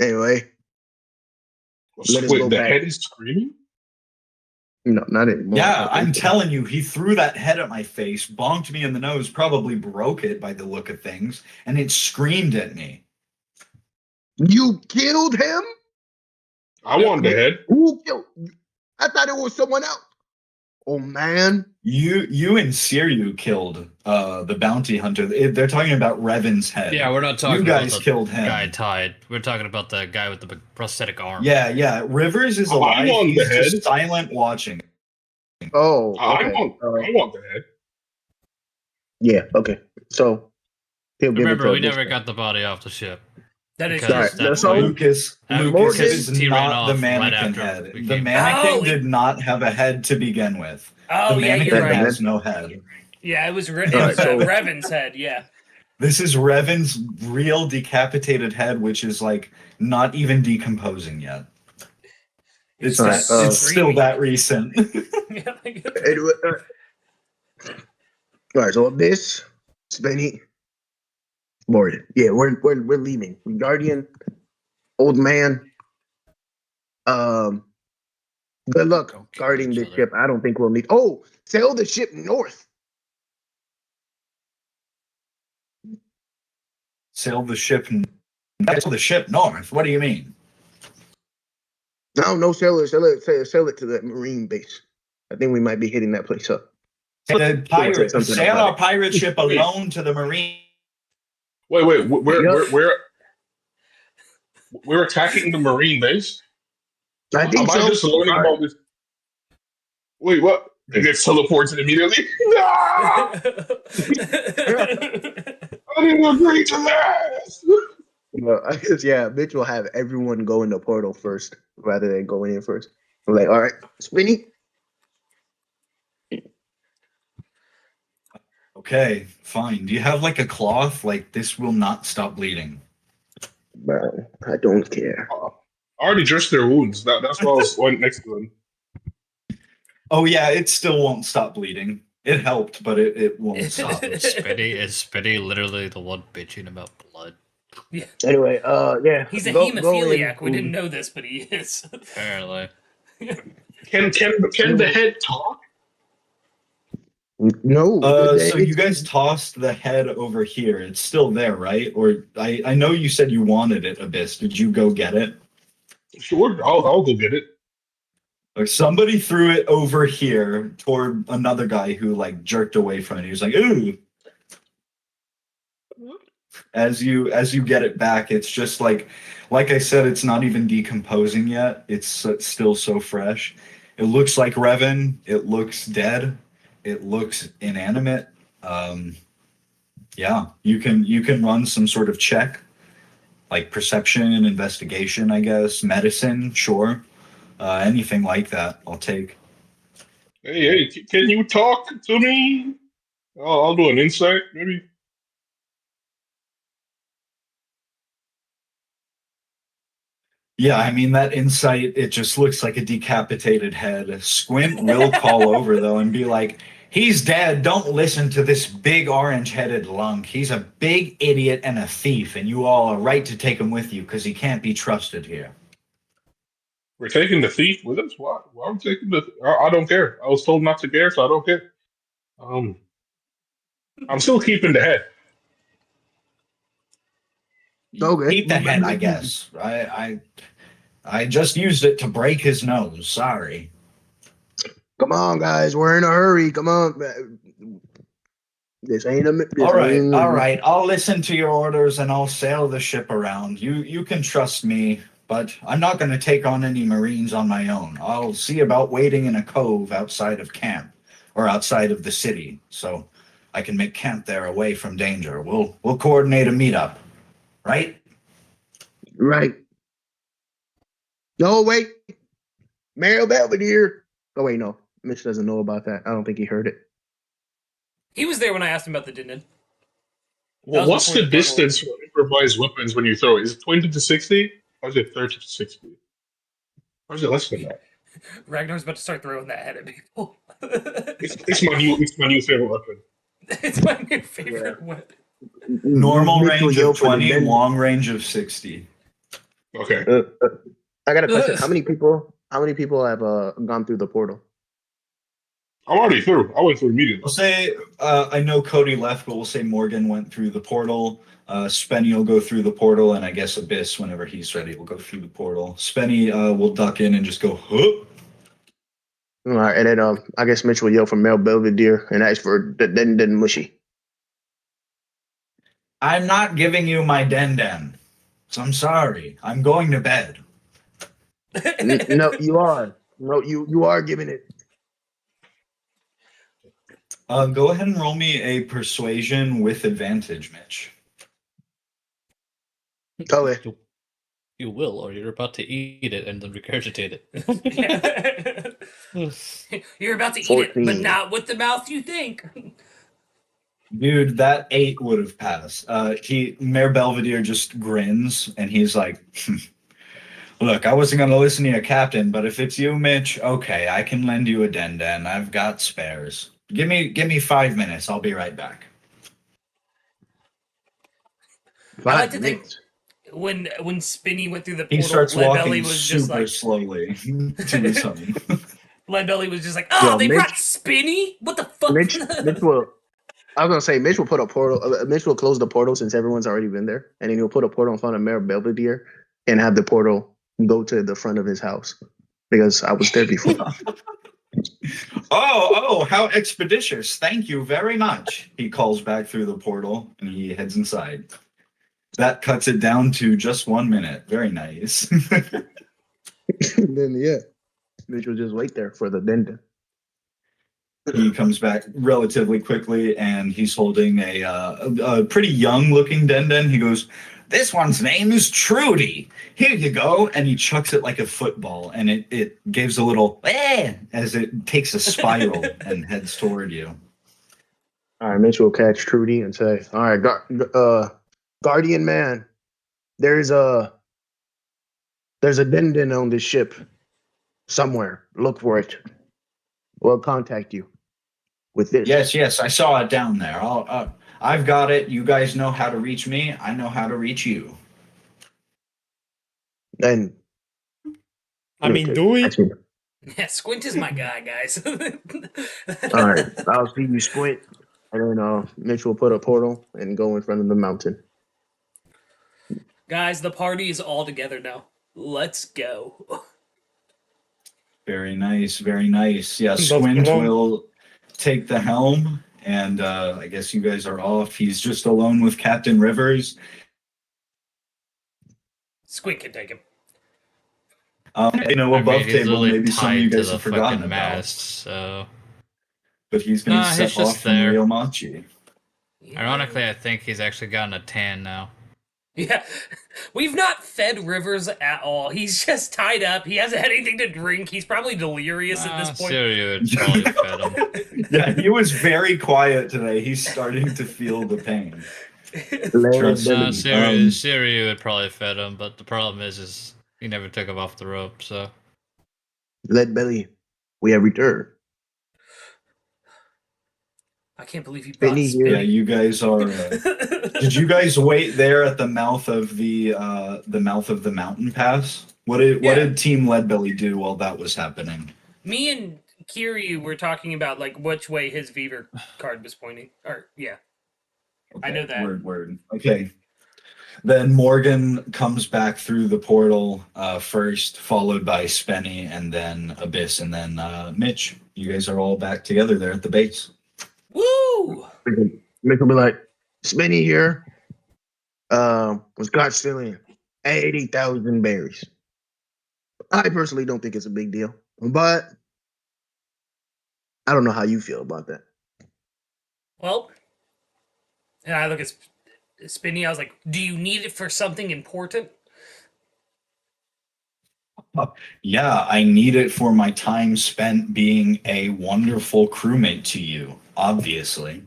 Anyway, let us go back. Head is screaming? No, not anymore. Yeah, I'm telling you, he threw that head at my face, bonked me in the nose, probably broke it by the look of things, and it screamed at me. You killed him? I want the head. Who killed? I thought it was someone else. Oh man. You and Suiryu killed the bounty hunter. They're talking about Revan's head. Yeah, we're not talking you guys about the killed him. guy tied. We're talking about the guy with the prosthetic arm. Yeah. Rivers is alive. I want He's the head. just silent watching. Oh, okay. I want the head. Yeah, okay. So he'll give remember, it to we never got the body off the ship. That is Sorry, that so Lucas is he ran not off the right mannequin after head. we The came mannequin did not have a head to begin with. Oh, The yeah, mannequin you're right. has no head. Yeah, it was Alright, so- Revan's head, yeah. This is Revan's real decapitated head, which is like not even decomposing yet. It's Alright, it's still that recent. Anyway, all right, so Abyss, Spenny, Morgan. Yeah, we're leaving. Guardian, old man. Good luck Don't kill guarding each this other. ship. I don't think we'll need. Oh, sail the ship north. Sail the ship north. What do you mean? No, sail it to the marine base. I think we might be hitting that place up. Sail our pirate ship alone to the marine. Wait, we're attacking the marine base? I think Am so. I just learning about this? Wait, what? They get teleported immediately? No! I didn't agree to that! Well, I guess, yeah, Mitch will have everyone go in the portal first rather than going in first. I'm like, all right, Spinny. Okay, fine. Do you have like a cloth? Like this will not stop bleeding. Bro, I don't care. I already dressed their wounds. That's why I was went next to them. Oh yeah, it still won't stop bleeding. It helped, but it won't stop. Is Spitty literally the one bitching about blood? Yeah. Anyway, yeah. He's a go in. hemophiliac. We didn't know this, but he is. Apparently. Can the head talk? No. So you guys tossed the head over here. It's still there, right? Or I know you said you wanted it, Abyss. Did you go get it? Sure, I'll go get it. Or somebody threw it over here toward another guy who like jerked away from it. He was like, "Ooh." As you get it back, it's just like I said, it's not even decomposing yet. It's still so fresh. It looks like Revan. It looks dead. It looks inanimate. Yeah, you can run some sort of check, like perception, investigation, I guess, medicine, sure, anything like that. I'll take. Hey, can you talk to me? I'll do an insight, maybe. Yeah, I mean, that insight, it just looks like a decapitated head. Squint will call over, though, and be like, "He's dead. Don't listen to this big orange-headed lunk. He's a big idiot and a thief, and you all are right to take him with you because he can't be trusted here." We're taking the thief with us? Why are we taking the... I don't care. I was told not to care, so I don't care. I'm still keeping the head. Okay. Keep the head, I guess. I just used it to break his nose. Sorry. Come on, guys. We're in a hurry. Come on. This ain't a... All right. I'll listen to your orders and I'll sail the ship around. You can trust me, but I'm not going to take on any Marines on my own. I'll see about waiting in a cove outside of camp or outside of the city, so I can make camp there away from danger. We'll coordinate a meetup, right? Right. No, wait. Mario Belvedere. Oh, wait, no. Mitch doesn't know about that. I don't think he heard it. He was there when I asked him about the din. Well, what's the distance for improvised weapons when you throw it? Is it 20 to 60? Or is it 30 to 60? Or is it less than that? Ragnar's about to start throwing that head at people. It's my new favorite weapon. It's my new favorite weapon. Normal Mitch will range yell of for the 20, men. long range of 60. Okay. I got a question. How many people have gone through the portal? I'm already through. I went through immediately. We'll say, I know Cody left, but we'll say Morgan went through the portal. Spenny will go through the portal, and I guess Abyss, whenever he's ready, will go through the portal. Spenny will duck in and just go, huh? All right, and then I guess Mitch will yell for Mel Belvedere and ask for the den mushy. I'm not giving you my den. So I'm sorry. I'm going to bed. No, you are. No, you are giving it. Go ahead and roll me a persuasion with advantage, Mitch. Okay. You will, or you're about to eat it and then regurgitate it. You're about to eat it, but 14. not with the mouth you think. Dude, that 8 would have passed. Mayor Belvedere just grins, and he's like, "Look, I wasn't gonna listen to your captain, but if it's you, Mitch, okay, I can lend you a den. I've got spares. Give me 5 minutes. I'll be right back." I like to think when Spinny went through the portal, He starts walking was just super like, slowly to his home. Leadbelly was just like, oh, Yo, they Mitch- brought Spinny? What the fuck? Mitch will. I was gonna say Mitch will put a portal. Mitch will close the portal since everyone's already been there, and then he'll put a portal in front of Mayor Belvedere and have the portal go to the front of his house because I was there before. Oh, how expeditious. Thank you very much. He calls back through the portal and he heads inside. That cuts it down to just 1 minute. Very nice. Then yeah, Mitch will just wait there for the den. He comes back relatively quickly and he's holding a pretty young looking den. He goes, "This one's name is Trudy. Here you go." And he chucks it like a football and it gives a little as it takes a spiral and heads toward you. All right, Mitch will catch Trudy and say, "All right, Guardian man, there's a den on this ship somewhere. Look for it. We'll contact you with this." Yes, I saw it down there. I've got it. You guys know how to reach me. I know how to reach you. And I mean, do we? actually, Yeah, Squint is my guy, guys. all right, I'll see you Squint, and then Mitch will put a portal and go in front of the mountain. Guys, the party is all together now. Let's go. Very nice, very nice. Yeah, That's Squint wrong. will take the helm, and I guess you guys are off. He's just alone with Captain Rivers. Squint can take him. Above he's table, literally maybe some of tied you to guys the have forgotten fucking about. mast, so But he's going to Nah, step he's just off from there. Ryomachi. ironically, I think he's actually gotten a tan now. Yeah, we've not fed Rivers at all. He's just tied up. He hasn't had anything to drink. He's probably delirious at this point. Suiryu would probably fed him. Yeah, he was very quiet today. He's starting to feel the pain. Trust Suiryu would probably fed him, but the problem is he never took him off the rope, so. Leadbelly, we have returned. I can't believe you brought Spinny here. Yeah, Spinny. you guys are. Did you guys wait there at the mouth of the mountain pass? What did Team Leadbelly do while that was happening? Me and Kiryu were talking about like which way his Beaver card was pointing. Or yeah, I know that. Word. Okay. Then Morgan comes back through the portal first, followed by Spenny, and then Abyss, and then Mitch. You guys are all back together there at the base. Woo! Mitch will be like, "Spinny here was caught stealing 80,000 berries. I personally don't think it's a big deal, but I don't know how you feel about that." Well, and I look at Spinny. I was like, "Do you need it for something important?" Yeah, I need it for my time spent being a wonderful crewmate to you, obviously.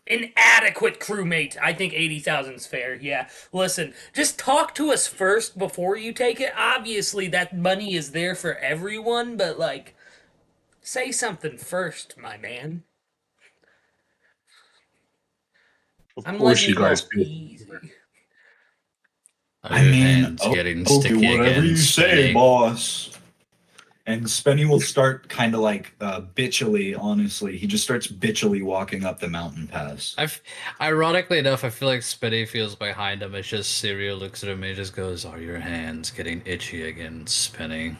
An adequate crewmate. I think 80,000 is fair. Yeah. Listen, just talk to us first before you take it. Obviously, that money is there for everyone, but like, say something first, my man. Of I'm course, letting you you guys off do. easy. Your hand's getting sticky whatever again. you say, Spenny. boss. And Spenny will start kind of like bitchily, honestly. He just starts bitchily walking up the mountain pass. Ironically enough, I feel like Spenny feels behind him. It's just Suiryu looks at him and he just goes, "Are your hands getting itchy again, Spenny?"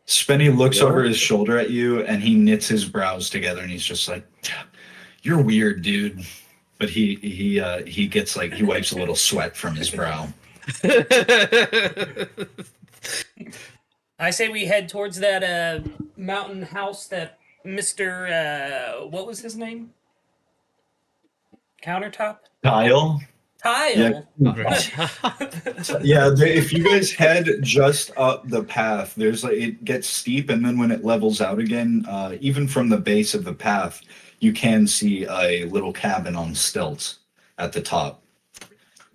Spenny looks over his shoulder at you and he knits his brows together and he's just like, "You're weird, dude." But he gets like, he wipes a little sweat from his brow. I say we head towards that mountain house that Mr. What was his name? Countertop? Tile? Tile? Yeah, if you guys head just up the path, there's like, it gets steep, and then when it levels out again, even from the base of the path, you can see a little cabin on stilts at the top. Oh,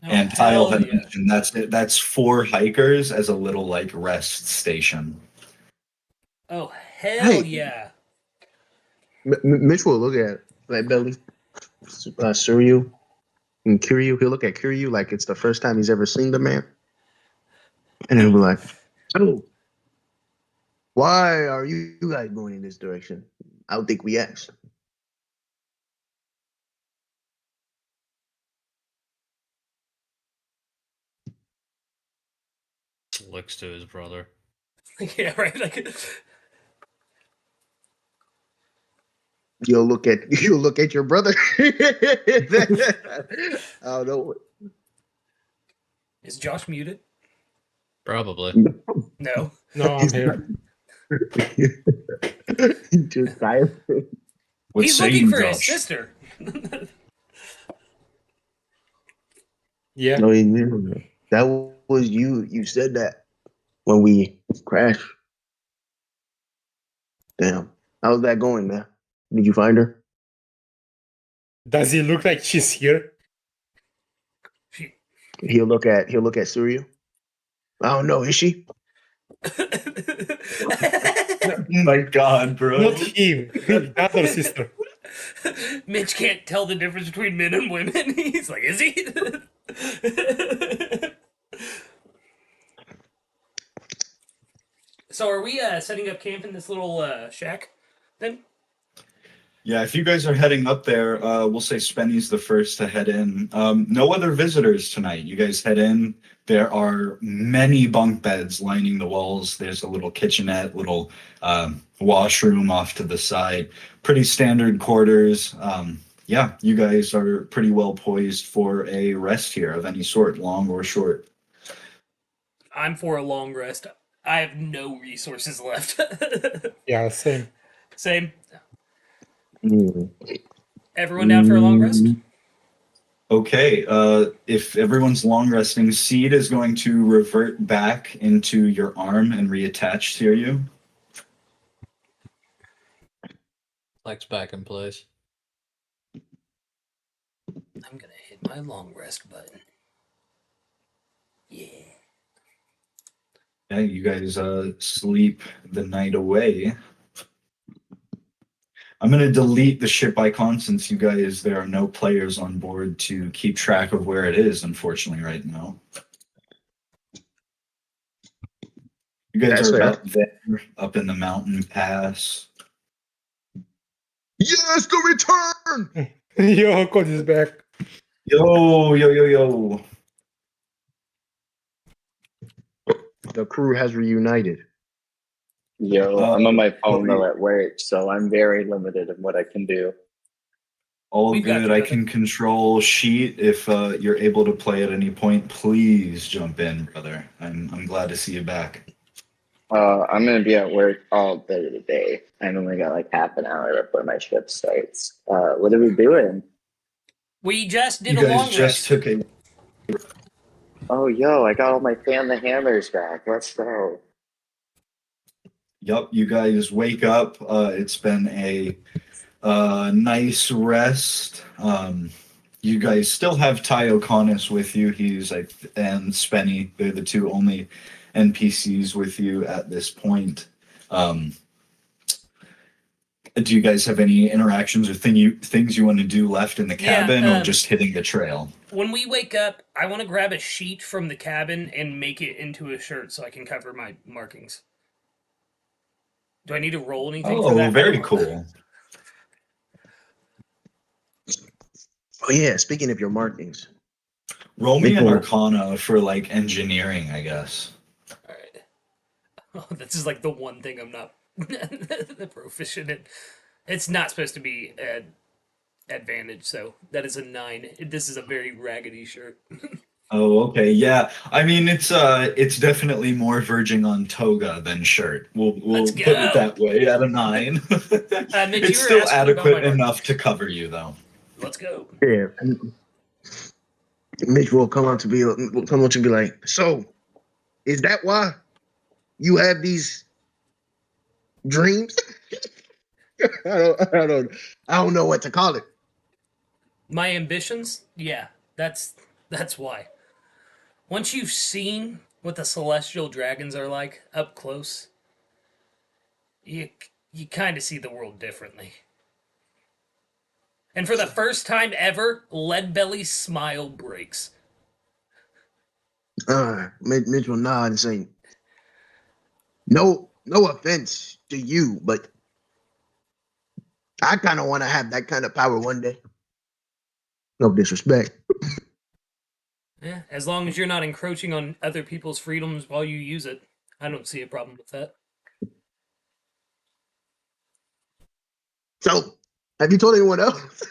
And Tile hell had yeah. mentioned that's for hikers as a little like rest station. Oh, hell Hey. yeah. Mitch will look at Leadbelly, Suiryu, and Kiryu. He'll look at Kiryu like it's the first time he's ever seen the man. And he'll be like, "Oh, why are you guys going in this direction? I don't think we asked." Looks to his brother. Yeah, right. Like, You'll look at your brother. I don't know. is Josh muted? Probably. No. No, I'm here. Just silent. What He's say looking you, for his Josh? sister. Yeah. No, that was you. You said that when we crashed. Damn. How's that going, man? Did you find her? Does he look like she's here? He'll look at Suiryu. I don't know. Is she? Oh my god, bro. Not him. The other sister. Mitch can't tell the difference between men and women. He's like, is he? So are we setting up camp in this little shack then? Yeah, if you guys are heading up there, we'll say Spenny's the first to head in. No other visitors tonight. You guys head in. There are many bunk beds lining the walls. There's a little kitchenette, little washroom off to the side. Pretty standard quarters. Yeah, you guys are pretty well poised for a rest here of any sort, long or short. I'm for a long rest. I have no resources left. Yeah, same. Same. Mm. Everyone down for a long rest? Okay, if everyone's long resting, Seed is going to revert back into your arm and reattach to you. Legs back in place. I'm gonna hit my long rest button. Yeah. Yeah, you guys sleep the night away. I'm going to delete the ship icon since you guys, there are no players on board to keep track of where it is, unfortunately, right now. You guys That's are fair. about there, up in the mountain pass. Yes, the return. Yo, Cody's back. Yo, yo, yo, yo. The crew has reunited. Yo, I'm on my phone though at work, so I'm very limited in what I can do. All We've got good. you, I brother. can control sheet. If you're able to play at any point, please jump in, brother. I'm glad to see you back. I'm gonna be at work all day today. I've only got like half an hour before my shift starts. What are we doing? We just did You a guys long just rest. took a Oh, yo, I got all my fan the hammers back. Let's go. Yup, you guys wake up. It's been a nice rest. You guys still have Ty O'Connis with you. And Spenny. They're the two only NPCs with you at this point. Do you guys have any interactions or things you want to do left in the cabin, or just hitting the trail? When we wake up, I want to grab a sheet from the cabin and make it into a shirt so I can cover my markings. Do I need to roll anything for that? Oh, very cool. Oh yeah, speaking of your markings. Roll me an Nicole. Arcana for like engineering, I guess. All right. Oh, this is like the one thing I'm not proficient in. It's not supposed to be an advantage, so that is a 9. This is a very raggedy shirt. Oh, okay, yeah. I mean, it's definitely more verging on toga than shirt. We'll Let's put go. it that way at a 9. Mitch, you It's were still asking about adequate my enough to cover you, though. Let's go. Yeah. Mitch will come up to be like, so is that why you have these dreams? I don't know what to call it. My ambitions? Yeah, that's why. Once you've seen what the celestial dragons are like up close, you kind of see the world differently. And for the first time ever, Leadbelly's smile breaks. Mitch will nod and say, no offense to you, but I kind of want to have that kind of power one day. No disrespect. Yeah, as long as you're not encroaching on other people's freedoms while you use it, I don't see a problem with that. So, have you told anyone else?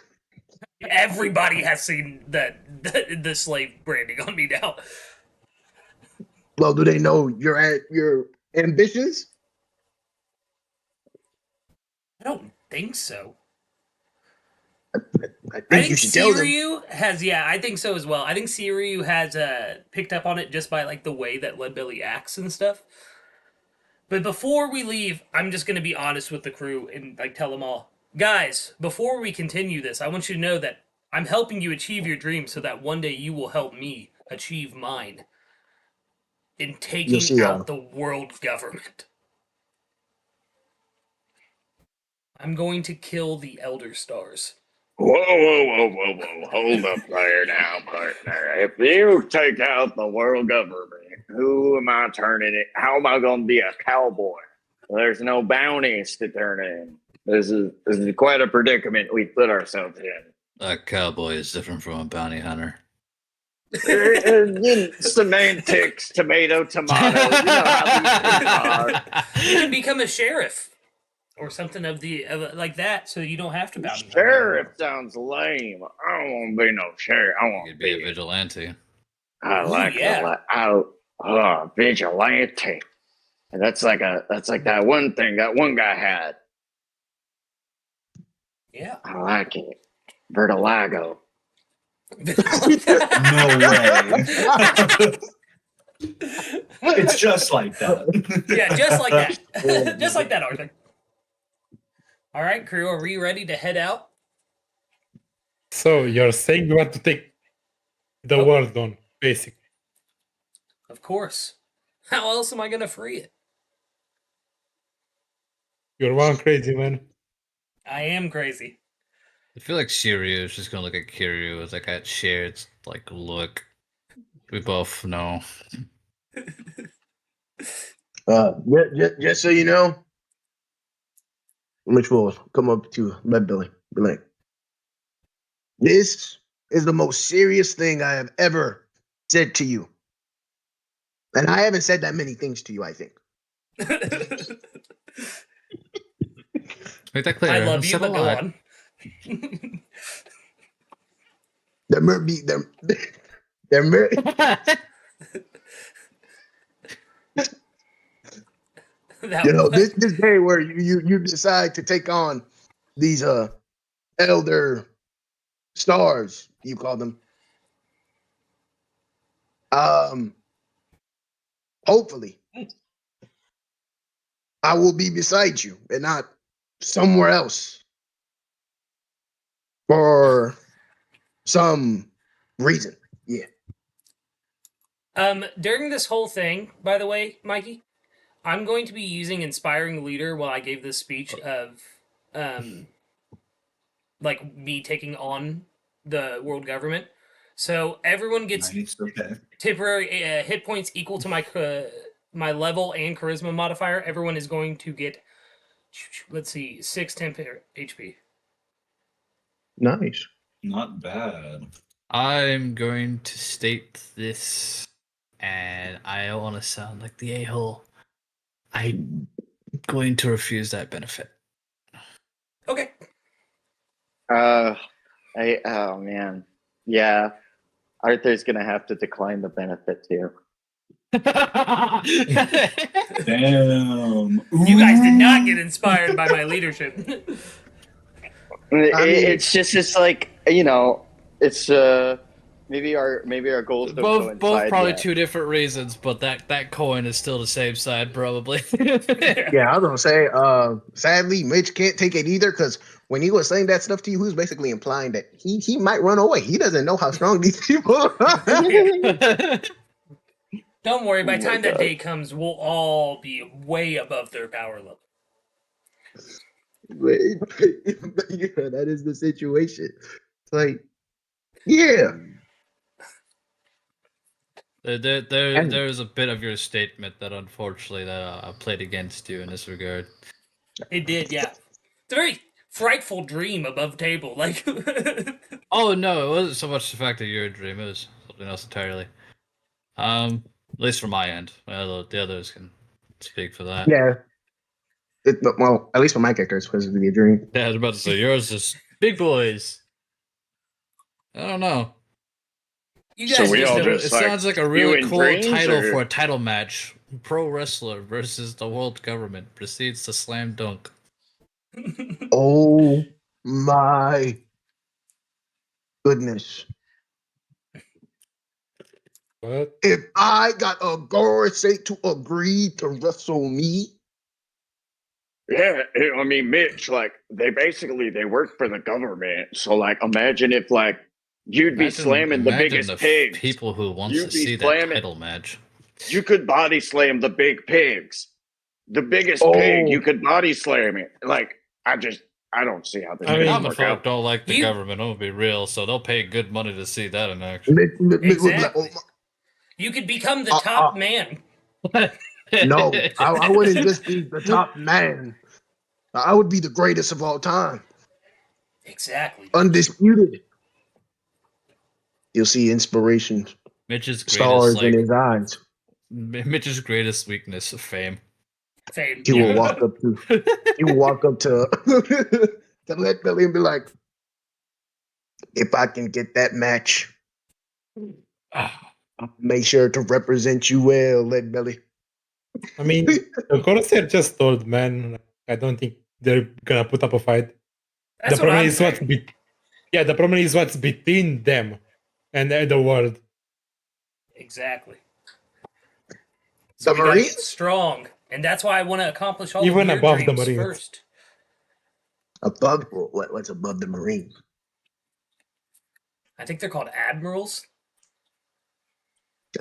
Everybody has seen the slave branding on me now. Well, do they know your ambitions? I don't think so. I think you should tell them. Suiryu has, yeah, I think so as well. I think Suiryu has picked up on it just by like the way that Leadbelly acts and stuff. But before we leave, I'm just going to be honest with the crew and like tell them all, guys, before we continue this, I want you to know that I'm helping you achieve your dreams so that one day you will help me achieve mine in taking out the world government. I'm going to kill the Elder Stars. Whoa. Hold up there now, partner. If you take out the world government, who am I turning it? How am I going to be a cowboy? There's no bounties to turn in. This is quite a predicament we put ourselves in. A cowboy is different from a bounty hunter. Semantics, tomato. You know how these things are. You can become a sheriff. Or something of like that, so you don't have to bounty hunt. Sheriff sounds lame. I don't want to be no sheriff. I want to be a vigilante. I like it. Vigilante. And that's like that one thing that one guy had. Yeah. I like it. Vertilago. No way. It's just like that. Yeah, just like that. Just like that, Arthur. All right, crew, are we ready to head out? So you're saying you want to take the world on, basically? Of course. How else am I going to free it? You're one crazy man. I am crazy. I feel like Shiryu is just gonna look at Kiryu with like that shared like look. We both know. Just so you know, Mitch will come up to Leadbelly, be like, "This is the most serious thing I have ever said to you, and I haven't said that many things to you. I think." Make that clear. I love you, but go on. There you know, this day where you decide to take on these elder stars, you call them. Hopefully I will be beside you and not somewhere else for some reason. Yeah. During this whole thing, by the way, Mikey, I'm going to be using Inspiring Leader while I gave this speech of, like, me taking on the world government. So everyone gets temporary hit points equal to my level and charisma modifier. Everyone is going to get, let's see, 6 temp HP. Nice. Not bad. I'm going to state this, and I don't want to sound like the a-hole. I'm going to refuse that benefit. Okay. Oh man. Yeah. Arthur's gonna have to decline the benefit too. Damn. You guys did not get inspired by my leadership. It's just like, you know, it's Maybe our goals don't Both coincide probably yet. two different reasons, but that coin is still the same side, probably. Yeah, I was gonna say, sadly, Mitch can't take it either because when he was saying that stuff to you, he was basically implying that he might run away. He doesn't know how strong these people are. Don't worry, by Oh the my time that God. day comes, we'll all be way above their power level. Yeah, that is the situation. It's like, yeah. There's a bit of your statement that unfortunately that played against you in this regard. It did, yeah. It's a very frightful dream above table. Like, Oh no, it wasn't so much the fact that you're a dream; it was something else entirely. At least from my end. Well, the others can speak for that. Yeah. Well, at least for my character, it's supposed to be a dream. Yeah, I was about to say yours is big boys. I don't know. you So guys we all don't- just It like sounds like a really spewing cool dreams, title or- for a title match. Pro wrestler versus the world government proceeds to slam dunk. Oh my goodness. What? If I got a Gorsate to agree to wrestle me, Yeah, I mean, Mitch, like they work for the government. So, like, imagine if like you'd be slamming the imagine biggest the pigs. people who wants You'd to be see that slamming- title match. You could body slam the big pigs. The biggest Oh. pig, you could body slam it. Like, I don't see how this I mean, doesn't Common work folk out. don't like the You- government. I'm gonna be real, so they'll pay good money to see that in action. Exactly. You could become the top man. no, I wouldn't just be the top man. I would be the greatest of all time, Exactly. undisputed. You'll see inspiration, Mitch's stars greatest in his eyes. Mitch's greatest weakness of fame. Fame. He will walk up to. He will walk up to to Leadbelly and be like, "If I can get that match, I'll make sure to represent you well, Leadbelly." I mean, the Corsair just told, man. I don't think they're gonna put up a fight. That's the what problem I'm is what's saying. the problem is what's between them and the world. Exactly. So The we gotta Marines? get strong, and that's why I want to accomplish all Even of your above the dreams Marines. first. Above what's above the Marines? I think they're called admirals.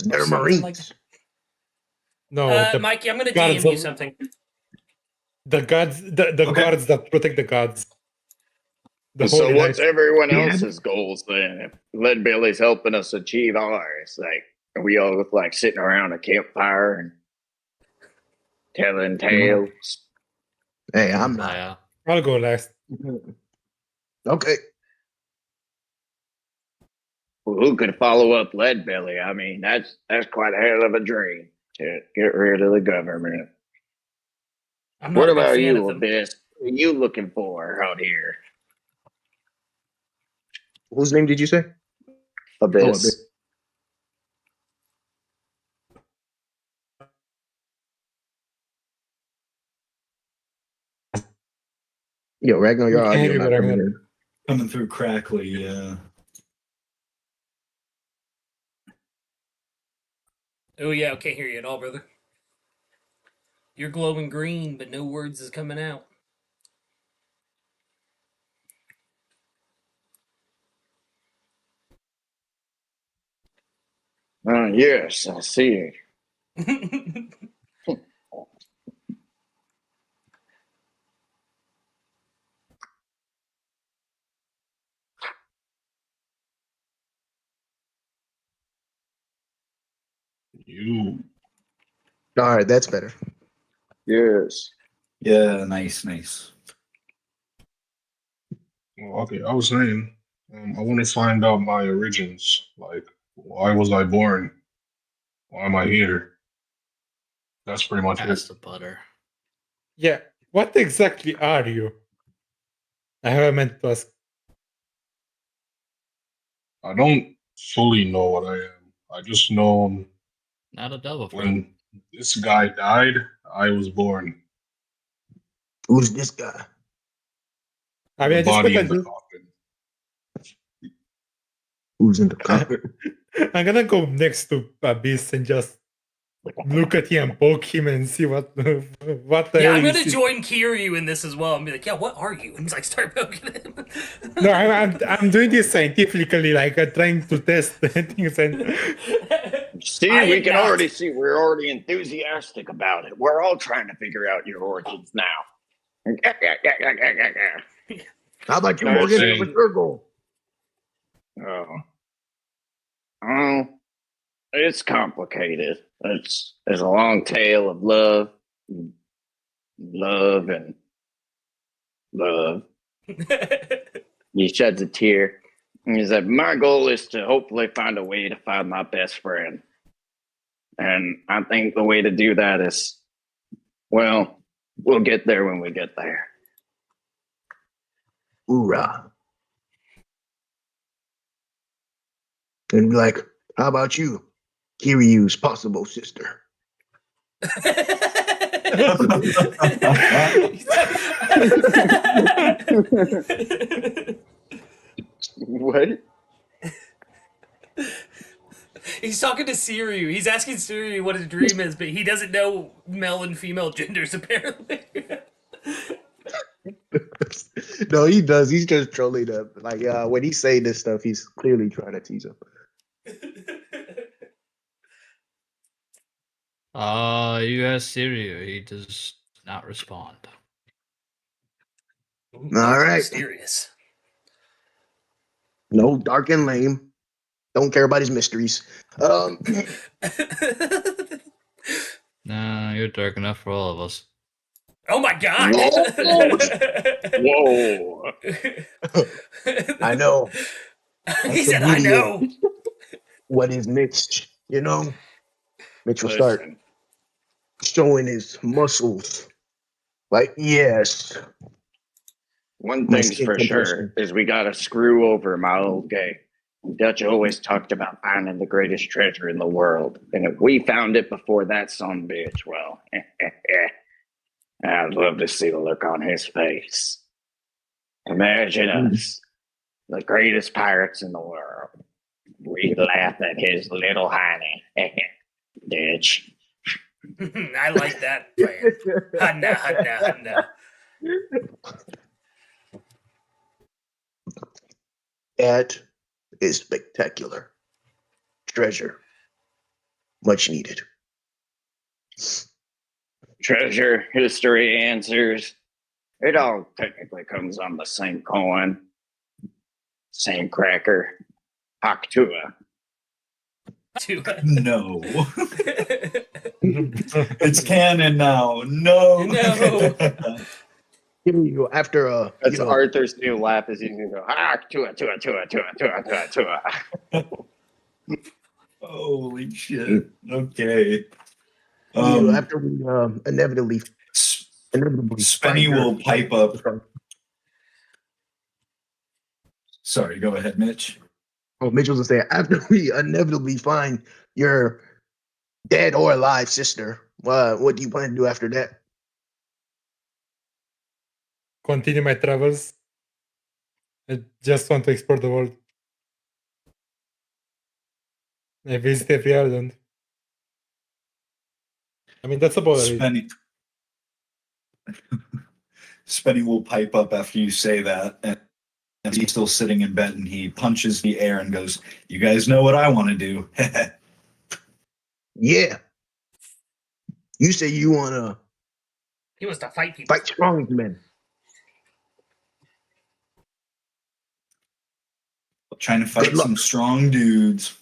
They're something Marines. like that. No, the Mikey, I'm gonna guards DM you of- something. the gods, the Okay. guards that protect the gods. The So holy what's knights. everyone Yeah. else's goals then? If Leadbelly's helping us achieve ours, like are we all like sitting around a campfire and telling tales? Hey, I'm not. Yeah. I'll go last. Okay. Well, who could follow up Leadbelly? I mean, that's quite a hell of a dream to get rid of the government. I'm not What a big about fan you, of them. Abyss? What are you looking for out here? Whose name did you say? Abyss. Abyss. Yo, Ragnar, your We can't audio hear you, not coming Ragnar. in. Coming through crackly, yeah. Oh yeah, I can't hear you at all, brother. You're glowing green, but no words is coming out. Yes, I see. You. All right, that's better. Yes. Yeah, nice. Well, okay, I was saying, I want to find out my origins. Like, why was I born? Why am I here? That's pretty much Pass it. the butter. Yeah, what exactly are you? I haven't meant to ask. I don't fully know what I am. I just know Not a double friend. when this guy died, I was born. Who's this guy? I mean, The I just body put in the that. coffin. Who's in the car? I'm gonna go next to Abyss and just look at him and poke him and see what the Yeah, hell I'm he gonna sees. join Kiryu in this as well and be like, yeah, what are you? And he's like, start poking him. No, I'm doing this scientifically, like trying to test things and See, I we am can not. already see we're already enthusiastic about it. We're all trying to figure out your origins now. How about you, No, Morgan? see. What's your goal? Oh, it's complicated. It's a long tale of love, and love. He sheds a tear. And he said, "My goal is to hopefully find a way to find my best friend, and I think the way to do that is, well, we'll get there when we get there." Hoorah. And be like, how about you? Kiryu's possible sister. What? He's talking to Suiryu. He's asking Suiryu what his dream is, but he doesn't know male and female genders, apparently. No, he does. He's just trolling him. Like, when he's saying this stuff, he's clearly trying to tease him. You asked Suiryu. He does not respond. All right. Mysterious. No, dark and lame. Don't care about his mysteries. Nah, you're dark enough for all of us. Oh my god! Whoa. I know. He said, I know. What is Mitch? You know? Mitch will start showing his muscles. Like, yes. One My thing's skin for compression. sure is we gotta screw over my old gay. Dutch always talked about finding the greatest treasure in the world. And if we found it before that son bitch, well, I'd love to see the look on his face. Imagine us, the greatest pirates in the world. We'd laugh at his little hiney. Bitch. I like that plan. Hanna, hanna, hanna. That is spectacular. Treasure. Much needed. Treasure, history, answers. It all technically comes on the same coin. Same cracker. Haktua. No. It's canon now. No. No. Kiryu, after That's Arthur's new laugh is he's gonna go, Haktua, tua. Holy shit. Okay. after we inevitably Spenny will pipe up. Sorry, go ahead, Mitch. Oh, Mitch was gonna say, after we inevitably find your dead or alive sister, what do you plan to do after that? continue my travels. I just want to explore the world. I visit every island. I mean, that's about it. Spenny will pipe up after you say that, and he's still sitting in bed, and he punches the air and goes, "You guys know what I want to do." Yeah. You say you wanna He wants to fight people. fight strong men. Trying to fight some strong dudes.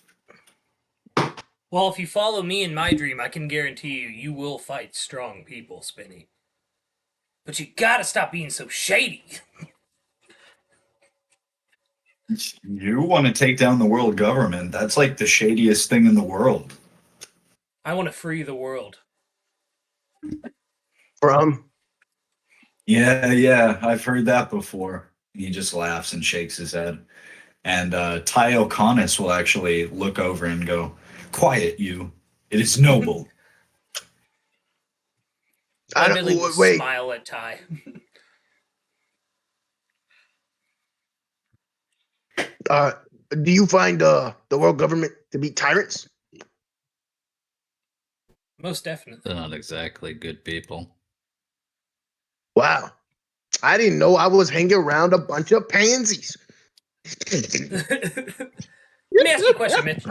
Well, if you follow me in my dream, I can guarantee you, you will fight strong people, Spinny. But you gotta stop being so shady. You want to take down the world government. That's like the shadiest thing in the world. I want to free the world. From? Yeah, I've heard that before. He just laughs and shakes his head. And Ty O'Connis will actually look over and go, "Quiet, you. It is noble." I really will smile at Ty. do you find the world government to be tyrants? Most definitely. They're not exactly good people. Wow. I didn't know I was hanging around a bunch of pansies. Let me ask you a question, Mitch.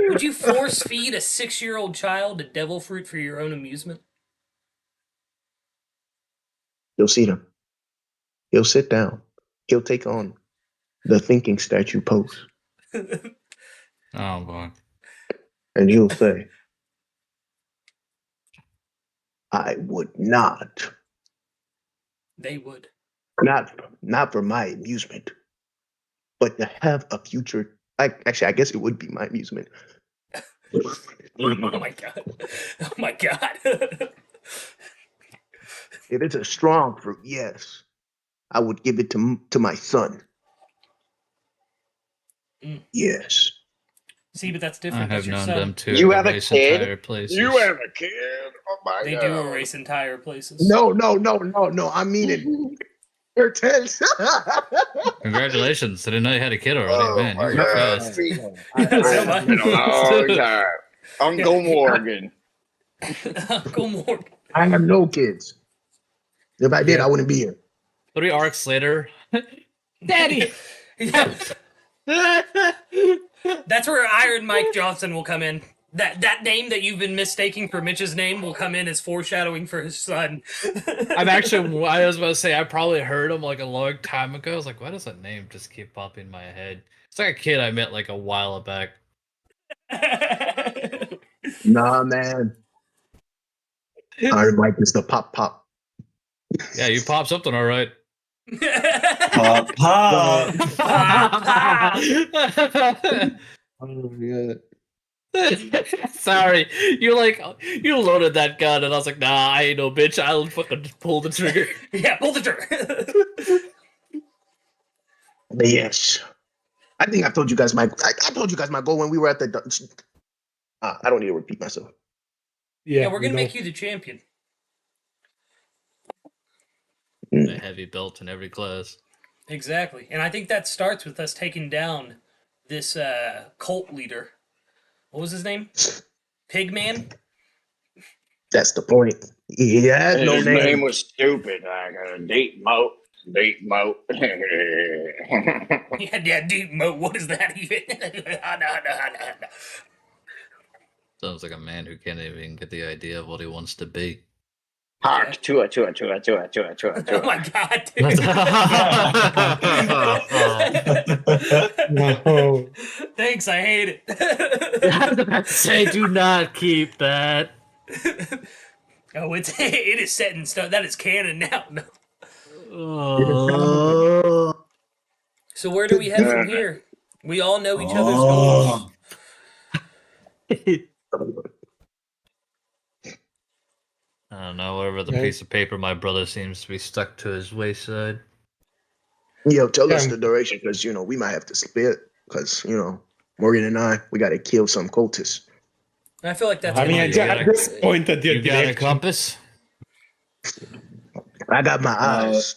Would you force feed a 6-year-old child a devil fruit for your own amusement? You'll see them. He'll sit down. He'll take on the thinking statue pose. Oh boy. And he'll say, I would not. They would. Not for my amusement, but to have a future. Actually, I guess it would be my amusement. Oh my god. Oh my god. If it's a strong fruit, yes, I would give it to my son. Mm. Yes. See, but that's I different. have That's your known son. them to You have a erase kid? entire places. You have a kid? Oh my They god. do erase entire places. No. I mean it. They're tense. Congratulations! I didn't know you had a kid already. Oh Man, my you were God. fast. So It's been a long time. Uncle Morgan. Uncle Morgan. I have no kids. If I did, I wouldn't be here. 3 arcs later, Daddy. Yeah. That's where Iron Mike Johnson will come in. That name that you've been mistaking for Mitch's name will come in as foreshadowing for his son. I'm actually. I was about to say I probably heard him like a long time ago. I was like, why does that name just keep popping in my head? It's like a kid I met like a while back. Nah, man. Iron Mike is the pop. Yeah, you pop something, all right. Pop, pop. Oh, yeah. Sorry, you loaded that gun, and I was like, nah, I ain't no bitch. I'll fucking pull the trigger. Yeah, pull the trigger. But yes. I think I told you guys I told you guys my goal when we were at the. I don't need to repeat myself. Yeah, we're gonna make you the champion. A heavy belt in every class. Exactly, and I think that starts with us taking down this cult leader. What was his name? Pigman? That's the point. He had no His name. name was stupid. Like deep moat. Yeah, deep mode. What is that even? Sounds like a man who can't even get the idea of what he wants to be. Hark, chua. Oh my god, dude. No. Thanks, I hate it. I was about to say, do not keep that. Oh, it is set in stone. That is canon now. No. So where do we head from here? We all know each other's goals. I don't know, whatever the piece of paper my brother seems to be stuck to his wayside. Yo, tell us the duration, because, we might have to split, because, Morgan and we got to kill some cultists. I feel like that's. I mean, I just pointed your You got a direction. compass? I got my eyes.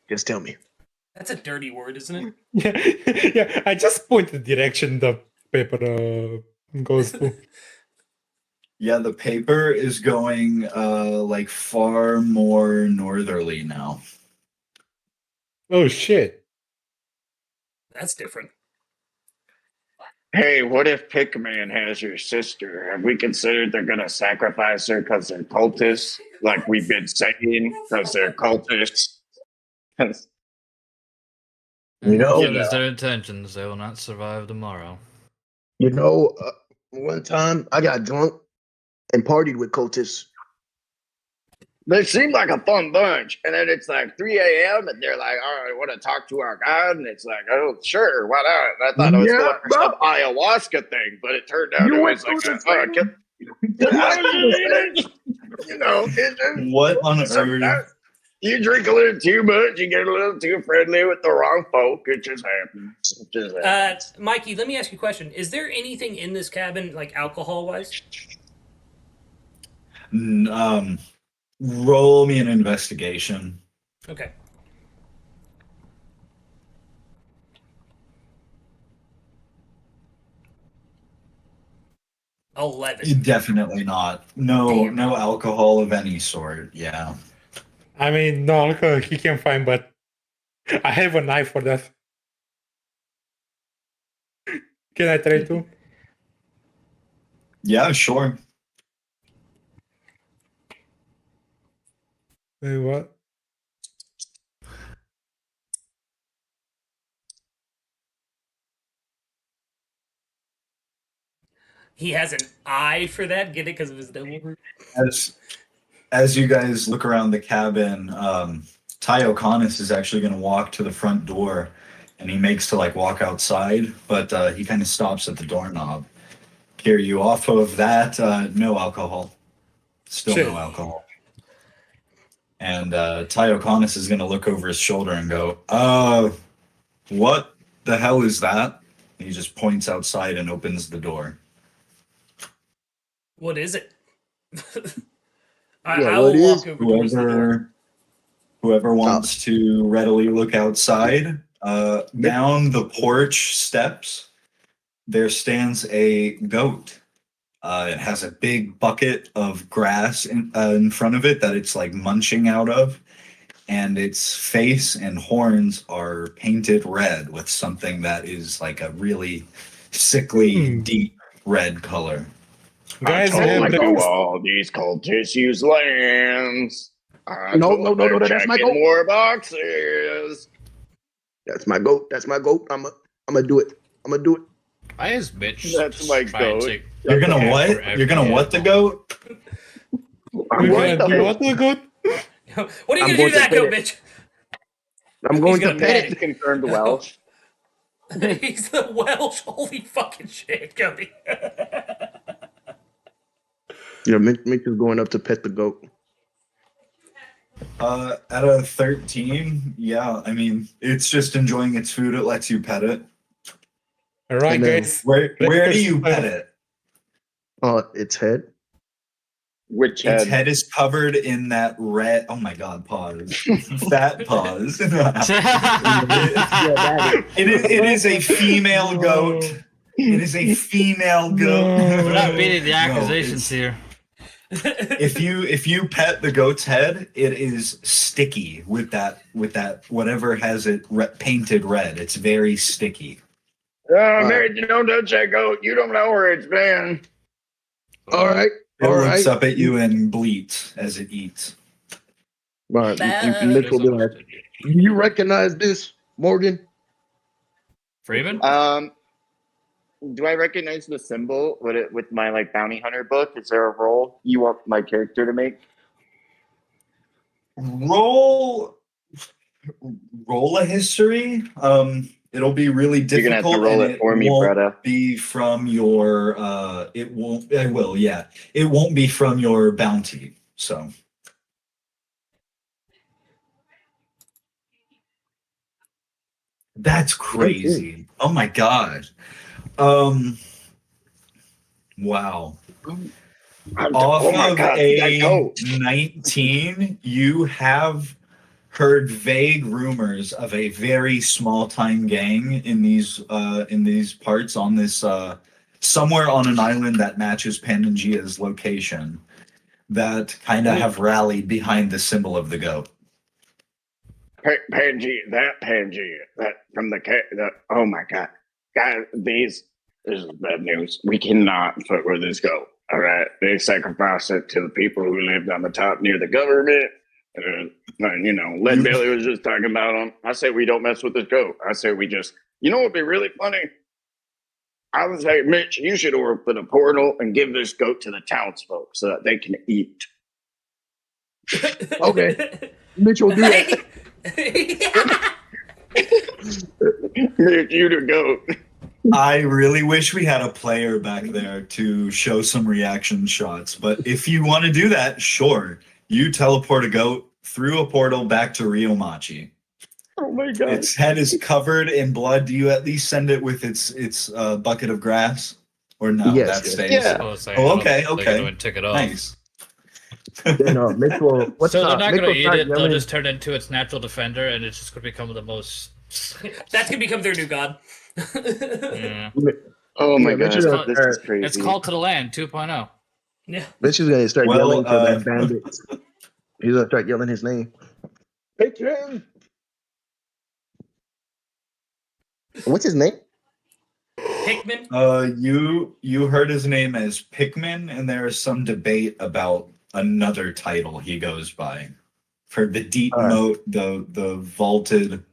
Just tell me. That's a dirty word, isn't it? Yeah, I just pointed the direction the paper goes to. Yeah, the paper is going like far more northerly now. Oh shit. That's different. Hey, what if Pickman has your sister? Have we considered they're gonna sacrifice her because they're cultists? Like we've been saying, because they're cultists. If it's their intentions, they will not survive tomorrow. One time I got drunk and partied with cultists. They seem like a fun bunch, and then it's like 3 a.m. and they're like, "All right, want to talk to our god?" And it's like, "Oh, sure, why not?" And I thought it was going for some ayahuasca thing, but it turned out it was like, What on earth? You drink a little too much, you get a little too friendly with the wrong folk. It just happens. Mikey, let me ask you a question. Is there anything in this cabin, like alcohol-wise? Roll me an investigation. Okay. 11. Definitely not. No, Damn. no alcohol of any sort. Yeah. I mean, no alcohol he can find, but I have a knife for that. Can I try to? Yeah, sure. Wait, what? He has an eye for that. Get it because of his devil root. As you guys look around the cabin, Tyokonis is actually going to walk to the front door, and he makes to like walk outside, but he kind of stops at the doorknob. Kiryu, off of that, no alcohol. Still Shit. no alcohol. And Tyokonis is going to look over his shoulder and go, what the hell is that? And he just points outside and opens the door. What is it? Yeah, I will what is- walk over towards the door. Whoever wants to readily look outside, down the porch steps, there stands a goat. It has a big bucket of grass in front of it that it's like munching out of, and its face and horns are painted red with something that is like a really sickly, deep red color. Guys, I told have you all these cultists use lambs. No, that's my goat. More boxes. That's my goat. That's my goat. I'm gonna do it. I'm gonna do it. Why is Mitch? That's just my trying goat. to You're gonna Yeah, what? for You're gonna every what the animal. goat? We're What gonna the- do what the good? What are you I'm going to do going to that to goat, pet Mitch? I'm going He's to gonna pet pet it. Confirmed Welsh. He's the Welsh. Holy fucking shit, Cody. Yeah, Mitch is going up to pet the goat. At a 13, yeah, I mean, it's just enjoying its food. It lets you pet it. All right, And then- guys. Where do you Let's- pet it? Its head. Which Its head? head is covered in that red. Oh my god! Pause. Fat pause. it is a female goat. It is a female goat. We're not beating the No, accusations it's- here. if you pet the goat's head, it is sticky with that whatever has it painted red. It's very sticky. Mary, you don't touch that goat. You don't know where it's been. All right. It All looks right. up at you and bleats as it eats. All right. Mitch will be like, you recognize this, Morgan? Freeman? Do I recognize the symbol with my like bounty hunter book? Is there a role you want my character to make? Roll a history. It'll be really You're gonna have difficult. to roll and it for me, won't Bretta. be from your. It won't. I will. Yeah. It won't be from your bounty. So. That's crazy. Oh my god. Wow. Off Oh my of God, that a goat. 19, you have heard vague rumors of a very small time gang in these parts on this somewhere on an island that matches Pangaea's location that kind of have rallied behind the symbol of the goat. Pangea, that from the oh my god, guys, this is bad news. We cannot fuck with this goat. All right, they sacrificed it to the people who lived on the top near the government. And Leadbelly was just talking about them. I say we don't mess with this goat. I say we just, what would be really funny? I would say, Mitch, you should open a portal and give this goat to the townsfolk so that they can eat. Okay. Mitch will do that. Mitch, you the goat. I really wish we had a player back there to show some reaction shots, but if you want to do that, sure. You teleport a goat through a portal back to Ryomachi. Oh my god. Its head is covered in blood. Do you at least send it with its bucket of grass? Or no, Yes, that yes. stays? Yeah. Oh, okay, They're okay. going to take it off. Nice. Then Mitch will. So they're not Mitch going to will eat start it. They'll yelling. just turn into its natural defender, and it's just going to become the most. That's gonna become their new god. Yeah. Oh my Yeah, Mitch god, is It's gonna called, this is start. crazy. it's called To the Land 2.0. Yeah. Mitch is gonna start Well, yelling for that bandit. He's gonna start yelling his name. Patron. What's his name? Hickman. You heard his name as Pikmin, and there is some debate about another title he goes by for the deep moat, the vaulted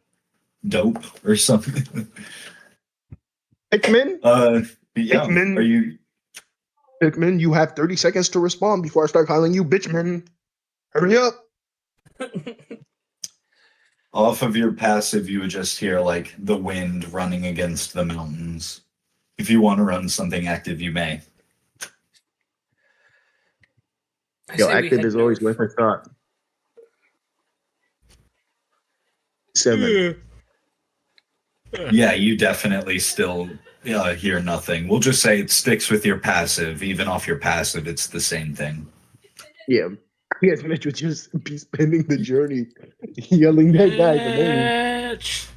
dope or something. Hickman. Yeah. Pikmin. Are you? Hickman, you have 30 seconds to respond before I start calling you bitchman. Hurry up. Off of your passive, you would just hear like the wind running against the mountains. If you want to run something active, you may. I Yo, say we active head is always north. worth a thought. 7. Yeah, you definitely still hear nothing. We'll just say it sticks with your passive. Even off your passive, it's the same thing. Yeah. Yes, Mitch would just be spending the journey yelling that guy's name. Mitch!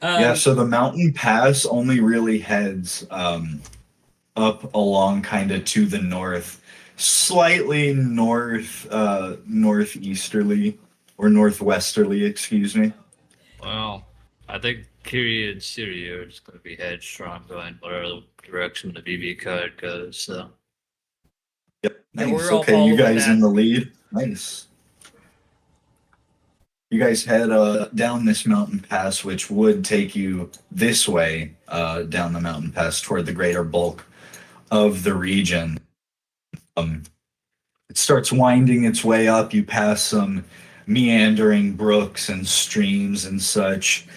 Yeah, so the mountain pass only really heads up along kind of to the north, slightly northeasterly or northwesterly, excuse me. Well, I think Kiryu and Suiryu are just going to be headstrong going whatever direction the BB card goes, so. Yep, Yeah, nice. we're all Okay, you following guys that. in the lead. Nice. You guys head down this mountain pass, which would take you this way down the mountain pass toward the greater bulk of the region. It starts winding its way up. You pass some meandering brooks and streams and such.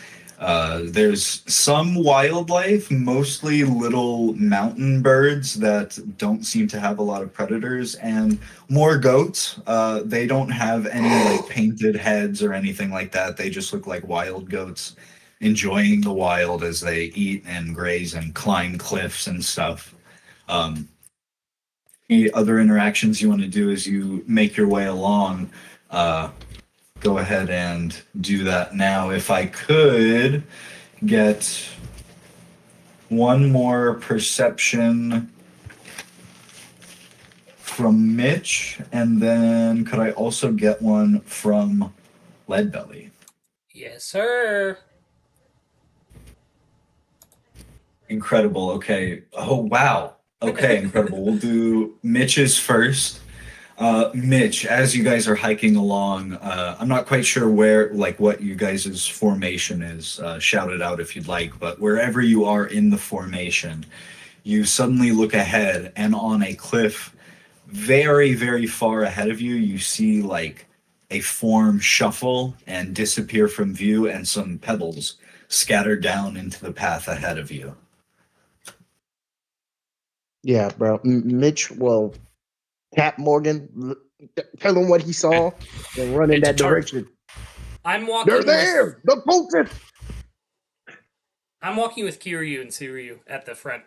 There's some wildlife, mostly little mountain birds that don't seem to have a lot of predators, and more goats. They don't have any like painted heads or anything like that. They just look like wild goats enjoying the wild as they eat and graze and climb cliffs and stuff. Any other interactions you want to do as you make your way along, go ahead and do that now. If I could get one more perception from Mitch, and then could I also get one from Leadbelly? Yes, sir. Incredible. Okay. Oh, wow. Okay, incredible. We'll do Mitch's first. Mitch, as you guys are hiking along, I'm not quite sure where, like, what you guys' formation is. Shout it out if you'd like, but wherever you are in the formation, you suddenly look ahead, and on a cliff very, very far ahead of you, you see, like, a form shuffle and disappear from view, and some pebbles scatter down into the path ahead of you. Yeah, bro. Mitch will tap Morgan, tell him what he saw, and run in that direction. I'm walking. They're there. The cultists. I'm walking with Kiryu and Suiryu at the front,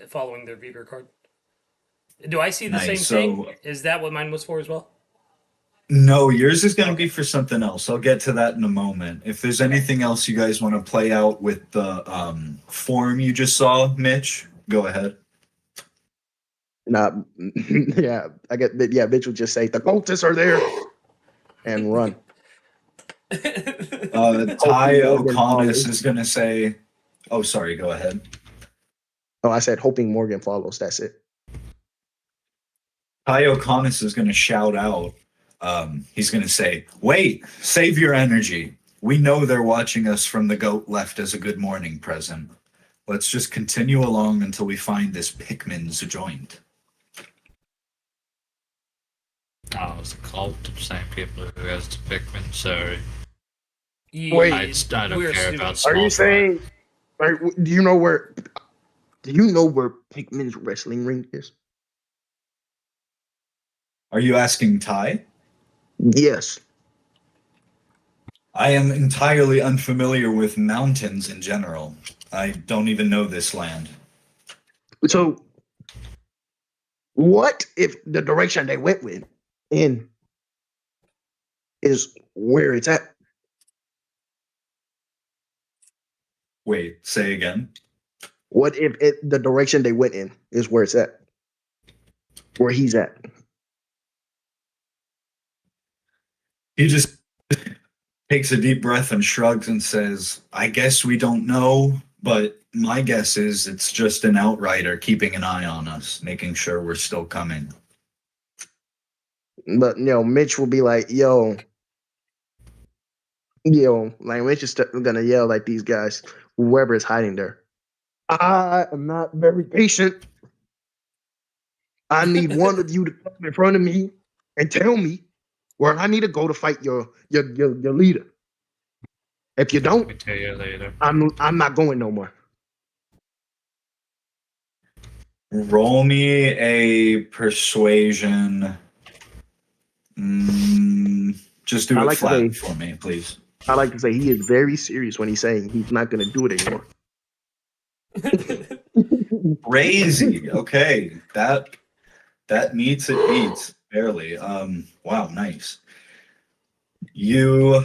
following their beaver card. Do I see the Nice, same so- thing? Is that what mine was for as well? No, yours is going to be for something else. I'll get to that in a moment. If there's anything else you guys want to play out with the form you just saw, Mitch, go ahead. Nah, yeah, I get that. Yeah, Mitch would just say the cultists are there and run. Ty O'Connis is going to say, oh, sorry, go ahead. Oh, I said hoping Morgan follows. That's it. Ty O'Connis is going to shout out. He's going to say, wait, save your energy. We know they're watching us from the goat left as a good morning present. Let's just continue along until we find this Pikmin's joint. Oh, it's a cult of the same people who has the Pikmin, sorry. Wait, I don't care about Are small you fry. saying? Do you know where? Do you know where Pikmin's wrestling ring is? Are you asking Ty? Yes. I am entirely unfamiliar with mountains in general. I don't even know this land. So, what if the direction they went in is where it's at? Wait, say again. What if the direction they went in is where it's at? Where he's at? He just takes a deep breath and shrugs and says, I guess we don't know, but my guess is it's just an outrider keeping an eye on us, making sure we're still coming. But Mitch will be like, yo, like Mitch is gonna yell at these guys, whoever is hiding there. I am not very patient. I need one of you to come in front of me and tell me where I need to go to fight your leader. If you don't, Let me tell you later. I'm not going no more. Roll me a persuasion. Just do it flat for me, please. I like to say he is very serious when he's saying he's not going to do it anymore. Crazy. Okay, that meets it beats barely. Wow, nice. You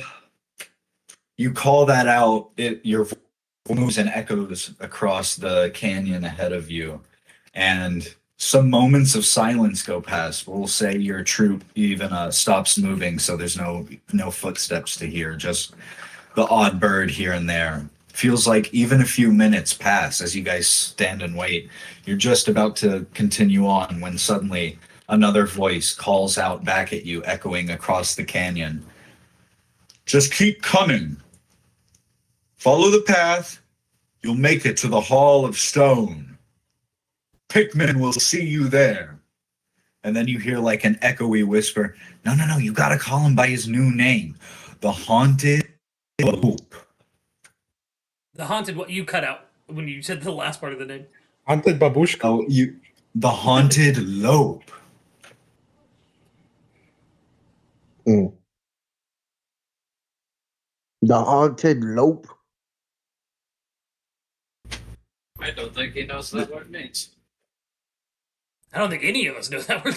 call that out. Your voice moves and echoes across the canyon ahead of you, and some moments of silence go past. We'll say your troop even stops moving, so there's no footsteps to hear, just the odd bird here and there. Feels like even a few minutes pass as you guys stand and wait. You're just about to continue on when suddenly another voice calls out back at you, echoing across the canyon. Just keep coming. Follow the path. You'll make it to the Hall of Stone. Pikmin will see you there. And then you hear like an echoey whisper, no, you gotta call him by his new name. The Haunted Lope. The haunted, what you cut out when you said the last part of the name. Haunted Babushka. Oh, the Haunted Lope. The Haunted Lope. I don't think he knows that what it means. I don't think any of us know that word.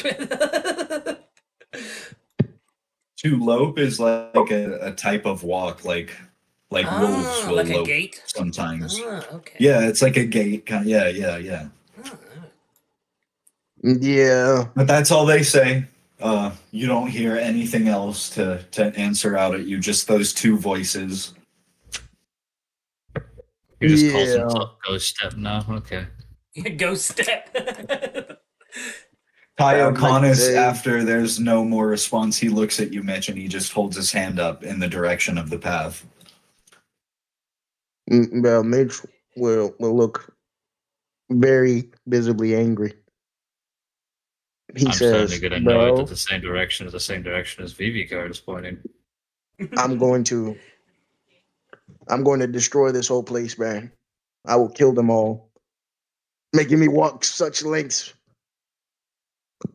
To lope is like a type of walk, like wolves will like lope a gate sometimes. Okay. Yeah, it's like a gate kind of, yeah. Yeah. But that's all they say. You don't hear anything else to answer out at you, just those two voices. He just calls himself Ghost Step now. Okay. Ghost Step. Tyokonis, after there's no more response, he looks at you, Mitch, and he just holds his hand up in the direction of the path. Well, Mitch will look very visibly angry. I'm starting to get annoyed that the same direction as Vykthor is pointing. I'm going to destroy this whole place, man. I will kill them all, making me walk such lengths.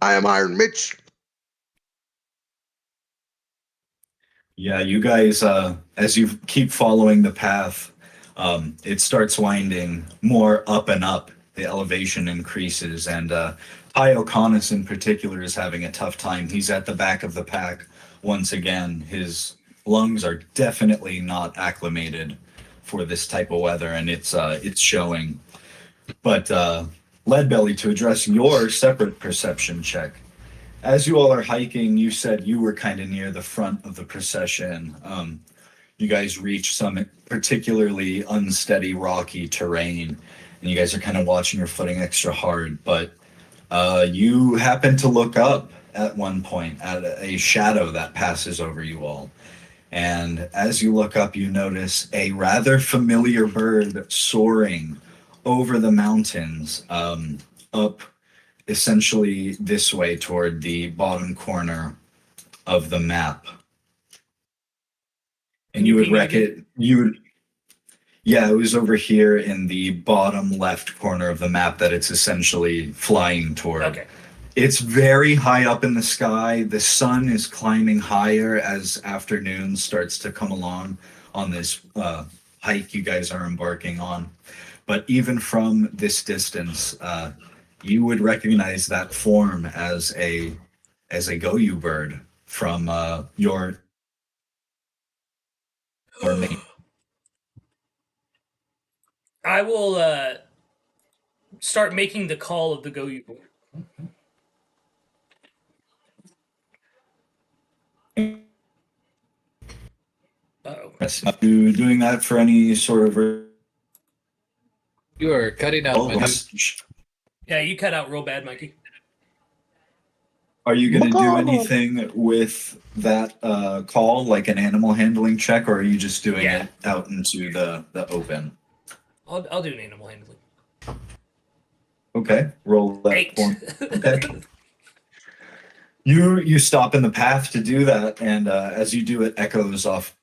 I am Iron Mitch. Yeah, you guys, as you keep following the path, it starts winding more up and up. The elevation increases, and Tyokonis in particular is having a tough time. He's at the back of the pack once again. His lungs are definitely not acclimated for this type of weather, and it's showing. But Leadbelly, to address your separate perception check, as you all are hiking, you said you were kind of near the front of the procession. You guys reach some particularly unsteady, rocky terrain, and you guys are kind of watching your footing extra hard. But you happen to look up at one point at a shadow that passes over you all. And as you look up, you notice a rather familiar bird soaring over the mountains, up essentially this way toward the bottom corner of the map. And you would it was over here in the bottom left corner of the map that it's essentially flying toward. Okay. It's very high up in the sky. The sun is climbing higher as afternoon starts to come along on this hike you guys are embarking on. But even from this distance, you would recognize that form as a Goyu bird from your main. I will start making the call of the Goyu. Uh-oh. Yes. Are you doing that for any sort of? You are cutting out. my dude. Yeah, you cut out real bad, Mikey. Are you going to do anything with that call, like an animal handling check, or are you just doing it out into the open? I'll do an animal handling. Okay, roll that 8. form. Okay. You stop in the path to do that, and as you do, it echoes off.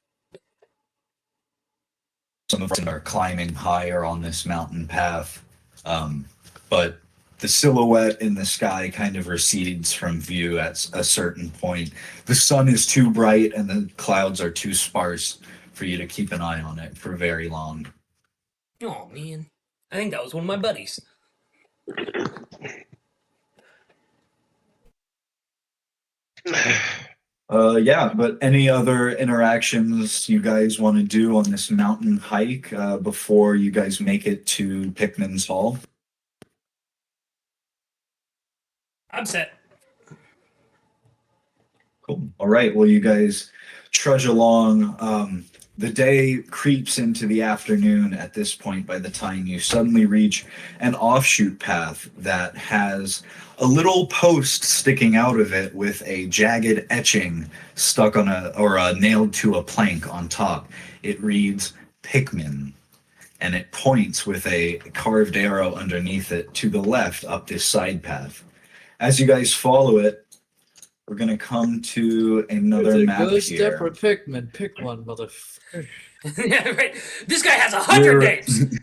Some of them are climbing higher on this mountain path, but the silhouette in the sky kind of recedes from view at a certain point. The sun is too bright and the clouds are too sparse for you to keep an eye on it for very long. Oh, man. I think that was one of my buddies. Yeah, but any other interactions you guys want to do on this mountain hike before you guys make it to Pickman's Hall? I'm set. Cool. All right. Well, you guys trudge along. The day creeps into the afternoon at this point by the time you suddenly reach an offshoot path that has a little post sticking out of it with a jagged etching stuck on nailed to a plank on top. It reads Pickman, and it points with a carved arrow underneath it to the left up this side path. As you guys follow it, we're going to come to another map Good here. step for Pickman. Pick one, motherfucker. Yeah, right. This guy has 100 names.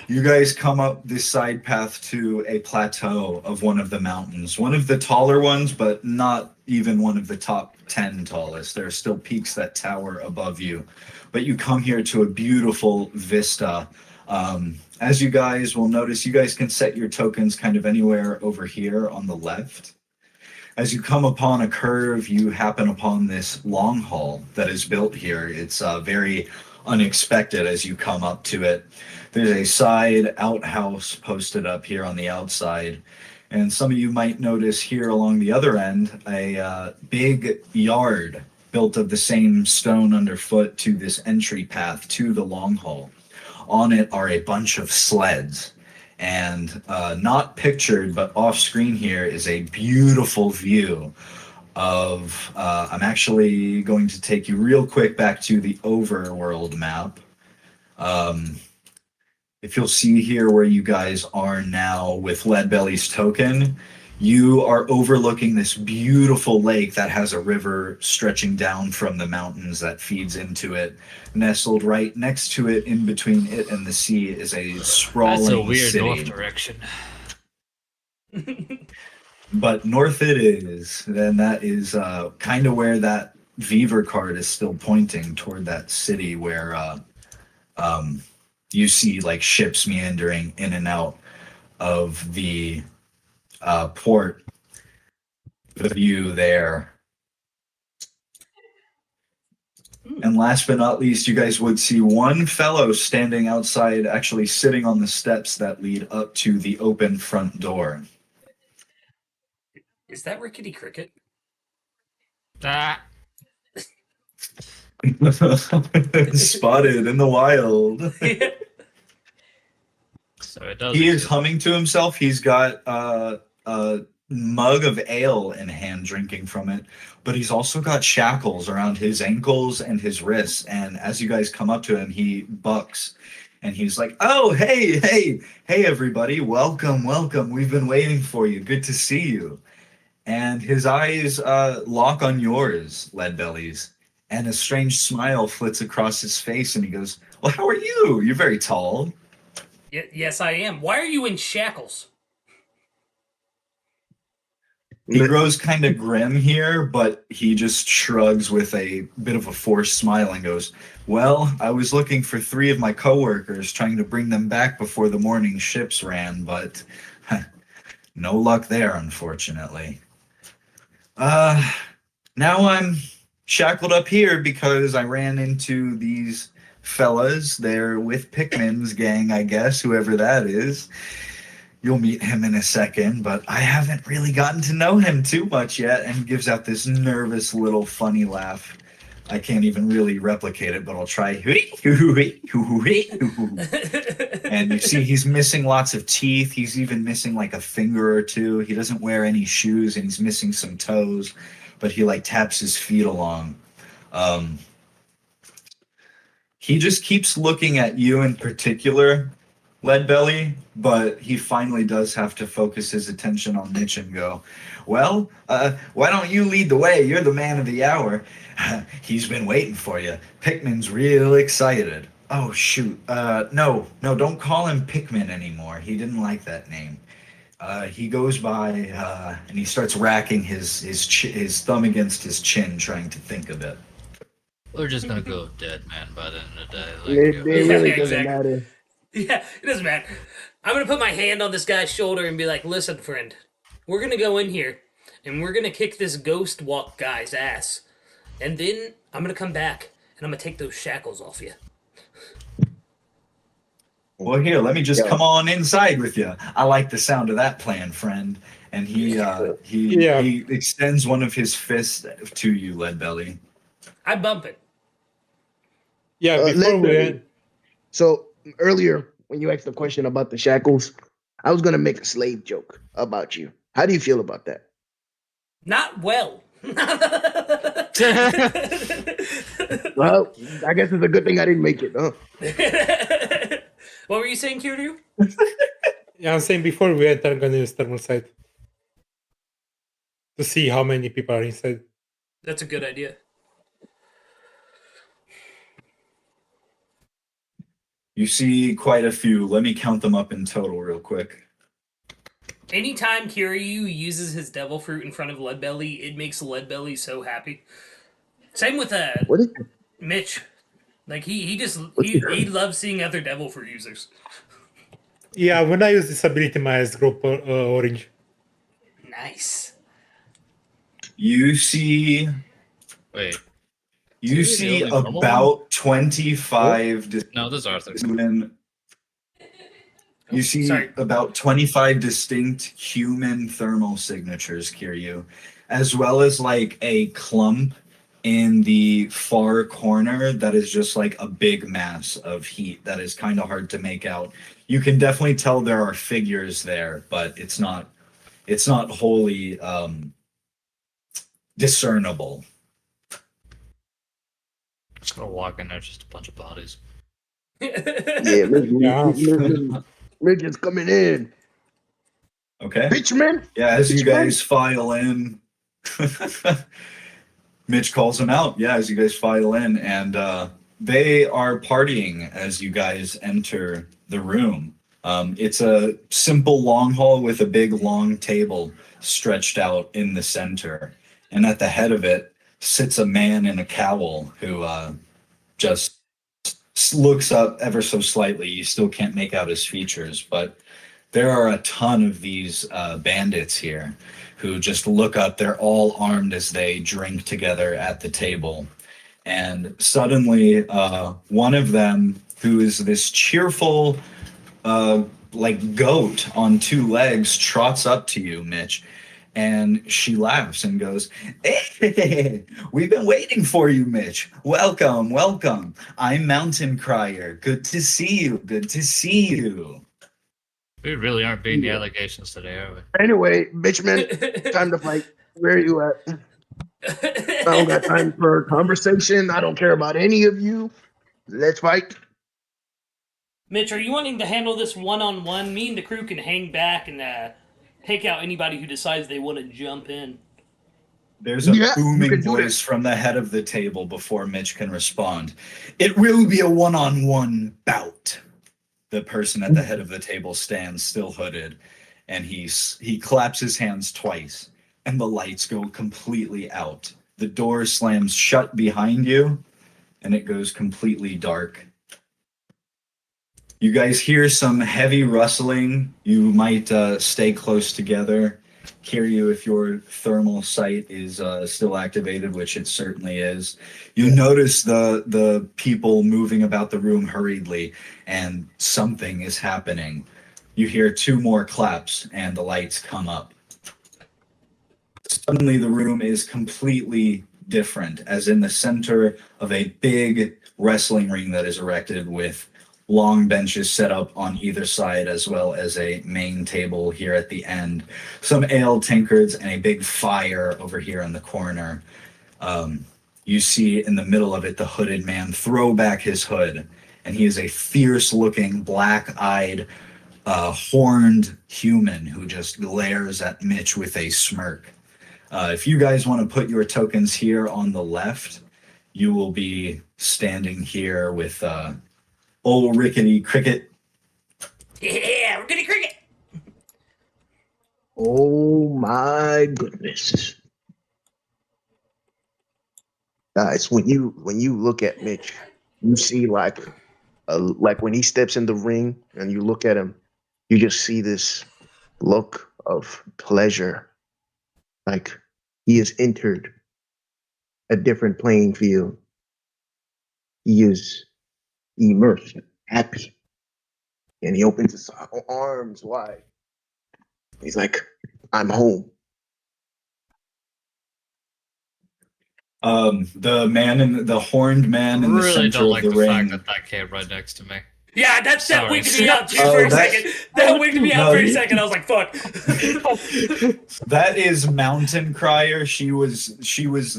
You guys come up this side path to a plateau of one of the mountains, one of the taller ones, but not even one of the top 10 tallest. There are still peaks that tower above you, but you come here to a beautiful vista. As you guys will notice, you guys can set your tokens kind of anywhere over here on the left. As you come upon a curve, you happen upon this long hall that is built here. It's very unexpected as you come up to it. There's a side outhouse posted up here on the outside. And some of you might notice here along the other end, a big yard built of the same stone underfoot to this entry path to the long hall. On it are a bunch of sleds, and not pictured but off screen here is a beautiful view of I'm actually going to take you real quick back to the overworld map. If you'll see here where you guys are now with Leadbelly's token, you are overlooking this beautiful lake that has a river stretching down from the mountains that feeds into it. Nestled right next to it, in between it and the sea, is a sprawling That's a weird city. north direction. But north it is. Then that is kind of where that Beaver card is still pointing toward that city where you see like ships meandering in and out of the port. The view there. And last but not least, you guys would see one fellow standing outside, actually sitting on the steps that lead up to the open front door. Is that Rickety Cricket? Ah. Spotted in the wild. So it does. He is humming to himself. He's got a mug of ale in hand, drinking from it, but he's also got shackles around his ankles and his wrists. And as you guys come up to him, he bucks and he's like, "Oh, hey, everybody. Welcome. We've been waiting for you. Good to see you." And his eyes lock on yours, Leadbelly's, and a strange smile flits across his face, and he goes, "Well, how are you? You're very tall." Yes, I am. Why are you in shackles? He grows kind of grim here, but he just shrugs with a bit of a forced smile and goes, "Well, I was looking for 3 of my coworkers, trying to bring them back before the morning ships ran, but no luck there, unfortunately. Now I'm shackled up here because I ran into these fellas. They're with Pikmin's gang, I guess, whoever that is. You'll meet him in a second, but I haven't really gotten to know him too much yet, and he gives out this nervous little funny laugh. I can't even really replicate it, but I'll try. And you see he's missing lots of teeth. He's even missing like a finger or two. He doesn't wear any shoes, and he's missing some toes, but he like taps his feet along. He just keeps looking at you in particular, Leadbelly, but he finally does have to focus his attention on Mitch and go, well, why don't you lead the way? You're the man of the hour. He's been waiting for you. Pikmin's real excited. Oh, shoot. No, don't call him Pikmin anymore. He didn't like that name. He goes by, and he starts racking his thumb against his chin, trying to think of it. We're just gonna go dead man by the end of the day. It really doesn't exactly. matter. Yeah, it doesn't matter. I'm gonna put my hand on this guy's shoulder and be like, listen, friend, we're gonna go in here and we're gonna kick this ghost walk guy's ass. And then I'm gonna come back and I'm gonna take those shackles off you. Well, here, let me just come on inside with you. I like the sound of that plan, friend. And he extends one of his fists to you, Leadbelly. I bump it. Yeah, before we end. So earlier, when you asked the question about the shackles, I was gonna make a slave joke about you. How do you feel about that? Not well. Well, I guess it's a good thing I didn't make it, huh? What were you saying, Kiryu? Yeah, I'm saying before we enter, I'm gonna use thermal sight to see how many people are inside. That's a good idea. You see quite a few. Let me count them up in total real quick. Anytime Kiryu uses his devil fruit in front of Leadbelly, it makes Leadbelly so happy. Same with Mitch. Like he loves seeing other devil fruit users. Yeah, when I use this ability, my eyes grow orange. Nice. You see. Wait. You see about 25. No, this is Arthur. You see about 25 distinct human thermal signatures, Kiryu, as well as like a clump in the far corner that is just like a big mass of heat that is kind of hard to make out. You can definitely tell there are figures there, but it's not wholly discernible. Just gonna walk in there, just a bunch of bodies. Mitch is coming in. Okay. Pitchman? Yeah, as you guys file in, Mitch calls him out. Yeah, as you guys file in, and they are partying as you guys enter the room. It's a simple long hall with a big long table stretched out in the center. And at the head of it sits a man in a cowl who just looks up ever so slightly. You still can't make out his features, but there are a ton of these bandits here who just look up. They're all armed as they drink together at the table. And suddenly, one of them, who is this cheerful, like goat on two legs, trots up to you, Mitch. And she laughs and goes, "Hey, we've been waiting for you, Mitch. Welcome, welcome. I'm Mountain Crier. Good to see you. Good to see you." We really aren't beating the allegations today, are we? Anyway, bitchman, time to fight. Where are you at? I don't got time for a conversation. I don't care about any of you. Let's fight. Mitch, are you wanting to handle this one-on-one? Me and the crew can hang back and take out anybody who decides they want to jump in. There's a booming voice from the head of the table before Mitch can respond. "It will be a one-on-one bout." The person at the head of the table stands still hooded, and he claps his hands twice, and the lights go completely out. The door slams shut behind you, and it goes completely dark. You guys hear some heavy rustling. You might stay close together. Kiryu, if your thermal sight is still activated, which it certainly is, you notice the people moving about the room hurriedly, and something is happening. You hear 2 more claps, and the lights come up. Suddenly, the room is completely different, as in the center of a big wrestling ring that is erected with long benches set up on either side, as well as a main table here at the end, some ale tankards, and a big fire over here in the corner. You see in the middle of it the hooded man throw back his hood, and he is a fierce-looking, black-eyed, horned human who just glares at Mitch with a smirk. If you guys want to put your tokens here on the left, you will be standing here with old Rickety Cricket. Yeah, Rickety Cricket. Oh my goodness. Guys, when you look at Mitch, you see like when he steps in the ring and you look at him, you just see this look of pleasure. Like he has entered a different playing field. He is immersed, happy. And he opens his arms wide. He's like, I'm home. The horned man in the Really center don't of like the the ring. fact that came right next to me. Yeah, that Sorry. wigged me out too for a second. That wigged me out for a second. I was like, fuck. That is Mountain Crier. She was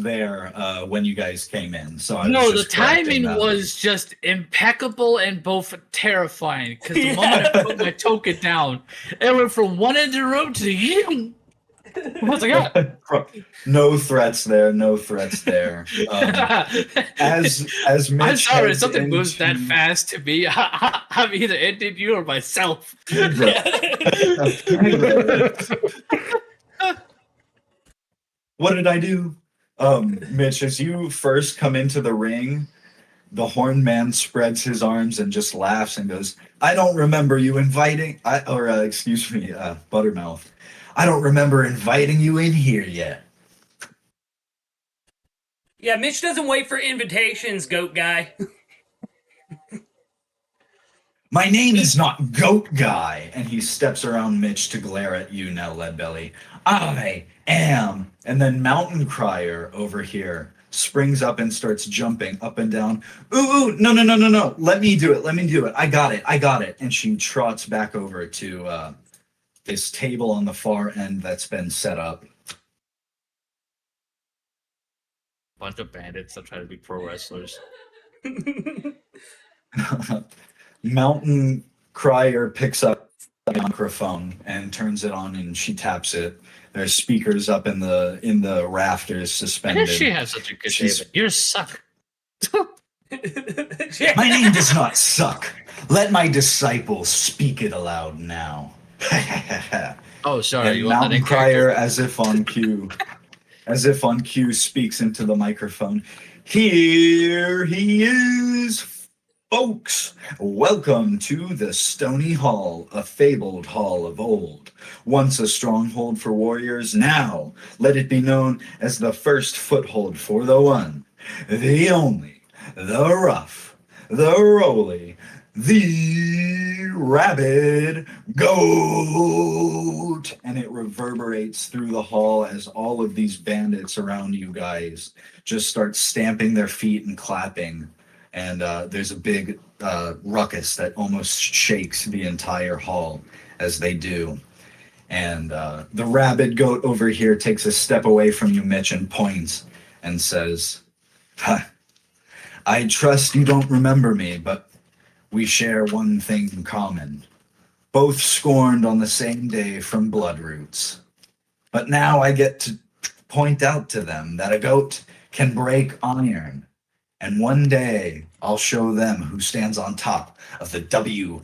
there when you guys came in. So No, the timing was just impeccable and both terrifying. Because the moment I put my token down, it went from one end of the room to the I was like, yeah. No threats there. No threats there. As Mitch I'm sorry, heads something moves into- that fast to me. I'm either ending you or myself. What did I do? Mitch, as you first come into the ring, the horned man spreads his arms and just laughs and goes, I don't remember you inviting, Buttermouth. I don't remember inviting you in here yet. Yeah, Mitch doesn't wait for invitations, goat guy. My name is not Goat Guy. And he steps around Mitch to glare at you now, Leadbelly. I am. And then Mountain Crier over here springs up and starts jumping up and down. Ooh, no. Let me do it. I got it. And she trots back over to this table on the far end that's been set up. Bunch of bandits that try to be pro wrestlers. Mountain Crier picks up the microphone and turns it on, and she taps it. There's speakers up in the rafters Why suspended. does she have such a good name? You suck. My name does not suck. Let my disciples speak it aloud now. Oh, sorry. And You want that Mountain in Crier, character? as if on cue, speaks into the microphone. Here he is, folks. Welcome to the Stony Hall, a fabled hall of old. Once a stronghold for warriors, now let it be known as the first foothold for the one, the only, the rough, the roly, the rabid goat. And it reverberates through the hall as all of these bandits around you guys just start stamping their feet and clapping. And there's a big ruckus that almost shakes the entire hall as they do. And the rabid goat over here takes a step away from you, Mitch, and points and says, I trust you don't remember me, but we share one thing in common. Both scorned on the same day from bloodroots. But now I get to point out to them that a goat can break iron. And one day I'll show them who stands on top of the WWE.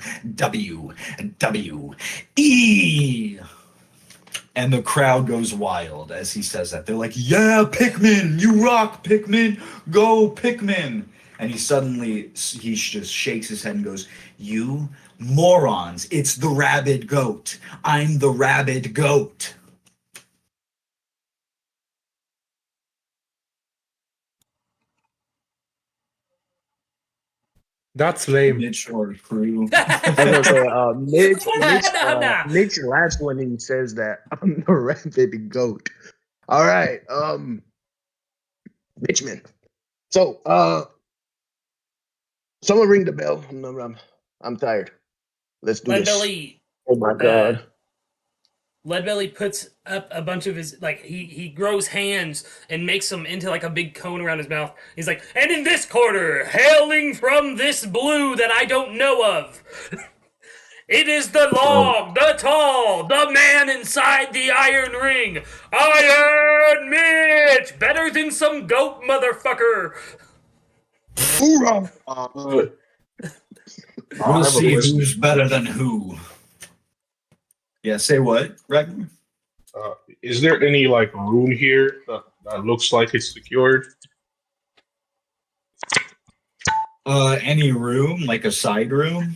And the crowd goes wild as he says that. They're like, yeah, Pikmin, you rock, Pikmin, go, Pikmin. And he just shakes his head and goes, you morons, it's the rabid goat. I'm the rabid goat. That's lame. Mitch or crew. I was gonna say, Nah. Mitch laughs when he says that. I'm the rapid goat. All right, Mitchman. So, someone ring the bell. I'm tired. Let's do this. Leadbelly. Oh my god. Leadbelly puts up a bunch of his, like, he grows hands and makes them into, like, a big cone around his mouth. He's like, and in this quarter, hailing from this blue that I don't know of, it is the long, the tall, the man inside the iron ring, Iron Mitch! Better than some goat motherfucker! Hoorah! We'll see who's better than who. Yeah, say what, Ragnar? Is there any like room here that looks like it's secured? Any room, like a side room?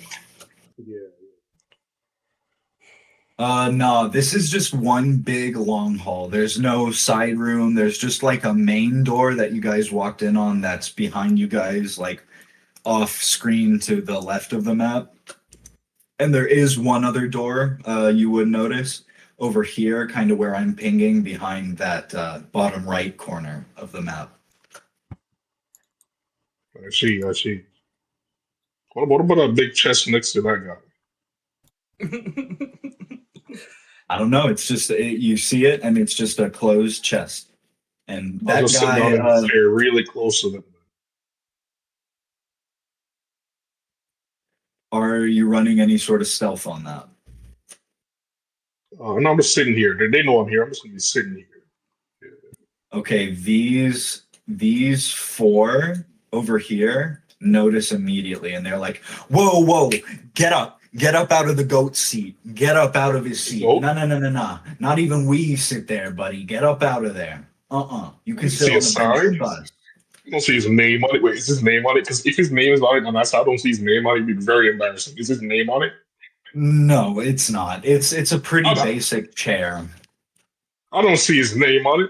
No, this is just one big long hall. There's no side room. There's just like a main door that you guys walked in on that's behind you guys, like off screen to the left of the map. And there is one other door you would notice over here, kind of where I'm pinging behind that bottom right corner of the map. I see. What about a big chest next to that guy? I don't know. It's just you see it, and it's just a closed chest. And that guy, they're really close to them. are you running any sort of stealth on that? And I'm just sitting here. They know I'm here. I'm just gonna be sitting here. Okay, these four over here notice immediately, and they're like, "Whoa, get up out of the goat seat, get up out of his seat." Nope. No, not even we sit there, buddy. Get up out of there. You can sit on the bench with us. I don't see his name on it. Wait, is his name on it? Because if his name is on it, and I don't see his name on it, it'd be very embarrassing. Is his name on it? No, it's not. It's a pretty basic chair. I don't see his name on it.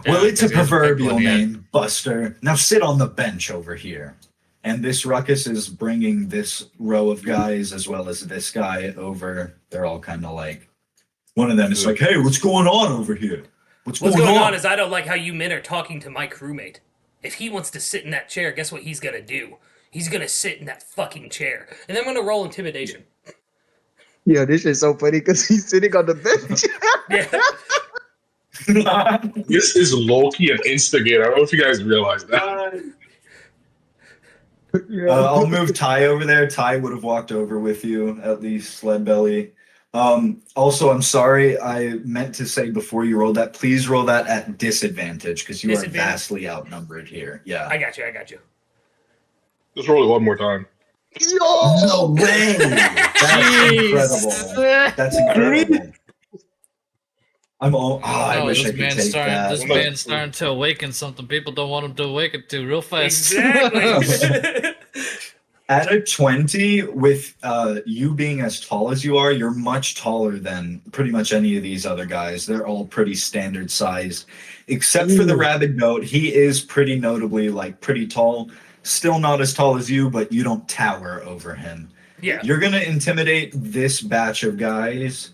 Well, it's a proverbial name, Buster. Now sit on the bench over here. And this ruckus is bringing this row of guys as well as this guy over. They're all kind of like, one of them is like, "Hey, what's going on over here? What's going on is I don't like how you men are talking to my crewmate. If he wants to sit in that chair, guess what he's gonna do? He's gonna sit in that fucking chair. And then I'm gonna roll intimidation. Yeah, this is so funny because he's sitting on the bench. This is low-key an instigator. I don't know if you guys realize that. I'll move Ty over there. Ty would have walked over with you, at least, Leadbelly. Also, I'm sorry, I meant to say before you roll that, please roll that at disadvantage, because you are vastly outnumbered here. Yeah. I got you. Just roll it one more time. No way! That's incredible. That's incredible. I wish I could take that. This man's starting to awaken something people don't want him to awaken to real fast. Exactly. At a 20, with you being as tall as you are, you're much taller than pretty much any of these other guys. They're all pretty standard sized, except for the rabid goat. He is pretty notably pretty tall. Still not as tall as you, but you don't tower over him. Yeah. You're gonna intimidate this batch of guys,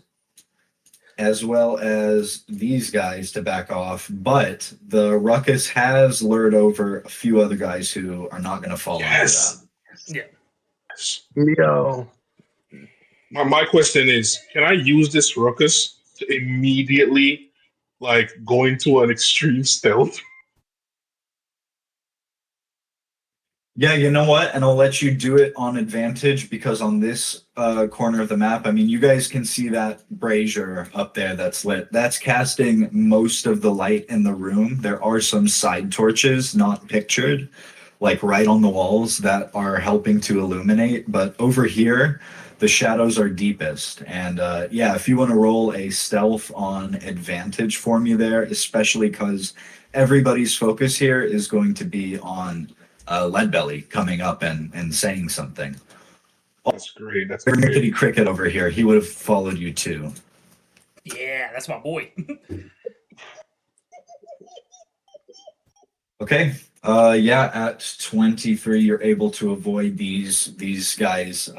as well as these guys to back off, but the ruckus has lured over a few other guys who are not gonna follow that. Yeah. Yo. My question is, can I use this ruckus to immediately go into an extreme stealth? Yeah, you know what? And I'll let you do it on advantage, because on this corner of the map, I mean, you guys can see that brazier up there that's lit. That's casting most of the light in the room. There are some side torches not pictured, right on the walls, that are helping to illuminate. But over here, the shadows are deepest. And if you want to roll a stealth on advantage for me there, especially because everybody's focus here is going to be on Leadbelly coming up and saying something. That's great. That's Rickety Cricket over here. He would have followed you too. Yeah, that's my boy. Okay. Yeah, at 23, you're able to avoid these guys'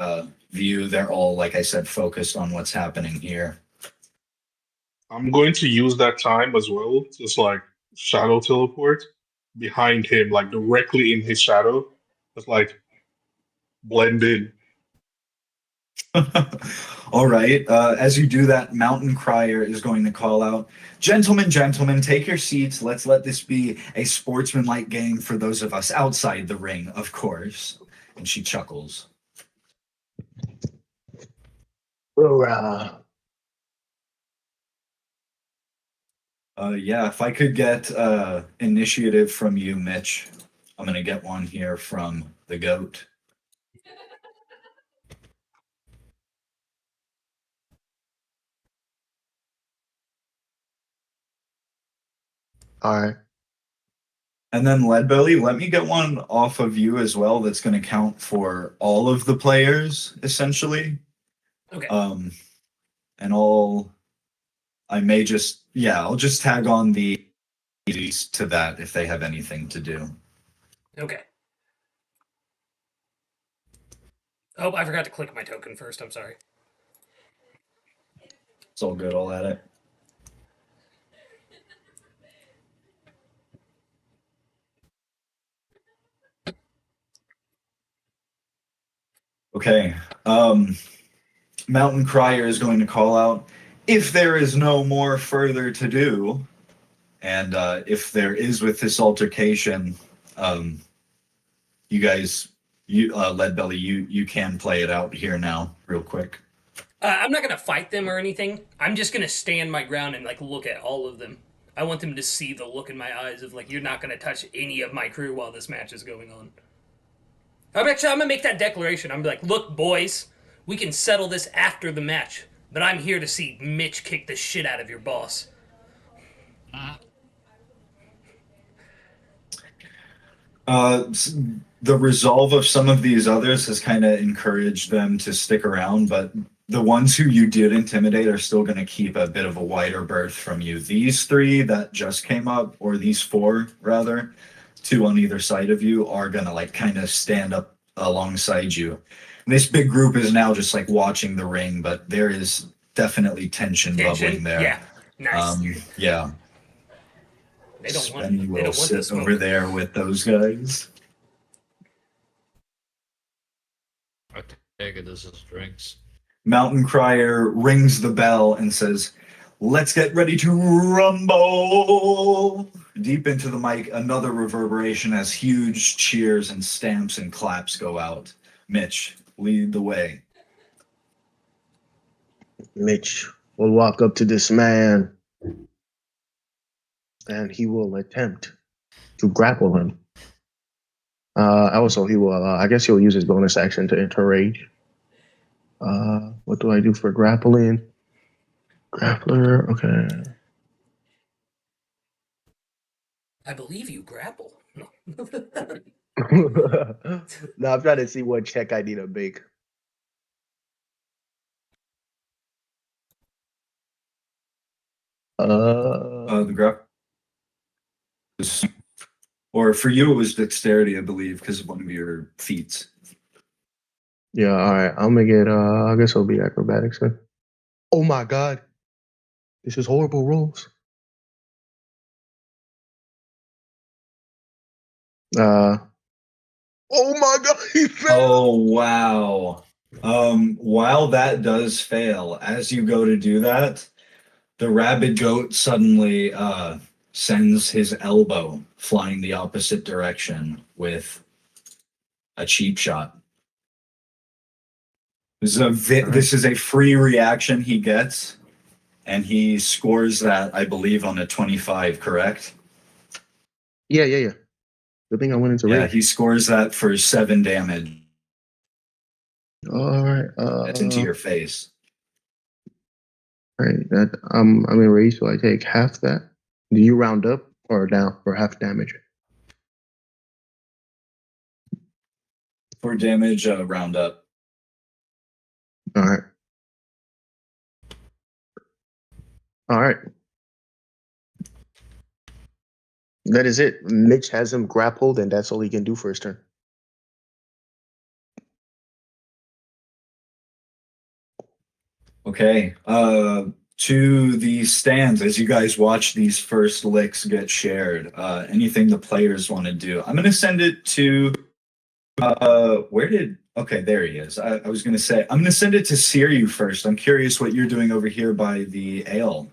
view. They're all, like I said, focused on what's happening here. I'm going to use that time as well, just like shadow teleport behind him, like directly in his shadow. Just like blend in. All right. As you do that, Mountain Crier is going to call out, "Gentlemen, gentlemen, take your seats. Let's let this be a sportsmanlike game for those of us outside the ring, of course." And she chuckles. Hoorah. Yeah, if I could get initiative from you, Mitch. I'm going to get one here from the goat. All right. And then Leadbelly, let me get one off of you as well that's going to count for all of the players, essentially. Okay. And I'll just tag on the ladies to that if they have anything to do. Okay. Oh, I forgot to click my token first. I'm sorry. It's all good, I'll add it. Okay. Mountain Crier is going to call out, "If there is no more further to do," and if there is with this altercation, you guys, Leadbelly, you can play it out here now, real quick. I'm not gonna fight them or anything. I'm just gonna stand my ground and like look at all of them. I want them to see the look in my eyes of like, you're not gonna touch any of my crew while this match is going on. I'm gonna make that declaration. I'm like, look, boys, we can settle this after the match, but I'm here to see Mitch kick the shit out of your boss. The resolve of some of these others has kind of encouraged them to stick around, but the ones who you did intimidate are still going to keep a bit of a wider berth from you. These three that just came up, or these four rather, two on either side of you, are going to like kind of stand up alongside you. And this big group is now just like watching the ring, but there is definitely tension bubbling there. Yeah, nice. Yeah. They don't want. Spenny They will don't want sit this over moment. there with those guys. I take it this is drinks. Mountain Crier rings the bell and says, "Let's get ready to rumble." Deep into the mic, another reverberation as huge cheers and stamps and claps go out. Mitch, lead the way. Mitch will walk up to this man and he will attempt to grapple him. Also, he will, I guess he'll use his bonus action to enter rage. What do I do for grappling? Grappler, okay. I believe you grapple. No. No, I'm trying to see what check I need to make. The grapple. Or for you, it was dexterity, I believe, because of one of your feats. Yeah, all right. I'll make it. I guess it'll be acrobatics then. Oh my god, this is horrible rolls. Oh my god, he failed. Oh wow. While that does fail, as you go to do that, the rabid goat suddenly sends his elbow flying the opposite direction with a cheap shot. This is a free reaction he gets, and he scores that, I believe, on a 25, correct? Yeah. Good thing I went into Yeah, rage. he scores that for 7 damage. All right. That's into your face. All right. That I'm in rage, so I take half that. Do you round up or down for half damage? For damage, round up. All right. All right. That is it. Mitch has him grappled, and that's all he can do for his turn. Okay. To the stands, as you guys watch these first licks get shared, anything the players want to do. I'm gonna send it to okay, there he is. I was gonna say I'm gonna send it to Suiryu first. I'm curious what you're doing over here by the ale.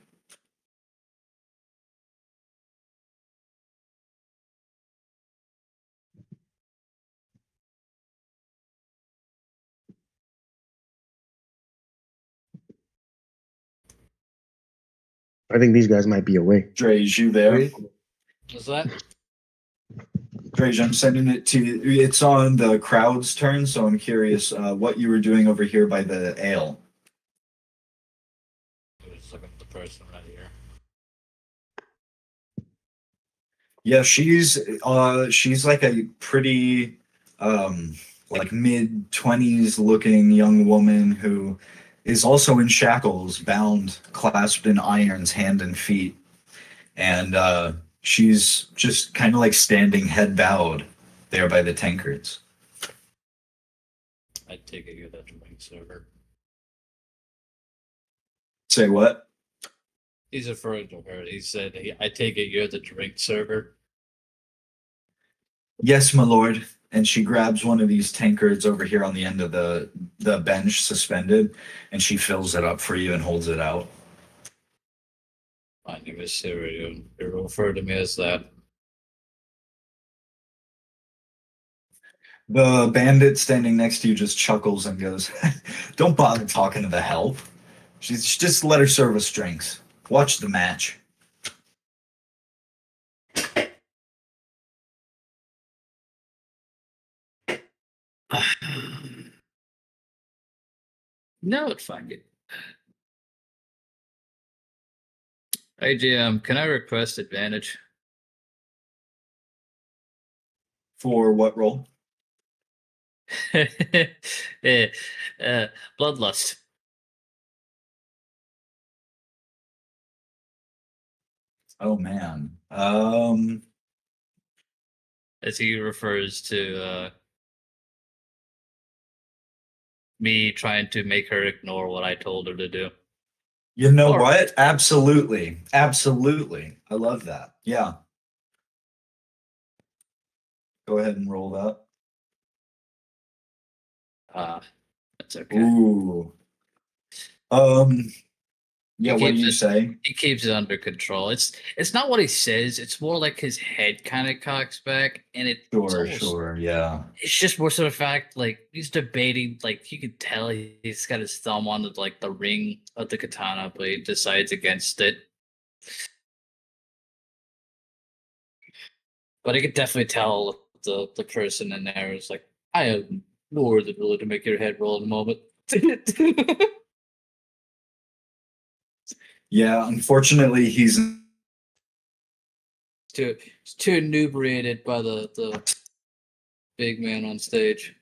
I think these guys might be away. Drage, you there? What's that? Drage, I'm sending it to you. It's on the crowd's turn, so I'm curious what you were doing over here by the ale. Just looking at the person right here. Yeah, she's like a pretty like mid-20s looking young woman who is also in shackles, bound, clasped in irons, hand and feet. And she's just kind of like standing head bowed there by the tankards. I take it you're the drink server. Say what? He's referring to her. He said, I take it you're the drink server. Yes, my lord. And she grabs one of these tankards over here on the end of the bench, suspended, and she fills it up for you and holds it out. My name is Suiryu. You refer to me as that. The bandit standing next to you just chuckles and goes, "Don't bother talking to the help. She's just let her serve us drinks. Watch the match." No, it's fine. Hey, GM, can I request advantage? For what role? Bloodlust. Oh man. As he refers to me trying to make her ignore what I told her to do. You know what? Absolutely. Absolutely. I love that. Yeah. Go ahead and roll that. That's okay. Ooh. Yeah, what do you say? He keeps it under control. It's not what he says. It's more like his head kind of cocks back, and Sure, yeah. It's just more sort of fact, like he's debating. Like you can tell he's got his thumb on the ring of the katana, but he decides against it. But I could definitely tell the person in there is like, I have more than willing to make your head roll in a moment. Yeah, unfortunately, he's too inebriated by the big man on stage.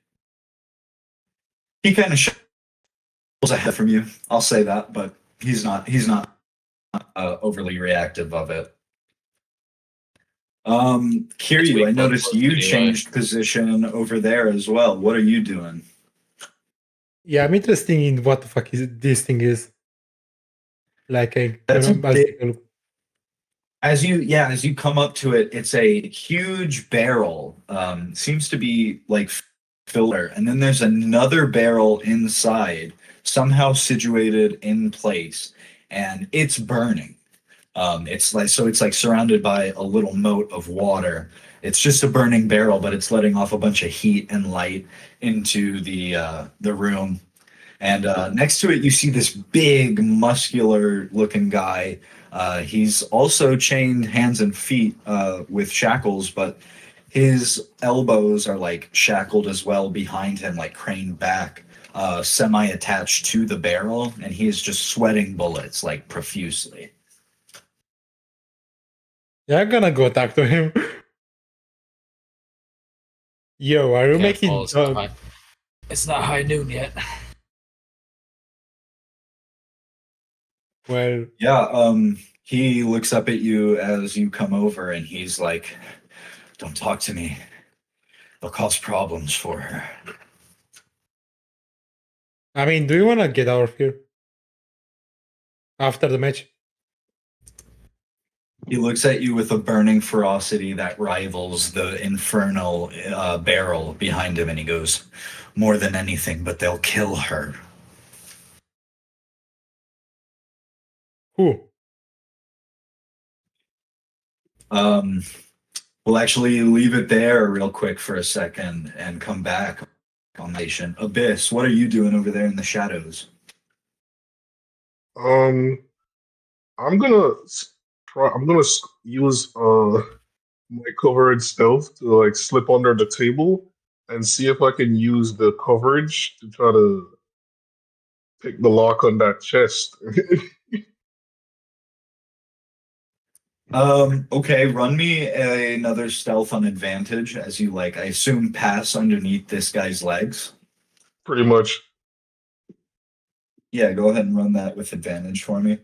he kind of shows ahead from you. I'll say that, but he's not overly reactive of it. Kiryu, I noticed you changed position over there as well. What are you doing? Yeah, I'm interested in what the fuck this thing is. Like As you come up to it, it's a huge barrel. Seems to be like filler, and then there's another barrel inside, somehow situated in place, and it's burning. It's like surrounded by a little moat of water. It's just a burning barrel, but it's letting off a bunch of heat and light into the room. And next to it, you see this big, muscular-looking guy. He's also chained hands and feet with shackles, but his elbows are like shackled as well behind him, like craned back, semi-attached to the barrel, and he is just sweating bullets like profusely. Yeah, I'm gonna go talk to him. Yo, are you making? It's not high noon yet. Well, Yeah. He looks up at you as you come over, and he's like, "Don't talk to me. They'll cause problems for her." I mean, do you want to get out of here after the match? He looks at you with a burning ferocity that rivals the infernal barrel behind him, and he goes, "More than anything, but they'll kill her." Who? We'll actually leave it there real quick for a second and come back on Nation. Abyss, what are you doing over there in the shadows? I'm gonna try. I'm gonna use my coverage stealth to like slip under the table and see if I can use the coverage to try to pick the lock on that chest. Okay, run me another stealth on advantage as you I assume pass underneath this guy's legs. Pretty much. Yeah, go ahead and run that with advantage for me.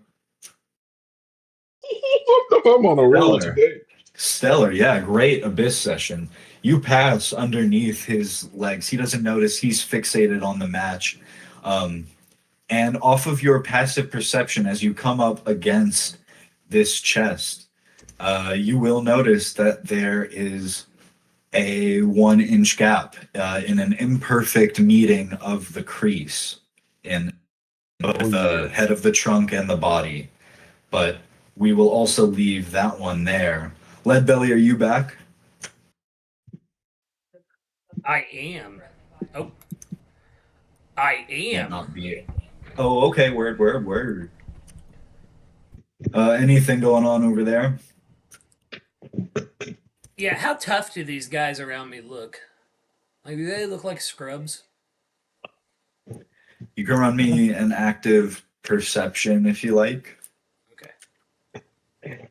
I'm on a roll Stellar. today. Stellar, yeah, great Abyss session. You pass underneath his legs. He doesn't notice. He's fixated on the match. And off of your passive perception, as you come up against this chest, you will notice that there is a 1-inch gap in an imperfect meeting of the crease in both the head of the trunk and the body. But we will also leave that one there. Leadbelly, are you back? I am. Oh. I am. Not be. Oh, okay. Word. Anything going on over there? Yeah, how tough do these guys around me look? Like, do they look like scrubs? You can run me an active perception if you like. Okay.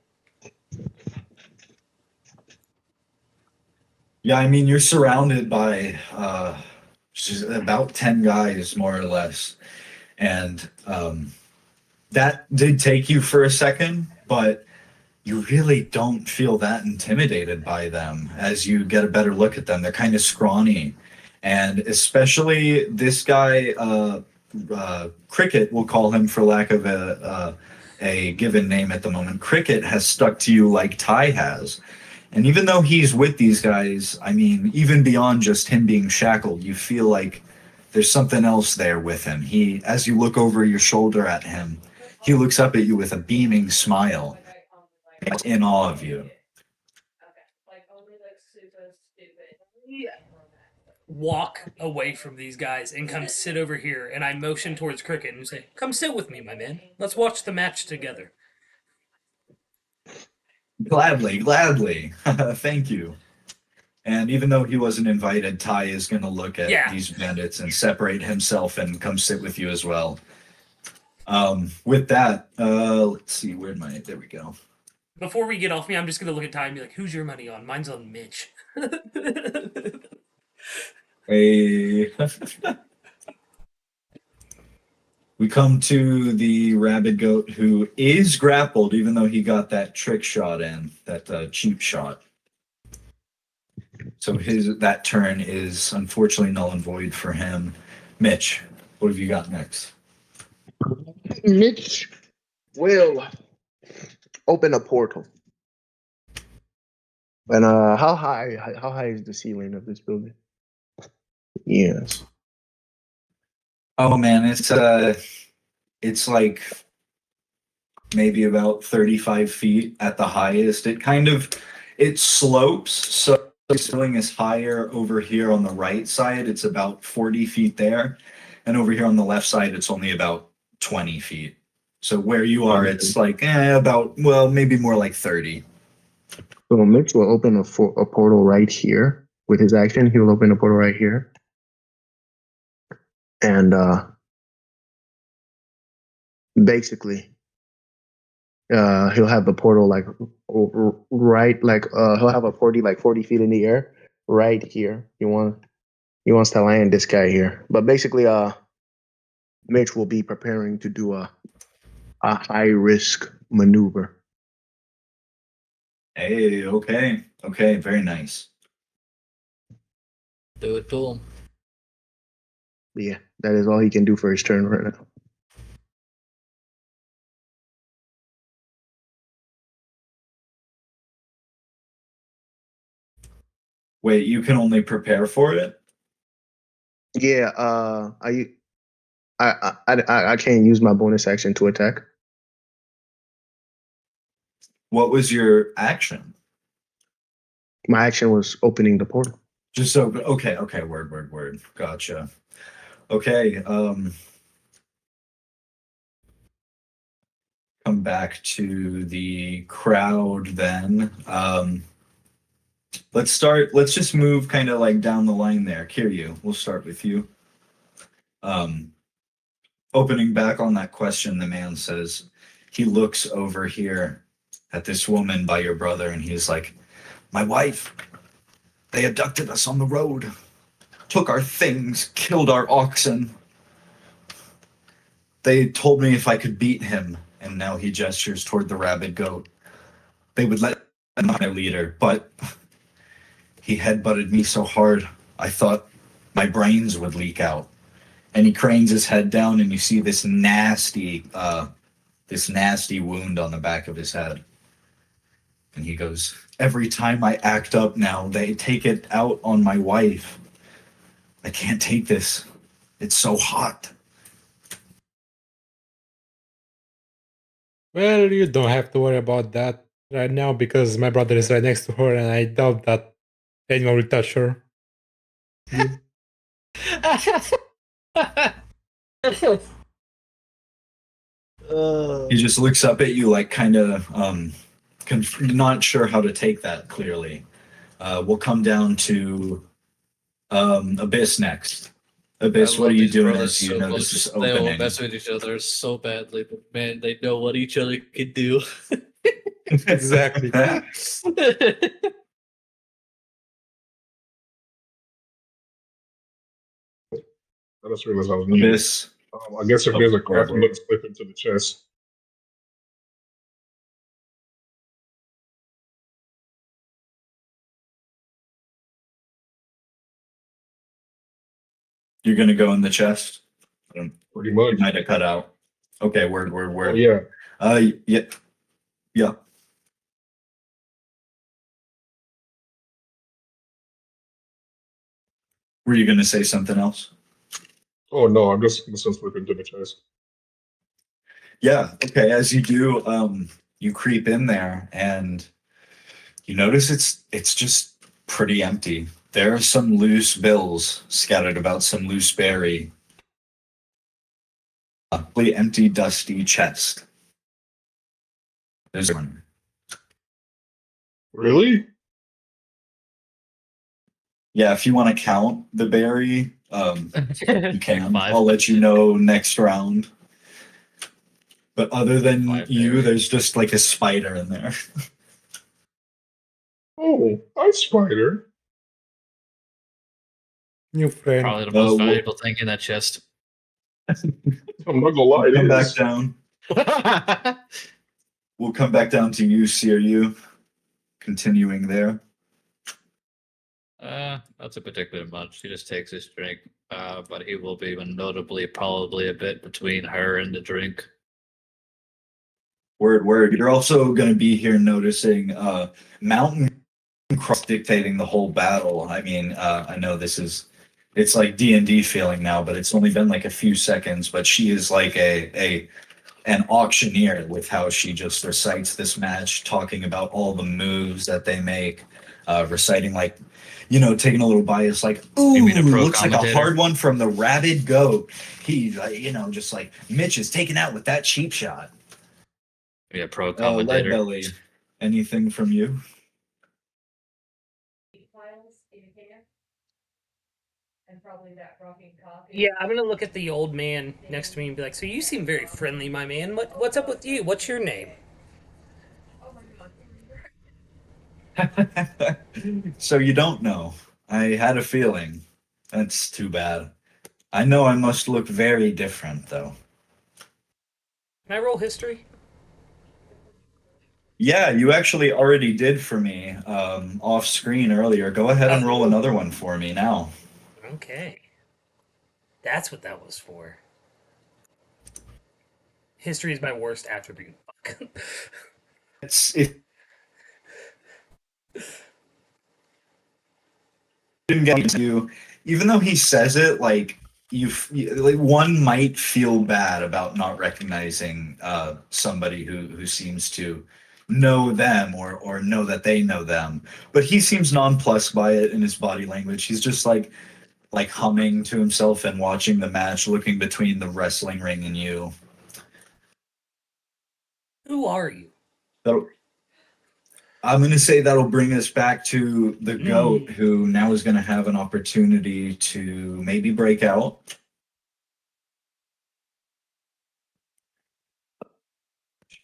Yeah, I mean, you're surrounded by just about 10 guys, more or less. And that did take you for a second, but you really don't feel that intimidated by them as you get a better look at them. They're kind of scrawny. And especially this guy, Cricket, we'll call him for lack of a given name at the moment. Cricket has stuck to you like Ty has. And even though he's with these guys, I mean, even beyond just him being shackled, you feel like there's something else there with him. He, as you look over your shoulder at him, he looks up at you with a beaming smile. He's in awe of you. Walk away from these guys and come sit over here, and I motion towards Cricket and say, "Come sit with me, my man. Let's watch the match together." Gladly. Thank you. And even though he wasn't invited, Ty is going to look at these bandits and separate himself and come sit with you as well. With that, let's see, there we go. Before we get off me, I'm just going to look at Ty and be like, "Who's your money on?" Mine's on Mitch. Hey. We come to the rabid goat who is grappled, even though he got that trick shot in, that cheap shot. So that turn is unfortunately null and void for him. Mitch, what have you got next? Mitch will open a portal. And how high is the ceiling of this building? Yes. Oh man, it's like maybe about 35 feet at the highest. It slopes, so the ceiling is higher over here on the right side. It's about 40 feet there, and over here on the left side, it's only about 20 feet. So where you are, it's like maybe more like 30. So Mitch will open a portal right here with his action. He will open a portal right here. And basically, he'll have the portal he'll have a 40 feet in the air right here. He wants to land this guy here. But basically, Mitch will be preparing to do a high risk maneuver. Hey, okay. Okay, very nice. Do it to him. But yeah, that is all he can do for his turn right now. Wait, you can only prepare for it? Yeah, I can't use my bonus action to attack. What was your action? My action was opening the portal. Just so okay, word. Gotcha. Okay, come back to the crowd then. Let's just move kind of like down the line there. Kiryu, we'll start with you. Opening back on that question, the man says he looks over here at this woman by your brother and he's like, my wife, they abducted us on the road, took our things, killed our oxen. They told me if I could beat him, and now he gestures toward the rabid goat, they would let my leader, but he headbutted me so hard, I thought my brains would leak out. And he cranes his head down, and you see this nasty wound on the back of his head. And he goes, every time I act up now, they take it out on my wife. I can't take this. It's so hot. Well, you don't have to worry about that right now because my brother is right next to her and I doubt that anyone will touch her. He just looks up at you like kind of not sure how to take that clearly. We'll come down to Abyss next. Abyss, what are you doing as you notice this They all opening? mess with each other so badly, but man, they know what each other can do. Exactly. I just realized I was muted. Abyss. I guess if there's a craft, I'm word. going to slip into the chest. You're gonna go in the chest? Pretty much. You might have cut out. Okay, word. Oh, yeah. Yeah. Were you gonna say something else? Oh, no, I'm just going to slip into the chest. Yeah, okay, as you do, you creep in there and you notice it's just pretty empty. There are some loose bills scattered about, some loose berry. A completely empty, dusty chest. There's one. Really? Yeah, if you want to count the berry, you can. 5. I'll let you know next round. But other than 5 you, berry. there's just like a spider in there. Oh, hi, spider. New friend. Probably the most well- valuable thing in that chest. I'm not going to lie, Come it back is. down. We'll come back down to you, Suiryu. Continuing there. Not a particular much. He just takes his drink, but he will be notably probably a bit between her and the drink. Word. You're also going to be here noticing Mountain Cross dictating the whole battle. I mean, I know it's like D&D feeling now, but it's only been like a few seconds. But she is like an auctioneer with how she just recites this match, talking about all the moves that they make, reciting like, taking a little bias, like, ooh, You mean a pro looks like a commentator? hard one from the rabid goat. He, just like Mitch is taken out with that cheap shot. Yeah, pro commentator. Leadbelly, anything from you? Yeah, I'm gonna look at the old man next to me and be like, "So you seem very friendly, my man. What's up with you? What's your name?" So you don't know. I had a feeling. That's too bad. I know I must look very different, though. Can I roll history? Yeah, you actually already did for me off screen earlier. Go ahead and roll another one for me now. Okay. That's what that was for. History is my worst attribute. Fuck. It didn't get you, even though he says it like like one might feel bad about not recognizing somebody who seems to know them or know that they know them, but he seems nonplussed by it in his body language. He's just like humming to himself and watching the match, looking between the wrestling ring and you. Who are you? I'm going to say that'll bring us back to the goat, who now is going to have an opportunity to maybe break out.